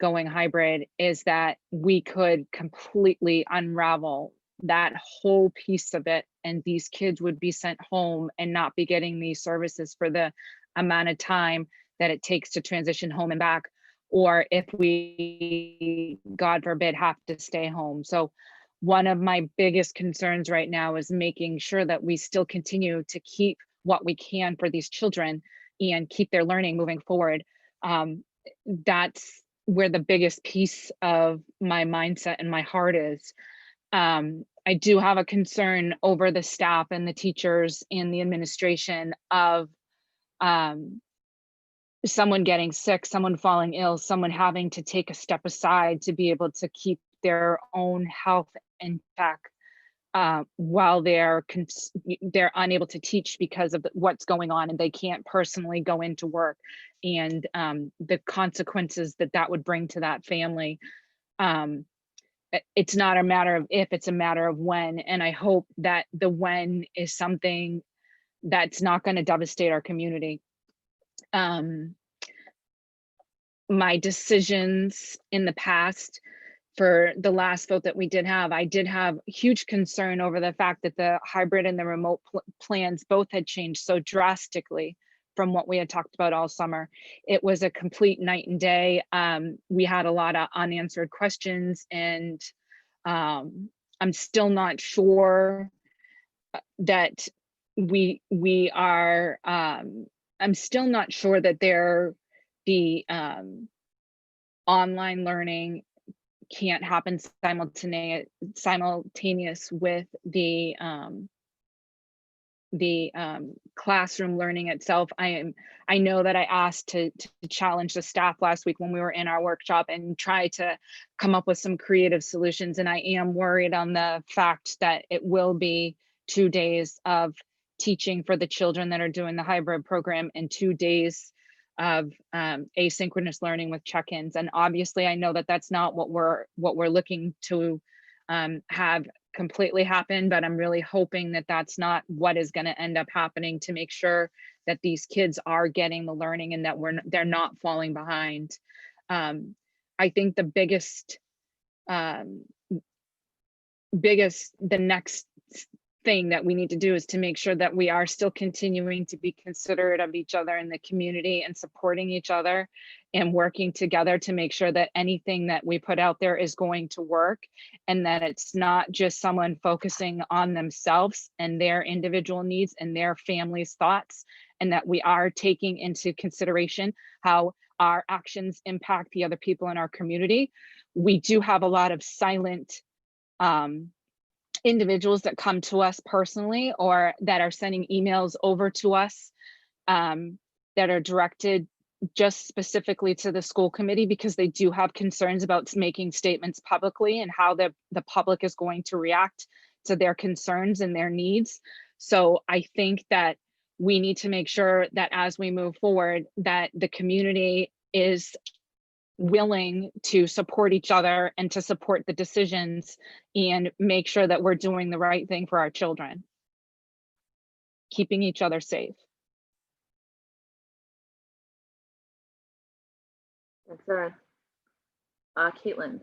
S5: going hybrid is that we could completely unravel that whole piece of it, and these kids would be sent home and not be getting these services for the amount of time that it takes to transition home and back, or if we, God forbid, have to stay home. So one of my biggest concerns right now is making sure that we still continue to keep what we can for these children and keep their learning moving forward. That's where the biggest piece of my mindset and my heart is. I do have a concern over the staff and the teachers and the administration of someone getting sick, someone falling ill, someone having to take a step aside to be able to keep their own health in check while they're unable to teach because of what's going on, and they can't personally go into work, and the consequences that would bring to that family. It's not a matter of if, it's a matter of when, and I hope that the when is something that's not going to devastate our community. My decisions in the past, for the last vote that we did have, I did have huge concern over the fact that the hybrid and the remote plans both had changed so drastically from what we had talked about all summer. It was a complete night and day. We had a lot of unanswered questions, and I'm still not sure that we are, I'm still not sure that the online learning can't happen simultaneous with the classroom learning itself. I know that I asked to challenge the staff last week when we were in our workshop and try to come up with some creative solutions. And I am worried on the fact that it will be 2 days of teaching for the children that are doing the hybrid program and 2 days of asynchronous learning with check-ins. And obviously I know that that's not what we're looking to have completely happen, but I'm really hoping that that's not what is going to end up happening, to make sure that these kids are getting the learning and that they're not falling behind. I think the the next thing that we need to do is to make sure that we are still continuing to be considerate of each other in the community and supporting each other and working together to make sure that anything that we put out there is going to work, and that it's not just someone focusing on themselves and their individual needs and their family's thoughts, and that we are taking into consideration how our actions impact the other people in our community. We do have a lot of silent individuals that come to us personally, or that are sending emails over to us that are directed just specifically to the school committee, because they do have concerns about making statements publicly and how the public is going to react to their concerns and their needs. So I think that we need to make sure that as we move forward, that the community is willing to support each other and to support the decisions and make sure that we're doing the right thing for our children, keeping each other safe.
S1: Thanks, Sarah. Caitlin.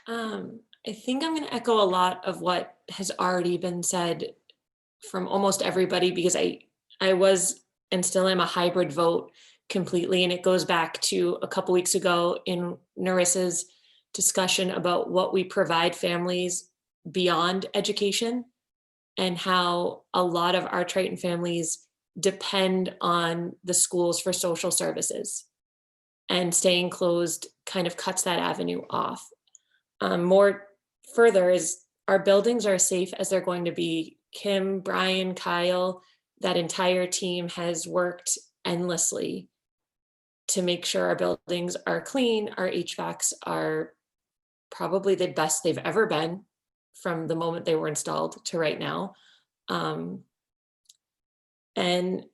S6: I think I'm going to echo a lot of what has already been said from almost everybody, because I was and still am a hybrid vote completely. And it goes back to a couple weeks ago in Narissa's discussion about what we provide families beyond education, and how a lot of our Triton families depend on the schools for social services, and staying closed kind of cuts that avenue off. More further is our buildings are as safe as they're going to be. Kim, Brian, Kyle, that entire team has worked endlessly to make sure our buildings are clean. Our HVACs are probably the best they've ever been from the moment they were installed to right now. And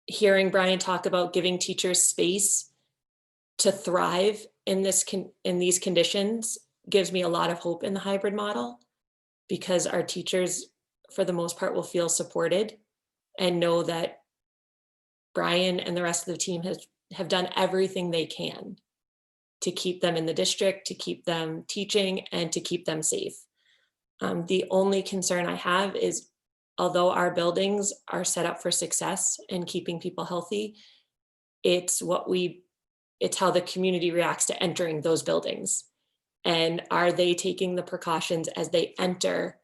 S6: hearing Brian talk about giving teachers space to thrive in these conditions gives me a lot of hope in the hybrid model, because our teachers, for the most part, will feel supported and know that Brian and the rest of the team have done everything they can to keep them in the district, to keep them teaching, and to keep them safe. The only concern I have is, although our buildings are set up for success and keeping people healthy, it's how the community reacts to entering those buildings. And are they taking the precautions as they enter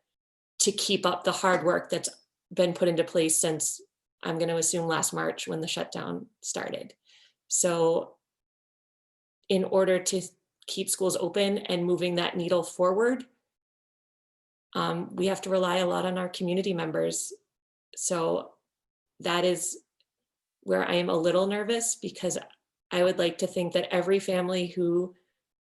S6: to keep up the hard work that's been put into place since, I'm going to assume, last March when the shutdown started. So in order to keep schools open and moving that needle forward, we have to rely a lot on our community members. So that is where I am a little nervous, because I would like to think that every family who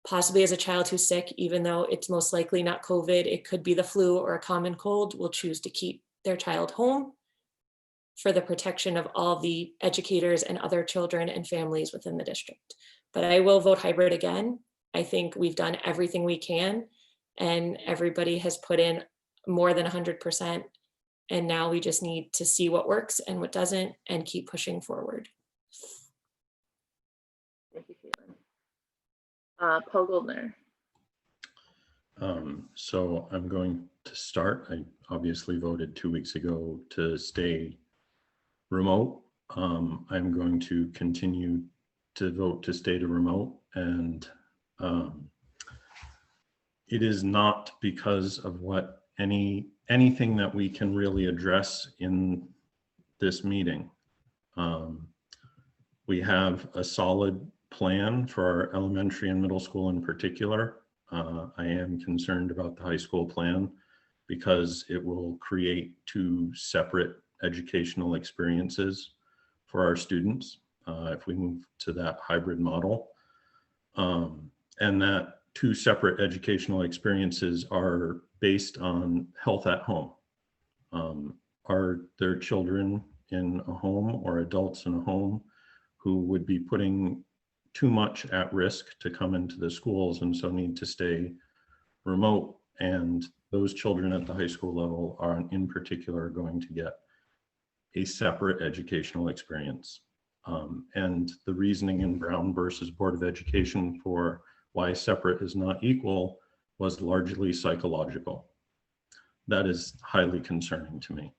S6: possibly has a child who's sick, even though it's most likely not COVID, it could be the flu or a common cold, will choose to keep their child home for the protection of all the educators and other children and families within the district. But I will vote hybrid again. I think we've done everything we can, and everybody has put in more than 100%. And now we just need to see what works and what doesn't and keep pushing forward.
S1: Thank you, Caitlin. Paul Goldner.
S21: So I'm going to start. I obviously voted 2 weeks ago to stay remote. I'm going to continue to vote to stay to remote, and it is not because of what anything that we can really address in this meeting. We have a solid plan for our elementary and middle school in particular. I am concerned about the high school plan because it will create two separate educational experiences for our students if we move to that hybrid model. And that two separate educational experiences are based on health at home. Are there children in a home or adults in a home who would be putting too much at risk to come into the schools and so need to stay remote? And those children at the high school level are in particular going to get a separate educational experience. And the reasoning in Brown versus Board of Education for why separate is not equal was largely psychological. That is highly concerning to me.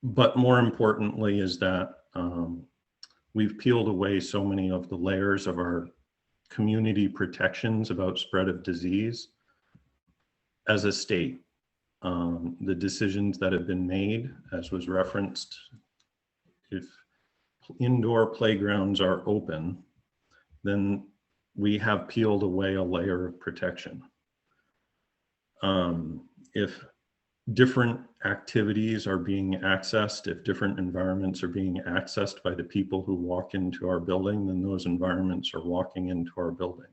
S21: But more importantly is that we've peeled away so many of the layers of our community protections about spread of disease as a state. The decisions that have been made, as was referenced, if indoor playgrounds are open, then we have peeled away a layer of protection. If different activities are being accessed, if different environments are being accessed by the people who walk into our building, then those environments are walking into our building.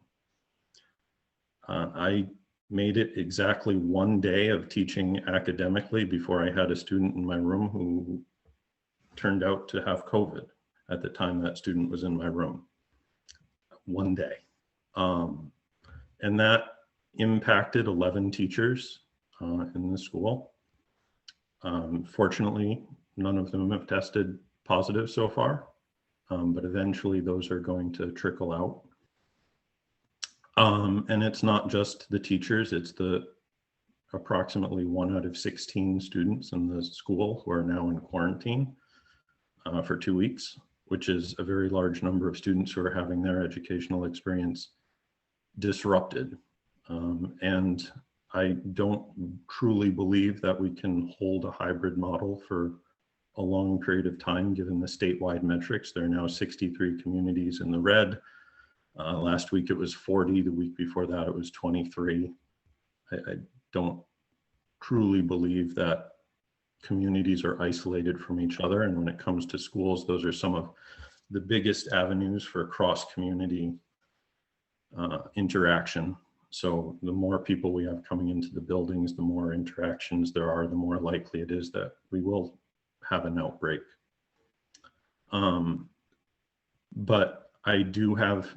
S21: I made it exactly 1 day of teaching academically before I had a student in my room who turned out to have COVID at the time that student was in my room. 1 day. And that impacted 11 teachers in the school. Fortunately, none of them have tested positive so far, but eventually those are going to trickle out. And it's not just the teachers, it's the approximately 1 out of 16 students in the school who are now in quarantine for 2 weeks, which is a very large number of students who are having their educational experience disrupted. And I don't truly believe that we can hold a hybrid model for a long period of time, given the statewide metrics. There are now 63 communities in the red. Last week it was 40, the week before that it was 23. I don't truly believe that communities are isolated from each other. And when it comes to schools, those are some of the biggest avenues for cross-community interaction. So the more people we have coming into the buildings, the more interactions there are, the more likely it is that we will have an outbreak. But I do have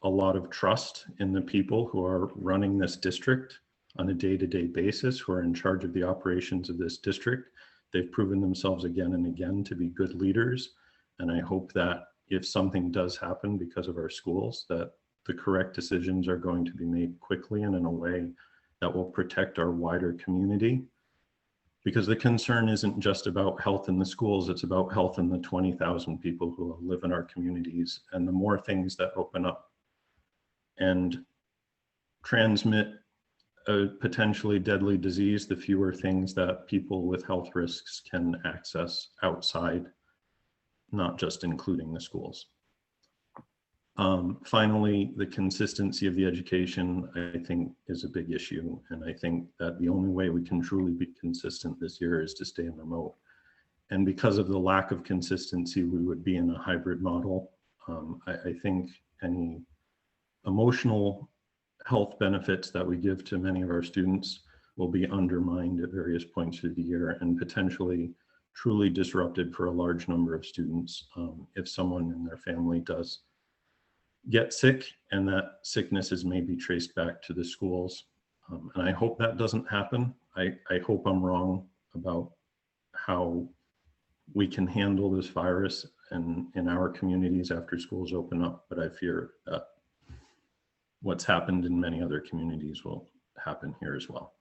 S21: a lot of trust in the people who are running this district on a day-to-day basis, who are in charge of the operations of this district. They've proven themselves again and again to be good leaders. And I hope that if something does happen because of our schools, that the correct decisions are going to be made quickly and in a way that will protect our wider community. Because the concern isn't just about health in the schools, it's about health in the 20,000 people who live in our communities. And the more things that open up and transmit a potentially deadly disease, the fewer things that people with health risks can access outside, not just including the schools. Finally, the consistency of the education, I think, is a big issue. And I think that the only way we can truly be consistent this year is to stay in remote. And because of the lack of consistency, we would be in a hybrid model. I think any emotional health benefits that we give to many of our students will be undermined at various points through the year and potentially truly disrupted for a large number of students if someone in their family does get sick and that sickness is maybe traced back to the schools. And I hope that doesn't happen. I hope I'm wrong about how we can handle this virus and in our communities after schools open up, but I fear that what's happened in many other communities will happen here as well.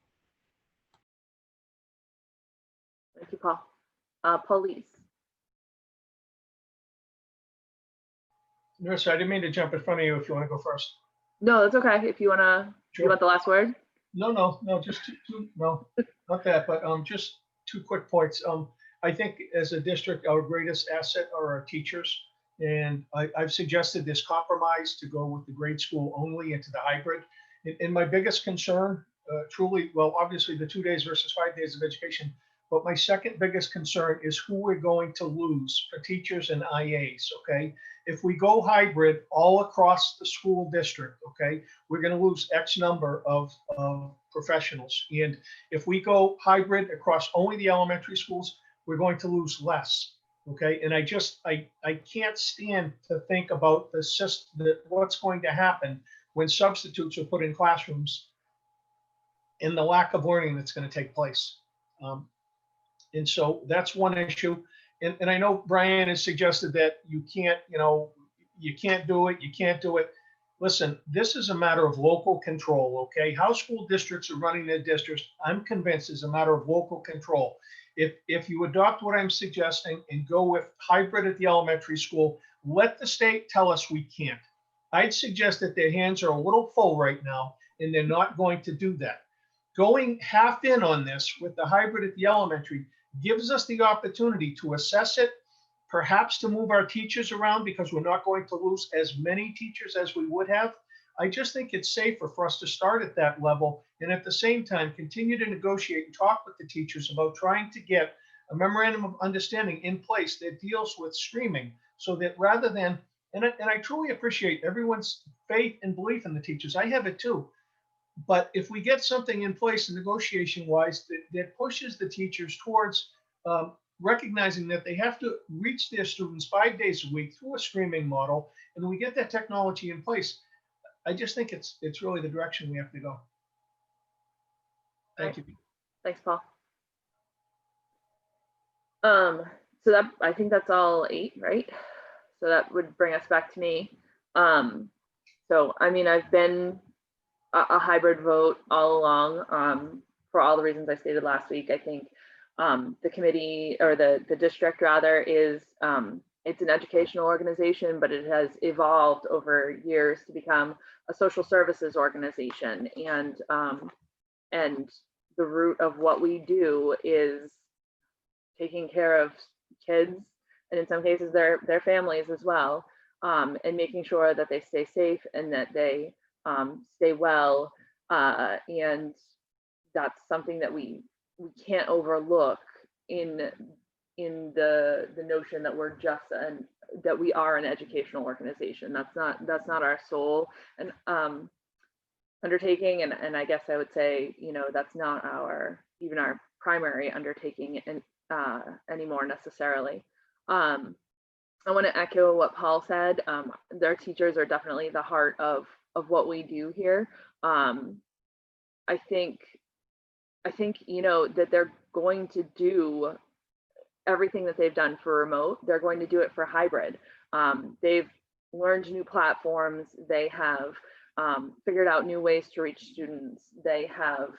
S1: Thank you, Paul. Police.
S16: Nurse, I didn't mean to jump in front of you if you want to go first.
S1: No, that's okay. If you wanna,
S16: Sure.
S1: you want the last word?
S16: No, just no, not that, but just 2 quick points. I think as a district, our greatest asset are our teachers. And I've suggested this compromise to go with the grade school only into the hybrid. And my biggest concern, truly, well, obviously the 2 days versus 5 days of education, but my second biggest concern is who we're going to lose for teachers and IAs, okay? If we go hybrid all across the school district, okay, we're going to lose X number of professionals. And if we go hybrid across only the elementary schools, we're going to lose less, okay? And I can't stand to think about the system, what's going to happen when substitutes are put in classrooms and the lack of learning that's going to take place. And so that's one issue. And I know Brian has suggested that you can't, you can't do it. Listen, this is a matter of local control, okay? How school districts are running their districts, I'm convinced is a matter of local control. If you adopt what I'm suggesting and go with hybrid at the elementary school, let the state tell us we can't. I'd suggest that their hands are a little full right now and they're not going to do that. Going half in on this with the hybrid at the elementary gives us the opportunity to assess it, perhaps to move our teachers around because we're not going to lose as many teachers as we would have. I just think it's safer for us to start at that level and at the same time continue to negotiate and talk with the teachers about trying to get a memorandum of understanding in place that deals with streaming so that rather than, and I truly appreciate everyone's faith and belief in the teachers. I have it too. But if we get something in place negotiation wise that pushes the teachers towards recognizing that they have to reach their students 5 days a week through a streaming model, and we get that technology in place, I just think it's really the direction we have to go. Thank you.
S1: Thanks, Paul. So that, I think that's all 8, right? So that would bring us back to me. So, I mean, I've been a hybrid vote all along for all the reasons I stated last week. I think the committee or the district rather is, it's an educational organization, but it has evolved over years to become a social services organization. And the root of what we do is taking care of kids and in some cases their families as well, and making sure that they stay safe and that they stay well, and that's something that we can't overlook in the notion that we're just that we are an educational organization. That's not our sole and undertaking, and I guess I would say, that's not even our primary undertaking and anymore necessarily. I want to echo what Paul said. Their teachers are definitely the heart of what we do here. I think that they're going to do everything that they've done for remote. They're going to do it for hybrid. They've learned new platforms. They have figured out new ways to reach students. They have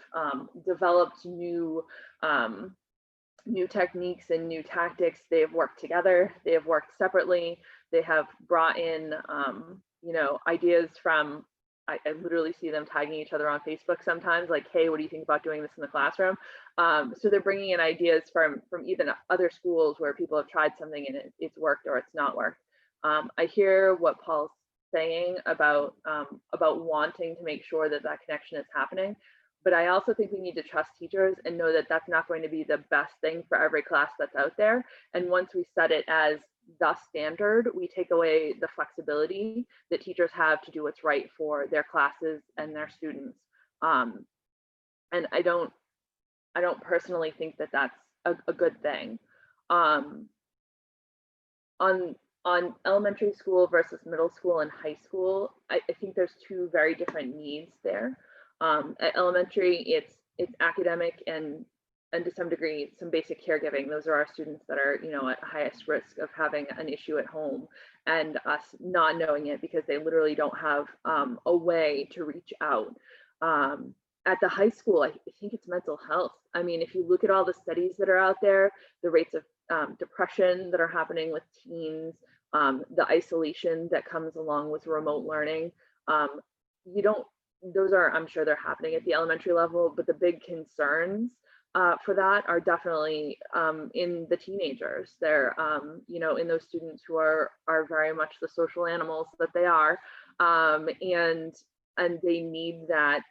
S1: developed new techniques and new tactics. They have worked together. They have worked separately. They have brought in ideas from I literally see them tagging each other on Facebook sometimes, like, hey, what do you think about doing this in the classroom? So they're bringing in ideas from even other schools where people have tried something and it's worked or it's not worked. I hear what Paul's saying about wanting to make sure that that connection is happening, but I also think we need to trust teachers and know that that's not going to be the best thing for every class that's out there. And once we set it as the standard, we take away the flexibility that teachers have to do what's right for their classes and their students. And I don't personally think that that's a good thing. On elementary school versus middle school and high school, I think there's two very different needs there. At elementary, it's academic and to some degree, some basic caregiving. Those are our students that are, at highest risk of having an issue at home and us not knowing it because they literally don't have a way to reach out. At the high school, I think it's mental health. I mean, if you look at all the studies that are out there, the rates of depression that are happening with teens, the isolation that comes along with remote learning, those are, I'm sure they're happening at the elementary level, but the big concerns for that are definitely in the teenagers. They're, in those students who are very much the social animals that they are, and they need that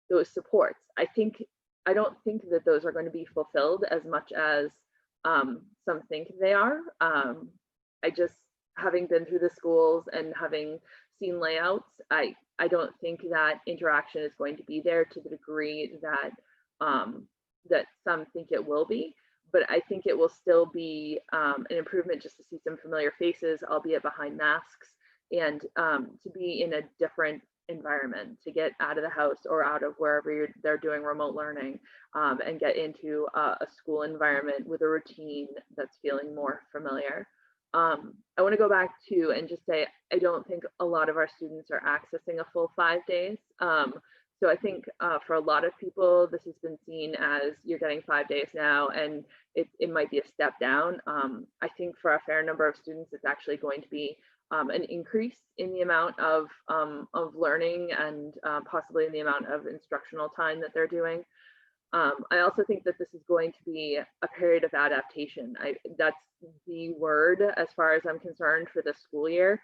S1: those supports. I don't think that those are going to be fulfilled as much as some think they are. I just, having been through the schools and having seen layouts, I don't think that interaction is going to be there to the degree that that some think it will be, but I think it will still be an improvement just to see some familiar faces, albeit behind masks, and to be in a different environment, to get out of the house or out of wherever they're doing remote learning, and get into a school environment with a routine that's feeling more familiar. I want to go back to and just say, I don't think a lot of our students are accessing a full 5 days. So I think for a lot of people, this has been seen as you're getting 5 days now, and it might be a step down. I think for a fair number of students, it's actually going to be an increase in the amount of learning and possibly in the amount of instructional time that they're doing. I also think that this is going to be a period of adaptation. That's the word as far as I'm concerned for the school year.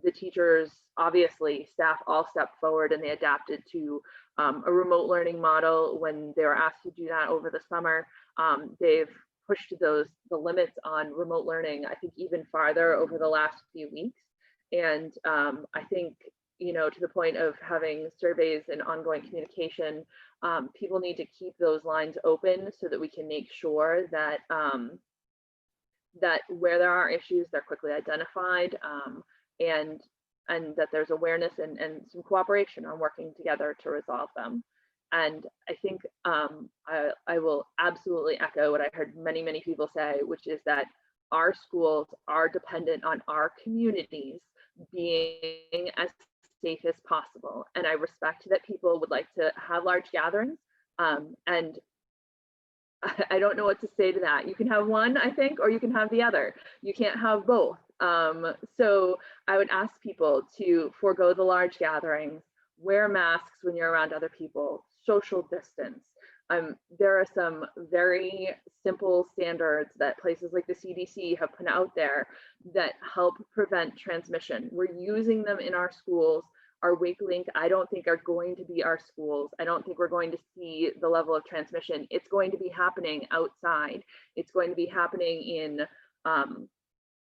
S1: The teachers, obviously, staff all stepped forward and they adapted to a remote learning model when they were asked to do that over the summer. They've pushed the limits on remote learning, I think, even farther over the last few weeks. And I think, to the point of having surveys and ongoing communication, people need to keep those lines open so that we can make sure that that where there are issues, they're quickly identified, and that there's awareness and some cooperation on working together to resolve them. And I think I will absolutely echo what I heard many, many people say, which is that our schools are dependent on our communities being as safe as possible. And I respect that people would like to have large gatherings. And I don't know what to say to that. You can have one, I think, or you can have the other. You can't have both. So I would ask people to forego the large gatherings, wear masks when you're around other people, social distance. There are some very simple standards that places like the CDC have put out there that help prevent transmission. We're using them in our schools. Our weak link, I don't think, are going to be our schools. I don't think we're going to see the level of transmission. It's going to be happening outside. It's going to be happening in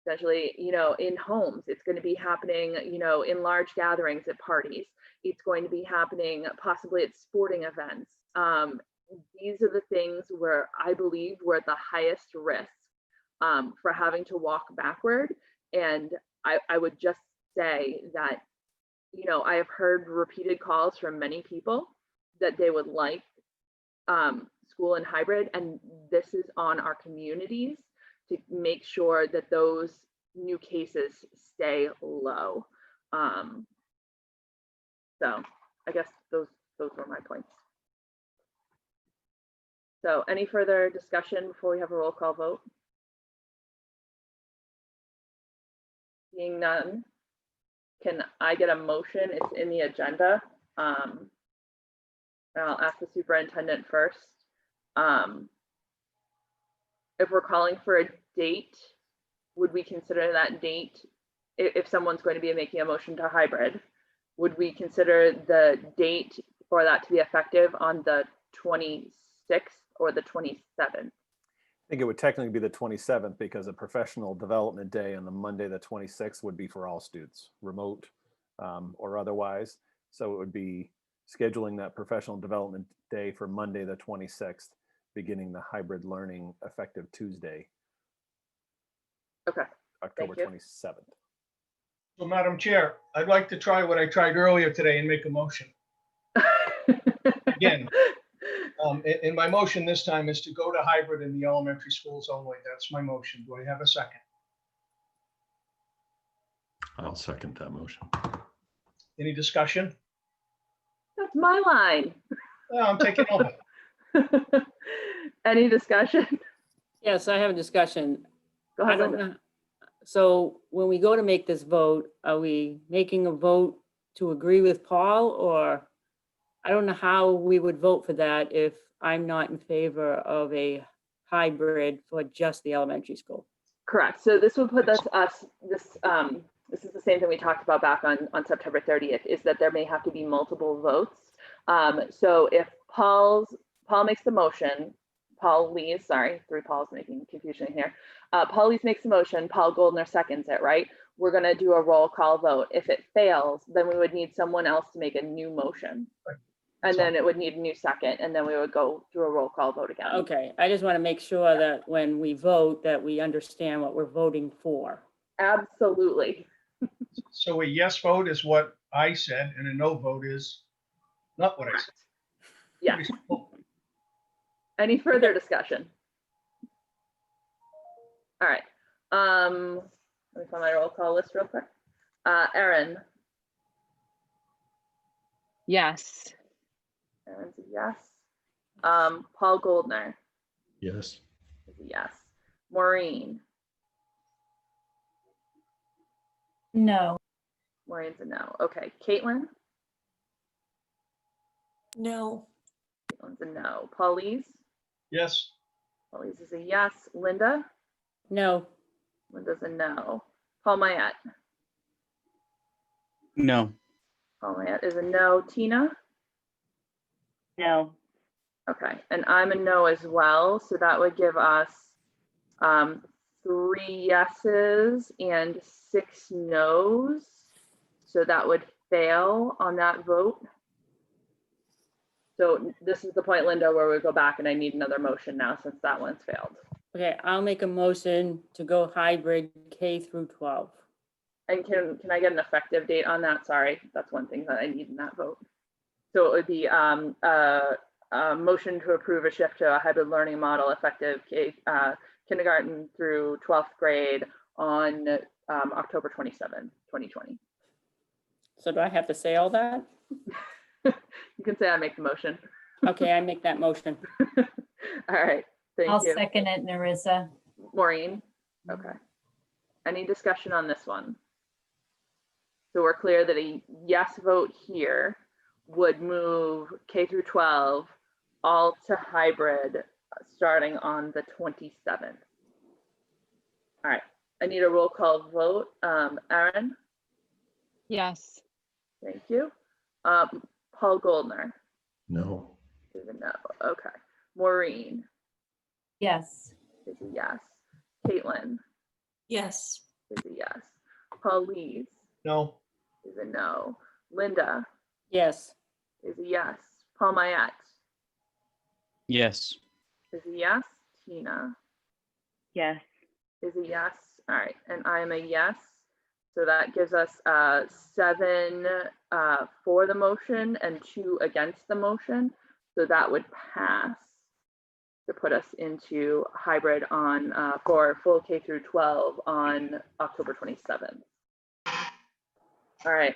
S1: essentially, in homes. It's going to be happening, in large gatherings at parties. It's going to be happening possibly at sporting events. These are the things where I believe we're at the highest risk for having to walk backward. And I would just say that, I have heard repeated calls from many people that they would like school and hybrid, and this is on our communities to make sure that those new cases stay low. So I guess those were my points. So any further discussion before we have a roll call vote? Seeing none. can I get a motion? It's in the agenda. And I'll ask the superintendent first. If we're calling for a date, would we consider that date, if someone's going to be making a motion to hybrid, would we consider the date for that to be effective on the 26th or the 27th?
S17: I think it would technically be the 27th because a professional development day on the Monday, the 26th would be for all students, remote or otherwise. So it would be scheduling that professional development day for Monday, the 26th, beginning the hybrid learning effective Tuesday.
S1: Okay.
S17: October 27th.
S16: So Madam Chair, I'd like to try what I tried earlier today and make a motion. Again, and my motion this time is to go to hybrid in the elementary schools only. That's my motion. Do I have a second?
S21: I'll second that motion.
S16: Any discussion?
S1: That's my line.
S16: Well, I'm taking over.
S1: Any discussion?
S3: Yes, I have a discussion.
S1: Go
S3: I
S1: ahead,
S3: don't
S1: Linda.
S3: know. So when we go to make this vote, are we making a vote to agree with Paul, or I don't know how we would vote for that if I'm not in favor of a hybrid for just the elementary school?
S1: Correct. So this would put us, this is the same thing we talked about back on September 30th, is that there may have to be multiple votes. So if Paul makes the motion, Paul Lees, sorry, three Pauls making confusion here. Paul Lees makes the motion, Paul Goldner seconds it, right? We're gonna do a roll call vote. If it fails, then we would need someone else to make a new motion.
S16: Right.
S1: And then it would need a new second, and then we would go through a roll call vote again.
S3: Okay, I just want to make sure that when we vote, that we understand what we're voting for.
S1: Absolutely.
S16: So a yes vote is what I said, and a no vote is not what I said.
S1: Yeah. Any further discussion? All right. Let me find my roll call list real quick. Erin.
S5: Yes.
S1: Erin's a yes. Paul Goldner
S21: Yes.
S1: is a yes. Maureen.
S4: No.
S1: Maureen's a no. Okay. Caitlin.
S6: No.
S1: Caitlin's a no. Paulise.
S16: Yes.
S1: Paulise is a yes. Linda.
S3: No.
S1: Linda's a no. Paul Mayette.
S19: No.
S1: Paul Mayette is a no. Tina.
S20: No.
S1: Okay, and I'm a no as well, so that would give us 3 yeses and 6 noes. So that would fail on that vote. So this is the point, Linda, where we go back and I need another motion now since that one's failed.
S3: Okay, I'll make a motion to go hybrid K through 12.
S1: And can I get an effective date on that? Sorry, that's one thing that I need in that vote. So it would be a motion to approve a shift to a hybrid learning model effective kindergarten through 12th grade on October 27, 2020.
S3: So do I have to say all that?
S1: You can say I make the motion.
S3: Okay, I make that motion.
S1: All right, thank
S4: I'll
S1: you.
S4: second it, Narissa.
S1: Maureen, okay. Any discussion on this one? So we're clear that a yes vote here would move K through 12 all to hybrid starting on the 27th. All right, I need a roll call vote. Erin?
S5: Yes.
S1: Thank you. Paul Goldner?
S21: No.
S1: Is a no. Okay. Maureen?
S4: Yes.
S1: Is a yes. Caitlin?
S6: Yes.
S1: Is a yes. Paulise?
S16: No.
S1: Is a no. Linda?
S3: Yes.
S1: Is a yes. Paul Mayette?
S19: Yes.
S1: Is a yes. Tina?
S20: Yes.
S1: Is a yes. All right, and I'm a yes. So that gives us 7 for the motion and 2 against the motion. So that would pass to put us into hybrid on for full K through 12 on October 27th. All right,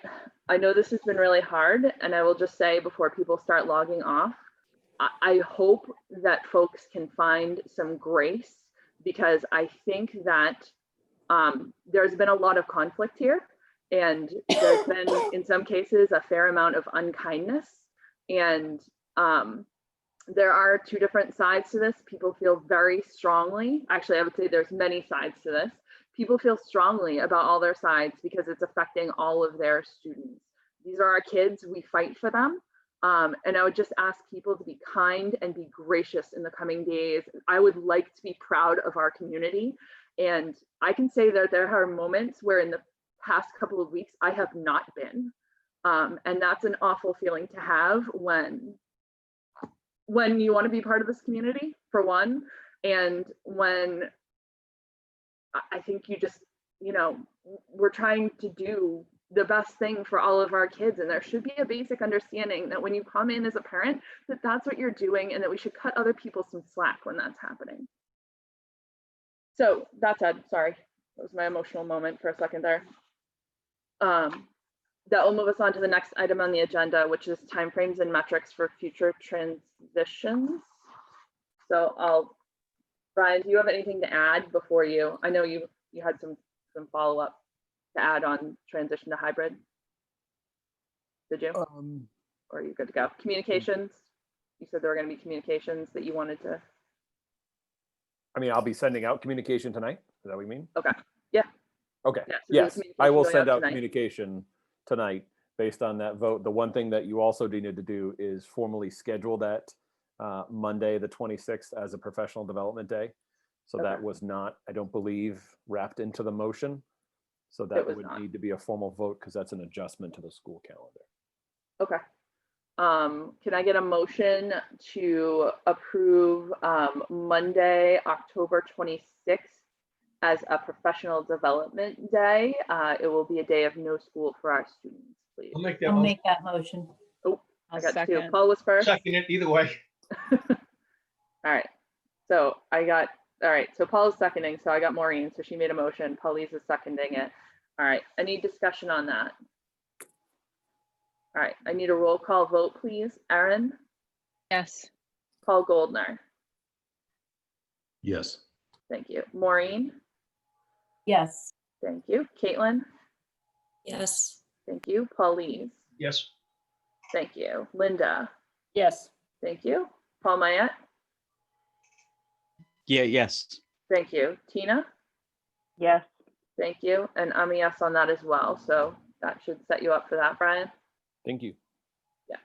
S1: I know this has been really hard, and I will just say before people start logging off, I hope that folks can find some grace, because I think that there's been a lot of conflict here, And there's been, in some cases, a fair amount of unkindness. And there are two different sides to this. People feel very strongly, actually, I would say there's many sides to this. People feel strongly about all their sides because it's affecting all of their students. These are our kids, we fight for them. And I would just ask people to be kind and be gracious in the coming days. I would like to be proud of our community. And I can say that there are moments where in the past couple of weeks, I have not been. And that's an awful feeling to have when you want to be part of this community, for one, and when I think you just, you know, we're trying to do the best thing for all of our kids, and there should be a basic understanding that when you come in as a parent, that that's what you're doing, and that we should cut other people some slack when that's happening. So that said, sorry, that was my emotional moment for a second there. That will move us on to the next item on the agenda, which is timeframes and metrics for future transitions. So Brian, do you have anything to add before you? I know you had some follow-up to add on transition to hybrid. Did you? Or are you good to go? Communications. You said there were going to be communications that you wanted to.
S17: I mean, I'll be sending out communication tonight. Is that what you mean?
S1: Okay. Yeah.
S17: Okay.
S1: Yeah, so
S17: yes, I will send out
S1: tonight.
S17: communication tonight based on that vote. The one thing that you also needed to do is formally schedule that Monday, the 26th, as a professional development day. So that was not, I don't believe, wrapped into the motion. So that would need to be a formal vote because that's an adjustment to the school calendar.
S1: Okay. Can I get a motion to approve Monday, October 26th as a professional development day? It will be a day of no school for our students, please.
S16: I'll
S4: make that motion.
S1: Oh, I got two. Paul was first.
S16: Second it either way.
S1: All right. So all right. So Paul is seconding. So I got Maureen. So she made a motion. Paulise is seconding it. All right. Any discussion on that? All right. I need a roll call vote, please. Erin?
S5: Yes.
S1: Paul Goldner?
S21: Yes.
S1: Thank you. Maureen?
S4: Yes.
S1: Thank you. Caitlin?
S6: Yes.
S1: Thank you. Paulise?
S16: Yes.
S1: Thank you. Linda?
S3: Yes.
S1: Thank you. Paul Mayette?
S19: Yeah, yes.
S1: Thank you. Tina?
S20: Yes.
S1: Thank you. And I'm a yes on that as well. So that should set you up for that, Brian.
S17: Thank you.
S1: Yeah.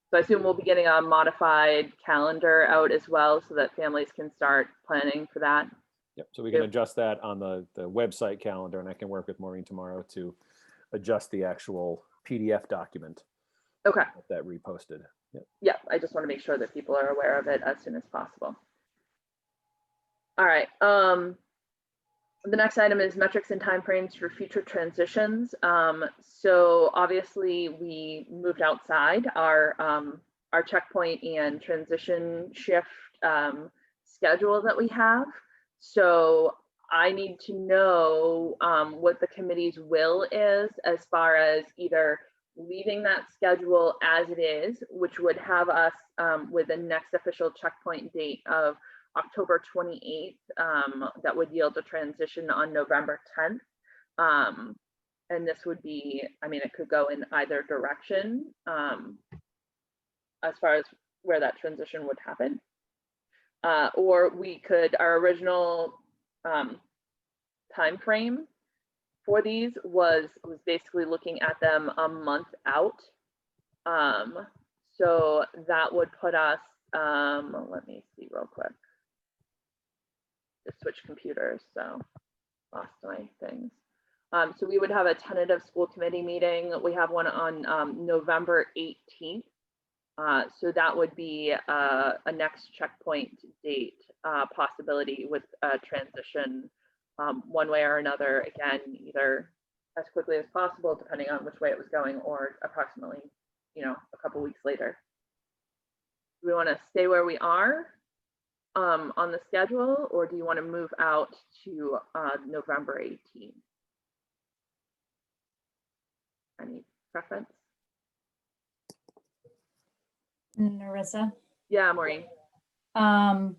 S1: So I assume we'll be getting a modified calendar out as well so that families can start planning for that.
S17: Yep. So we can adjust that on the website calendar, and I can work with Maureen tomorrow to adjust the actual PDF document.
S1: Okay.
S17: Get that reposted. Yep.
S1: Yeah, I just want to make sure that people are aware of it as soon as possible. All right. The next item is metrics and timeframes for future transitions. So obviously we moved outside our checkpoint and transition shift schedule that we have. So I need to know what the committee's will is as far as either leaving that schedule as it is, which would have us with the next official checkpoint date of October 28th, that would yield a transition on November 10th. And this would be, I mean, it could go in either direction as far as where that transition would happen. Or we could, our original time frame for these was basically looking at them a month out. So that would put us, let me see real quick. Just switch computers, so lost my things. So we would have a tentative school committee meeting. We have one on November 18th. So that would be a next checkpoint date possibility with a transition one way or another, again, either as quickly as possible, depending on which way it was going, or approximately, you know, a couple weeks later. Do we want to stay where we are on the schedule, or do you want to move out to November 18th? Any preference?
S4: Narissa?
S1: Yeah, Maureen.
S4: I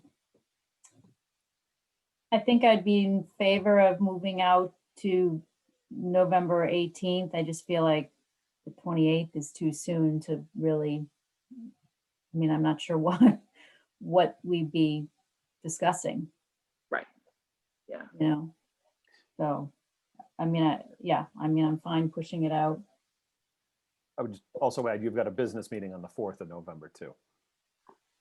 S4: think I'd be in favor of moving out to November 18th. I just feel like the 28th is too soon to really, I mean, I'm not sure what we'd be discussing,
S1: Right. Yeah.
S4: you know? So, I mean, yeah, I mean, I'm fine pushing it out.
S17: I would just also add, you've got a business meeting on the 4th of November too.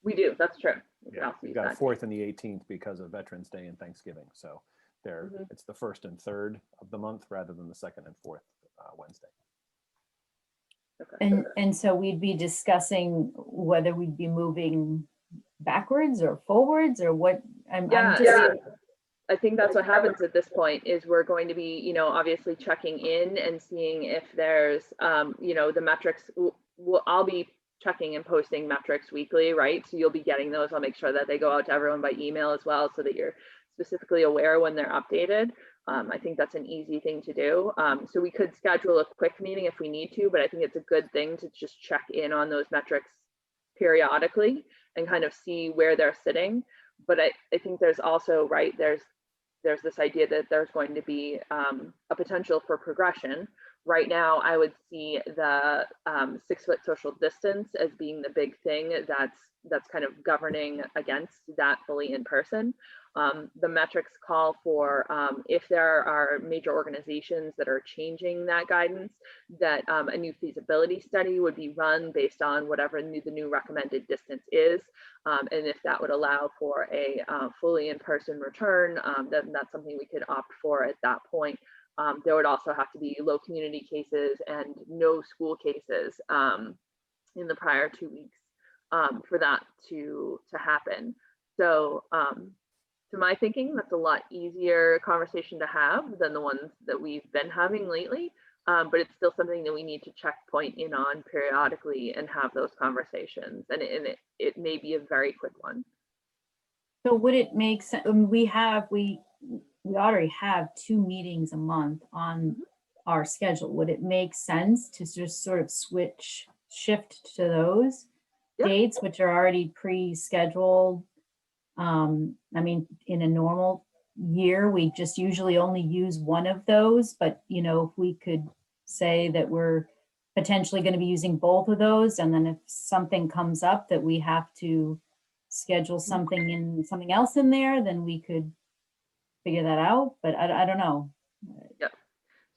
S1: We do. That's true. We can
S17: Yeah,
S1: also
S17: you've
S1: use
S17: got
S1: that.
S17: 4th and the 18th because of Veterans Day and Thanksgiving. So there, it's the 1st and 3rd of the month rather than the 2nd and 4th Wednesday.
S4: And so we'd be discussing whether we'd be moving backwards or forwards or what. I'm just.
S1: I think that's what happens at this point is we're going to be, you know, obviously checking in and seeing if there's, you know, the metrics. I'll be checking and posting metrics weekly, right? So you'll be getting those. I'll make sure that they go out to everyone by email as well, so that you're specifically aware when they're updated. I think that's an easy thing to do. So we could schedule a quick meeting if we need to, but I think it's a good thing to just check in on those metrics periodically and kind of see where they're sitting. But I think there's also, right, there's this idea that there's going to be a potential for progression. Right now, I would see the 6-foot social distance as being the big thing that's kind of governing against that fully in person. The metrics call for if there are major organizations that are changing that guidance, that a new feasibility study would be run based on whatever the new recommended distance is. And if that would allow for a fully in-person return, then that's something we could opt for at that point. There would also have to be low community cases and no school cases in the prior 2 weeks for that to happen. So to my thinking, that's a lot easier conversation to have than the ones that we've been having lately. But it's still something that we need to checkpoint in on periodically and have those conversations. And it may be a very quick one.
S4: So would it make sense? We already have 2 meetings a month on our schedule. Would it make sense to just sort of shift to those dates, which are already pre-scheduled? I mean, in a normal year, we just usually only use one of those, but you know, if we could say that we're potentially going to be using both of those, and then if something comes up that we have to schedule something else in there, then we could figure that out. But I don't know.
S1: Yep.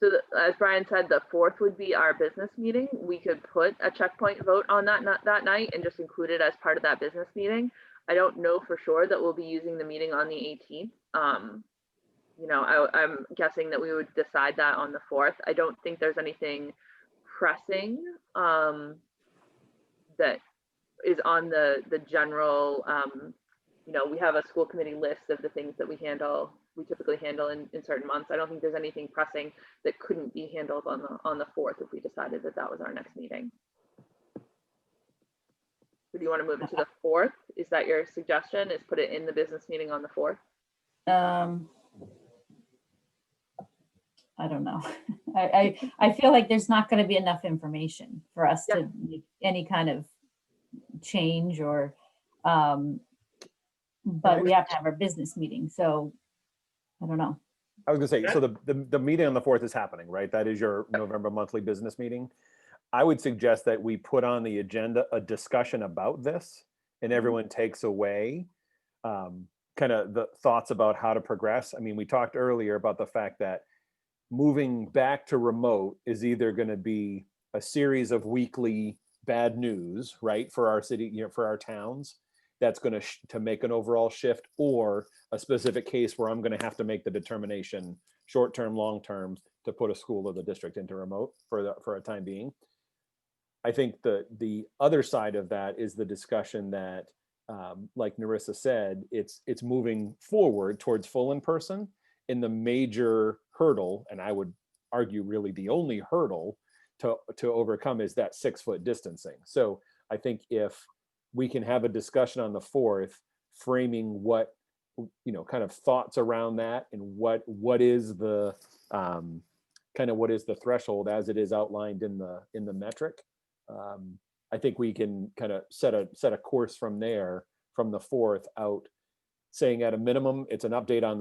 S1: So as Brian said, the 4th would be our business meeting. We could put a checkpoint vote on that night and just include it as part of that business meeting. I don't know for sure that we'll be using the meeting on the 18th. You know, I'm guessing that we would decide that on the 4th. I don't think there's anything pressing that is on the general, you know, we have a school committee list of the things that we typically handle in certain months. I don't think there's anything pressing that couldn't be handled on the 4th if we decided that that was our next meeting. So do you want to move it to the 4th? Is that your suggestion? Is put it in the business meeting on the 4th?
S4: I don't know. I feel like there's not going to be enough information for us to make any kind of change or, but we have to have our business meeting. So I don't know.
S17: I was gonna say, so the meeting on the 4th is happening, right? That is your November monthly business meeting. I would suggest that we put on the agenda a discussion about this, and everyone takes away kind of the thoughts about how to progress. I mean, we talked earlier about the fact that moving back to remote is either going to be a series of weekly bad news, right, for our city, you know, for our towns, that's going to make an overall shift, or a specific case where I'm going to have to make the determination, short-term, long-term, to put a school or the district into remote for a time being. I think the other side of that is the discussion that, like Narissa said, it's moving forward towards full in-person, and the major hurdle, and I would argue really the only hurdle to overcome, is that 6-foot distancing. So I think if we can have a discussion on the 4th, framing what, you know, kind of thoughts around that, and what is the what is the threshold as it is outlined in the metric. I think we can kind of set a course from there, from the 4th out, saying at a minimum it's an update on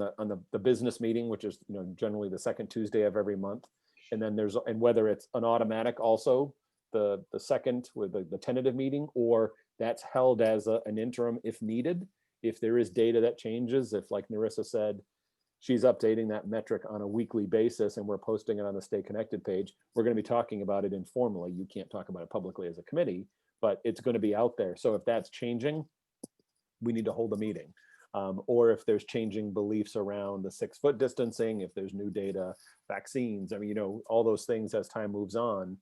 S17: the business meeting, which is, you know, generally the second Tuesday of every month, And then and whether it's an automatic also, the second with the tentative meeting, or that's held as an interim if needed. If there is data that changes, if like Narissa said, she's updating that metric on a weekly basis and we're posting it on the Stay Connected page, we're going to be talking about it informally. You can't talk about it publicly as a committee, but it's going to be out there. So if that's changing, we need to hold a meeting. Or if there's changing beliefs around the 6-foot distancing, if there's new data, vaccines, I mean, you know, all those things as time moves on,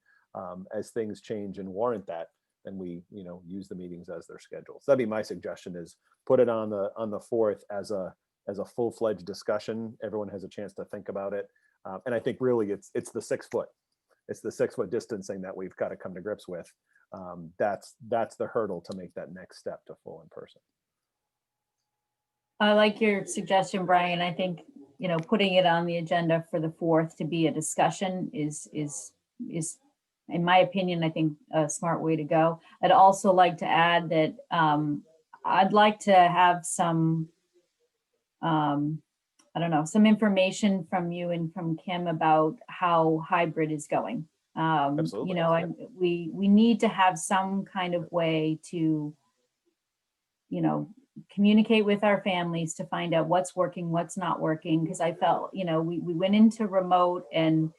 S17: as things change and warrant that, then we, you know, use the meetings as they're scheduled. So that'd be my suggestion, is put it on the 4th as a full-fledged discussion. Everyone has a chance to think about it. And I think really it's the 6 foot. It's the 6 foot distancing that we've got to come to grips with. That's the hurdle to make that next step to full in person.
S4: I like your suggestion, Brian. I think, you know, putting it on the agenda for the 4th to be a discussion is, in my opinion, I think a smart way to go. I'd also like to add that I'd like to have some, I don't know, some information from you and from Kim about how hybrid is going.
S17: Absolutely.
S4: You know, we need to have some kind of way to, you know, communicate with our families to find out what's working, what's not working. Because I felt, you know, we went into remote and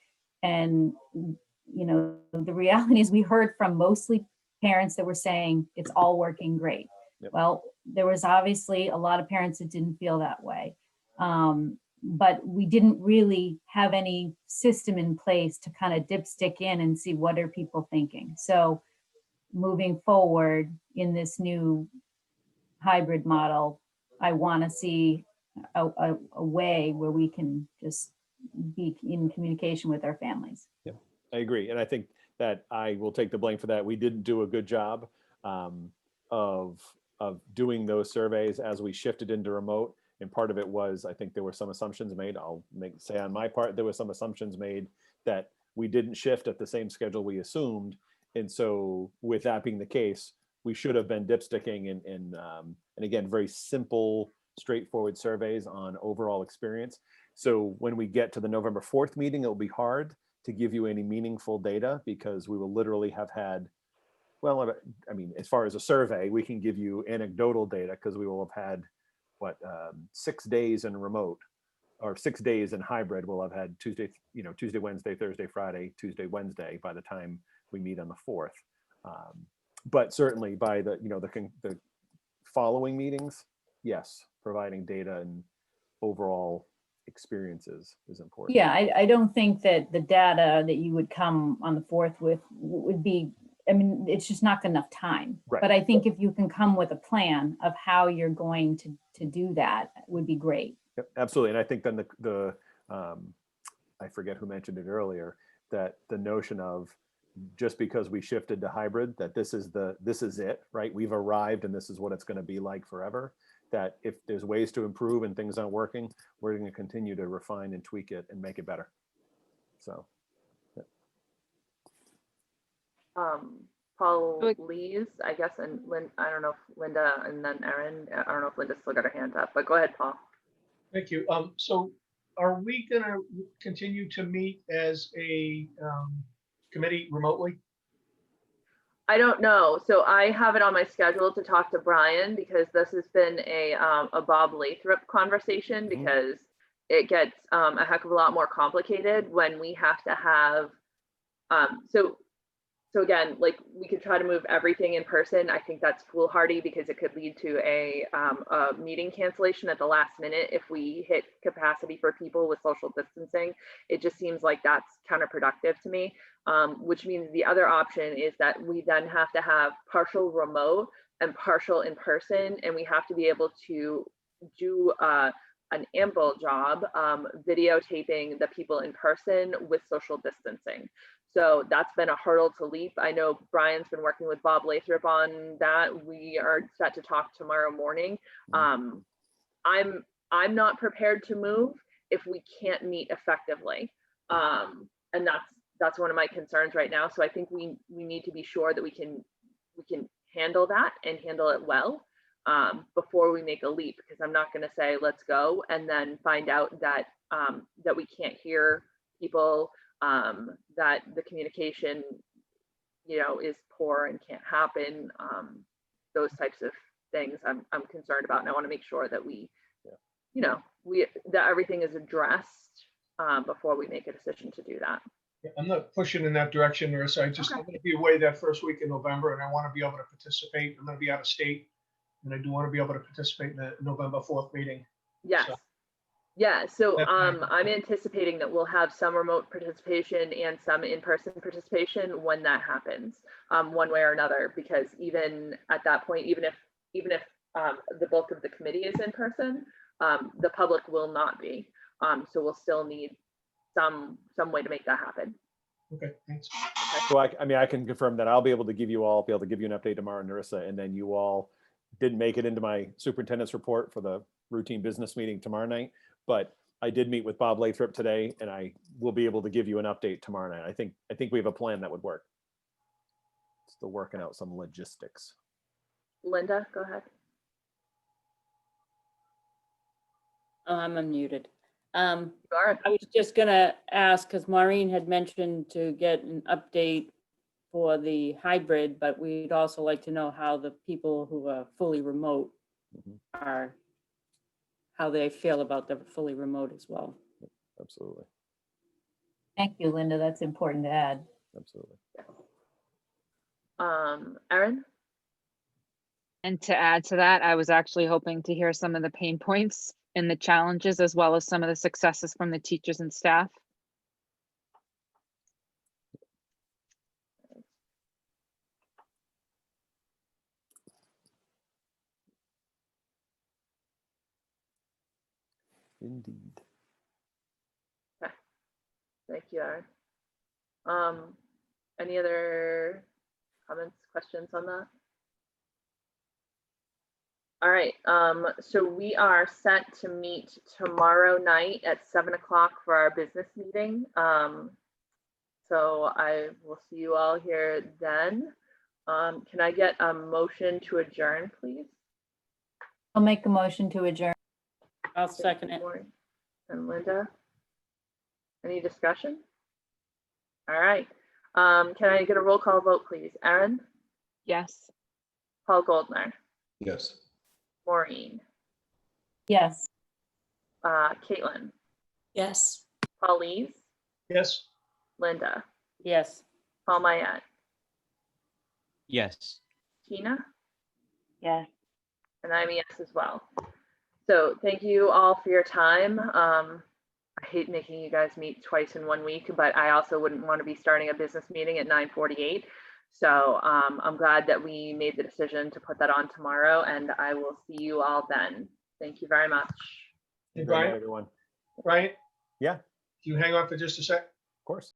S4: you know, the reality is we heard from mostly parents that were saying it's all working great.
S17: Yep.
S4: Well, there was obviously a lot of parents that didn't feel that way. But we didn't really have any system in place to kind of dipstick in and see what are people thinking. So moving forward in this new hybrid model, I want to see a way where we can just be in communication with our families.
S17: Yeah, I agree. And I think that I will take the blame for that. We didn't do a good job of doing those surveys as we shifted into remote. And part of it was, I think there were some assumptions made. I'll say on my part, there were some assumptions made that we didn't shift at the same schedule we assumed. And so with that being the case, we should have been dipsticking and again, very simple, straightforward surveys on overall experience. So when we get to the November 4th meeting, it'll be hard to give you any meaningful data because we will literally have had, well, I mean, as far as a survey, we can give you anecdotal data because we will have had 6 days in remote or 6 days in hybrid. We'll have had Tuesday, Wednesday, Thursday, Friday, Tuesday, Wednesday by the time we meet on the 4th. But certainly by the following meetings, yes, providing data and overall experiences is important.
S4: Yeah, I don't think that the data that you would come on the 4th with would be, I mean, it's just not enough time.
S17: Right.
S4: But I think if you can come with a plan of how you're going to do that would be great.
S17: Yep, absolutely. And I think then I forget who mentioned it earlier, that the notion of just because we shifted to hybrid, that this is it, right? We've arrived and this is what it's going to be like forever. That if there's ways to improve and things aren't working, we're going to continue to refine and tweak it and make it better. So. Yeah.
S1: Pauline, I guess, and I don't know if Linda and then Erin, I don't know if Linda still got her hand up, but go ahead, Paul.
S16: Thank you. So are we going to continue to meet as a committee remotely?
S1: I don't know. So I have it on my schedule to talk to Brian because this has been a Bob Lathrop conversation because it gets a heck of a lot more complicated when we have to have, so again, like we could try to move everything in person. I think that's foolhardy because it could lead to a meeting cancellation at the last minute if we hit capacity for people with social distancing. It just seems like that's counterproductive to me, which means the other option is that we then have to have partial remote and partial in person, and we have to be able to do an ample job videotaping the people in person with social distancing. So that's been a hurdle to leap. I know Brian's been working with Bob Lathrop on that. We are set to talk tomorrow morning. I'm not prepared to move if we can't meet effectively. And that's one of my concerns right now. So I think we need to be sure that we can handle that and handle it well before we make a leap, because I'm not going to say let's go and then find out that that we can't hear people that the communication, you know, is poor and can't happen. Those types of things I'm concerned about, and I want to make sure that we, you know, that everything is addressed before we make a decision to do that.
S16: I'm not pushing in that direction, Marissa. I'm going to be away that first week in November, and I want to be able to participate. I'm going to be out of state, and I do want to be able to participate in the November 4th meeting.
S1: Yes.
S16: So,
S1: yeah. So I'm anticipating that we'll have some remote participation and some in-person participation when that happens, one way or another. Because even at that point, even if the bulk of the committee is in person, the public will not be. So we'll still need some way to make that happen.
S16: Okay, thanks.
S17: So I mean, I can confirm that I'll be able to give you an update tomorrow, Narissa, and then you all didn't make it into my superintendent's report for the routine business meeting tomorrow night, but I did meet with Bob Lathrop today, and I will be able to give you an update tomorrow night. I think we have a plan that would work. Still working out some logistics.
S1: Linda, go ahead.
S3: Oh, I'm unmuted.
S1: I
S3: was just gonna ask, because Maureen had mentioned to get an update for the hybrid, but we'd also like to know how the people who are fully remote are, how they feel about the fully remote as well.
S17: Absolutely.
S4: Thank you, Linda. That's important to add.
S17: Absolutely.
S1: Erin?
S5: And to add to that, I was actually hoping to hear some of the pain points and the challenges, as well as some of the successes from the teachers and staff.
S17: Indeed.
S1: Okay. Thank you, Erin. Any other comments, questions on that? All right, so we are set to meet tomorrow night at 7 o'clock for our business meeting. So I will see you all here then. Can I get a motion to adjourn, please?
S4: I'll make a motion to adjourn.
S3: I'll second it.
S1: And Linda? Any discussion? All right. Can I get a roll call vote, please? Erin?
S5: Yes.
S1: Paul Goldner?
S21: Yes.
S1: Maureen?
S4: Yes.
S1: Caitlin?
S6: Yes.
S1: Pauline?
S16: Yes.
S1: Linda?
S3: Yes.
S1: Paul Mayette?
S19: Yes.
S1: Tina?
S20: Yes.
S1: And I'm a yes as well. So thank you all for your time. I hate making you guys meet twice in 1 week, but I also wouldn't want to be starting a business meeting at 9:48. So I'm glad that we made the decision to put that on tomorrow, and I will see you all then. Thank you very much.
S16: Hey,
S17: Good night,
S16: Brian.
S17: everyone.
S16: Brian?
S17: Yeah.
S16: Can you hang on for just a sec?
S17: Of course.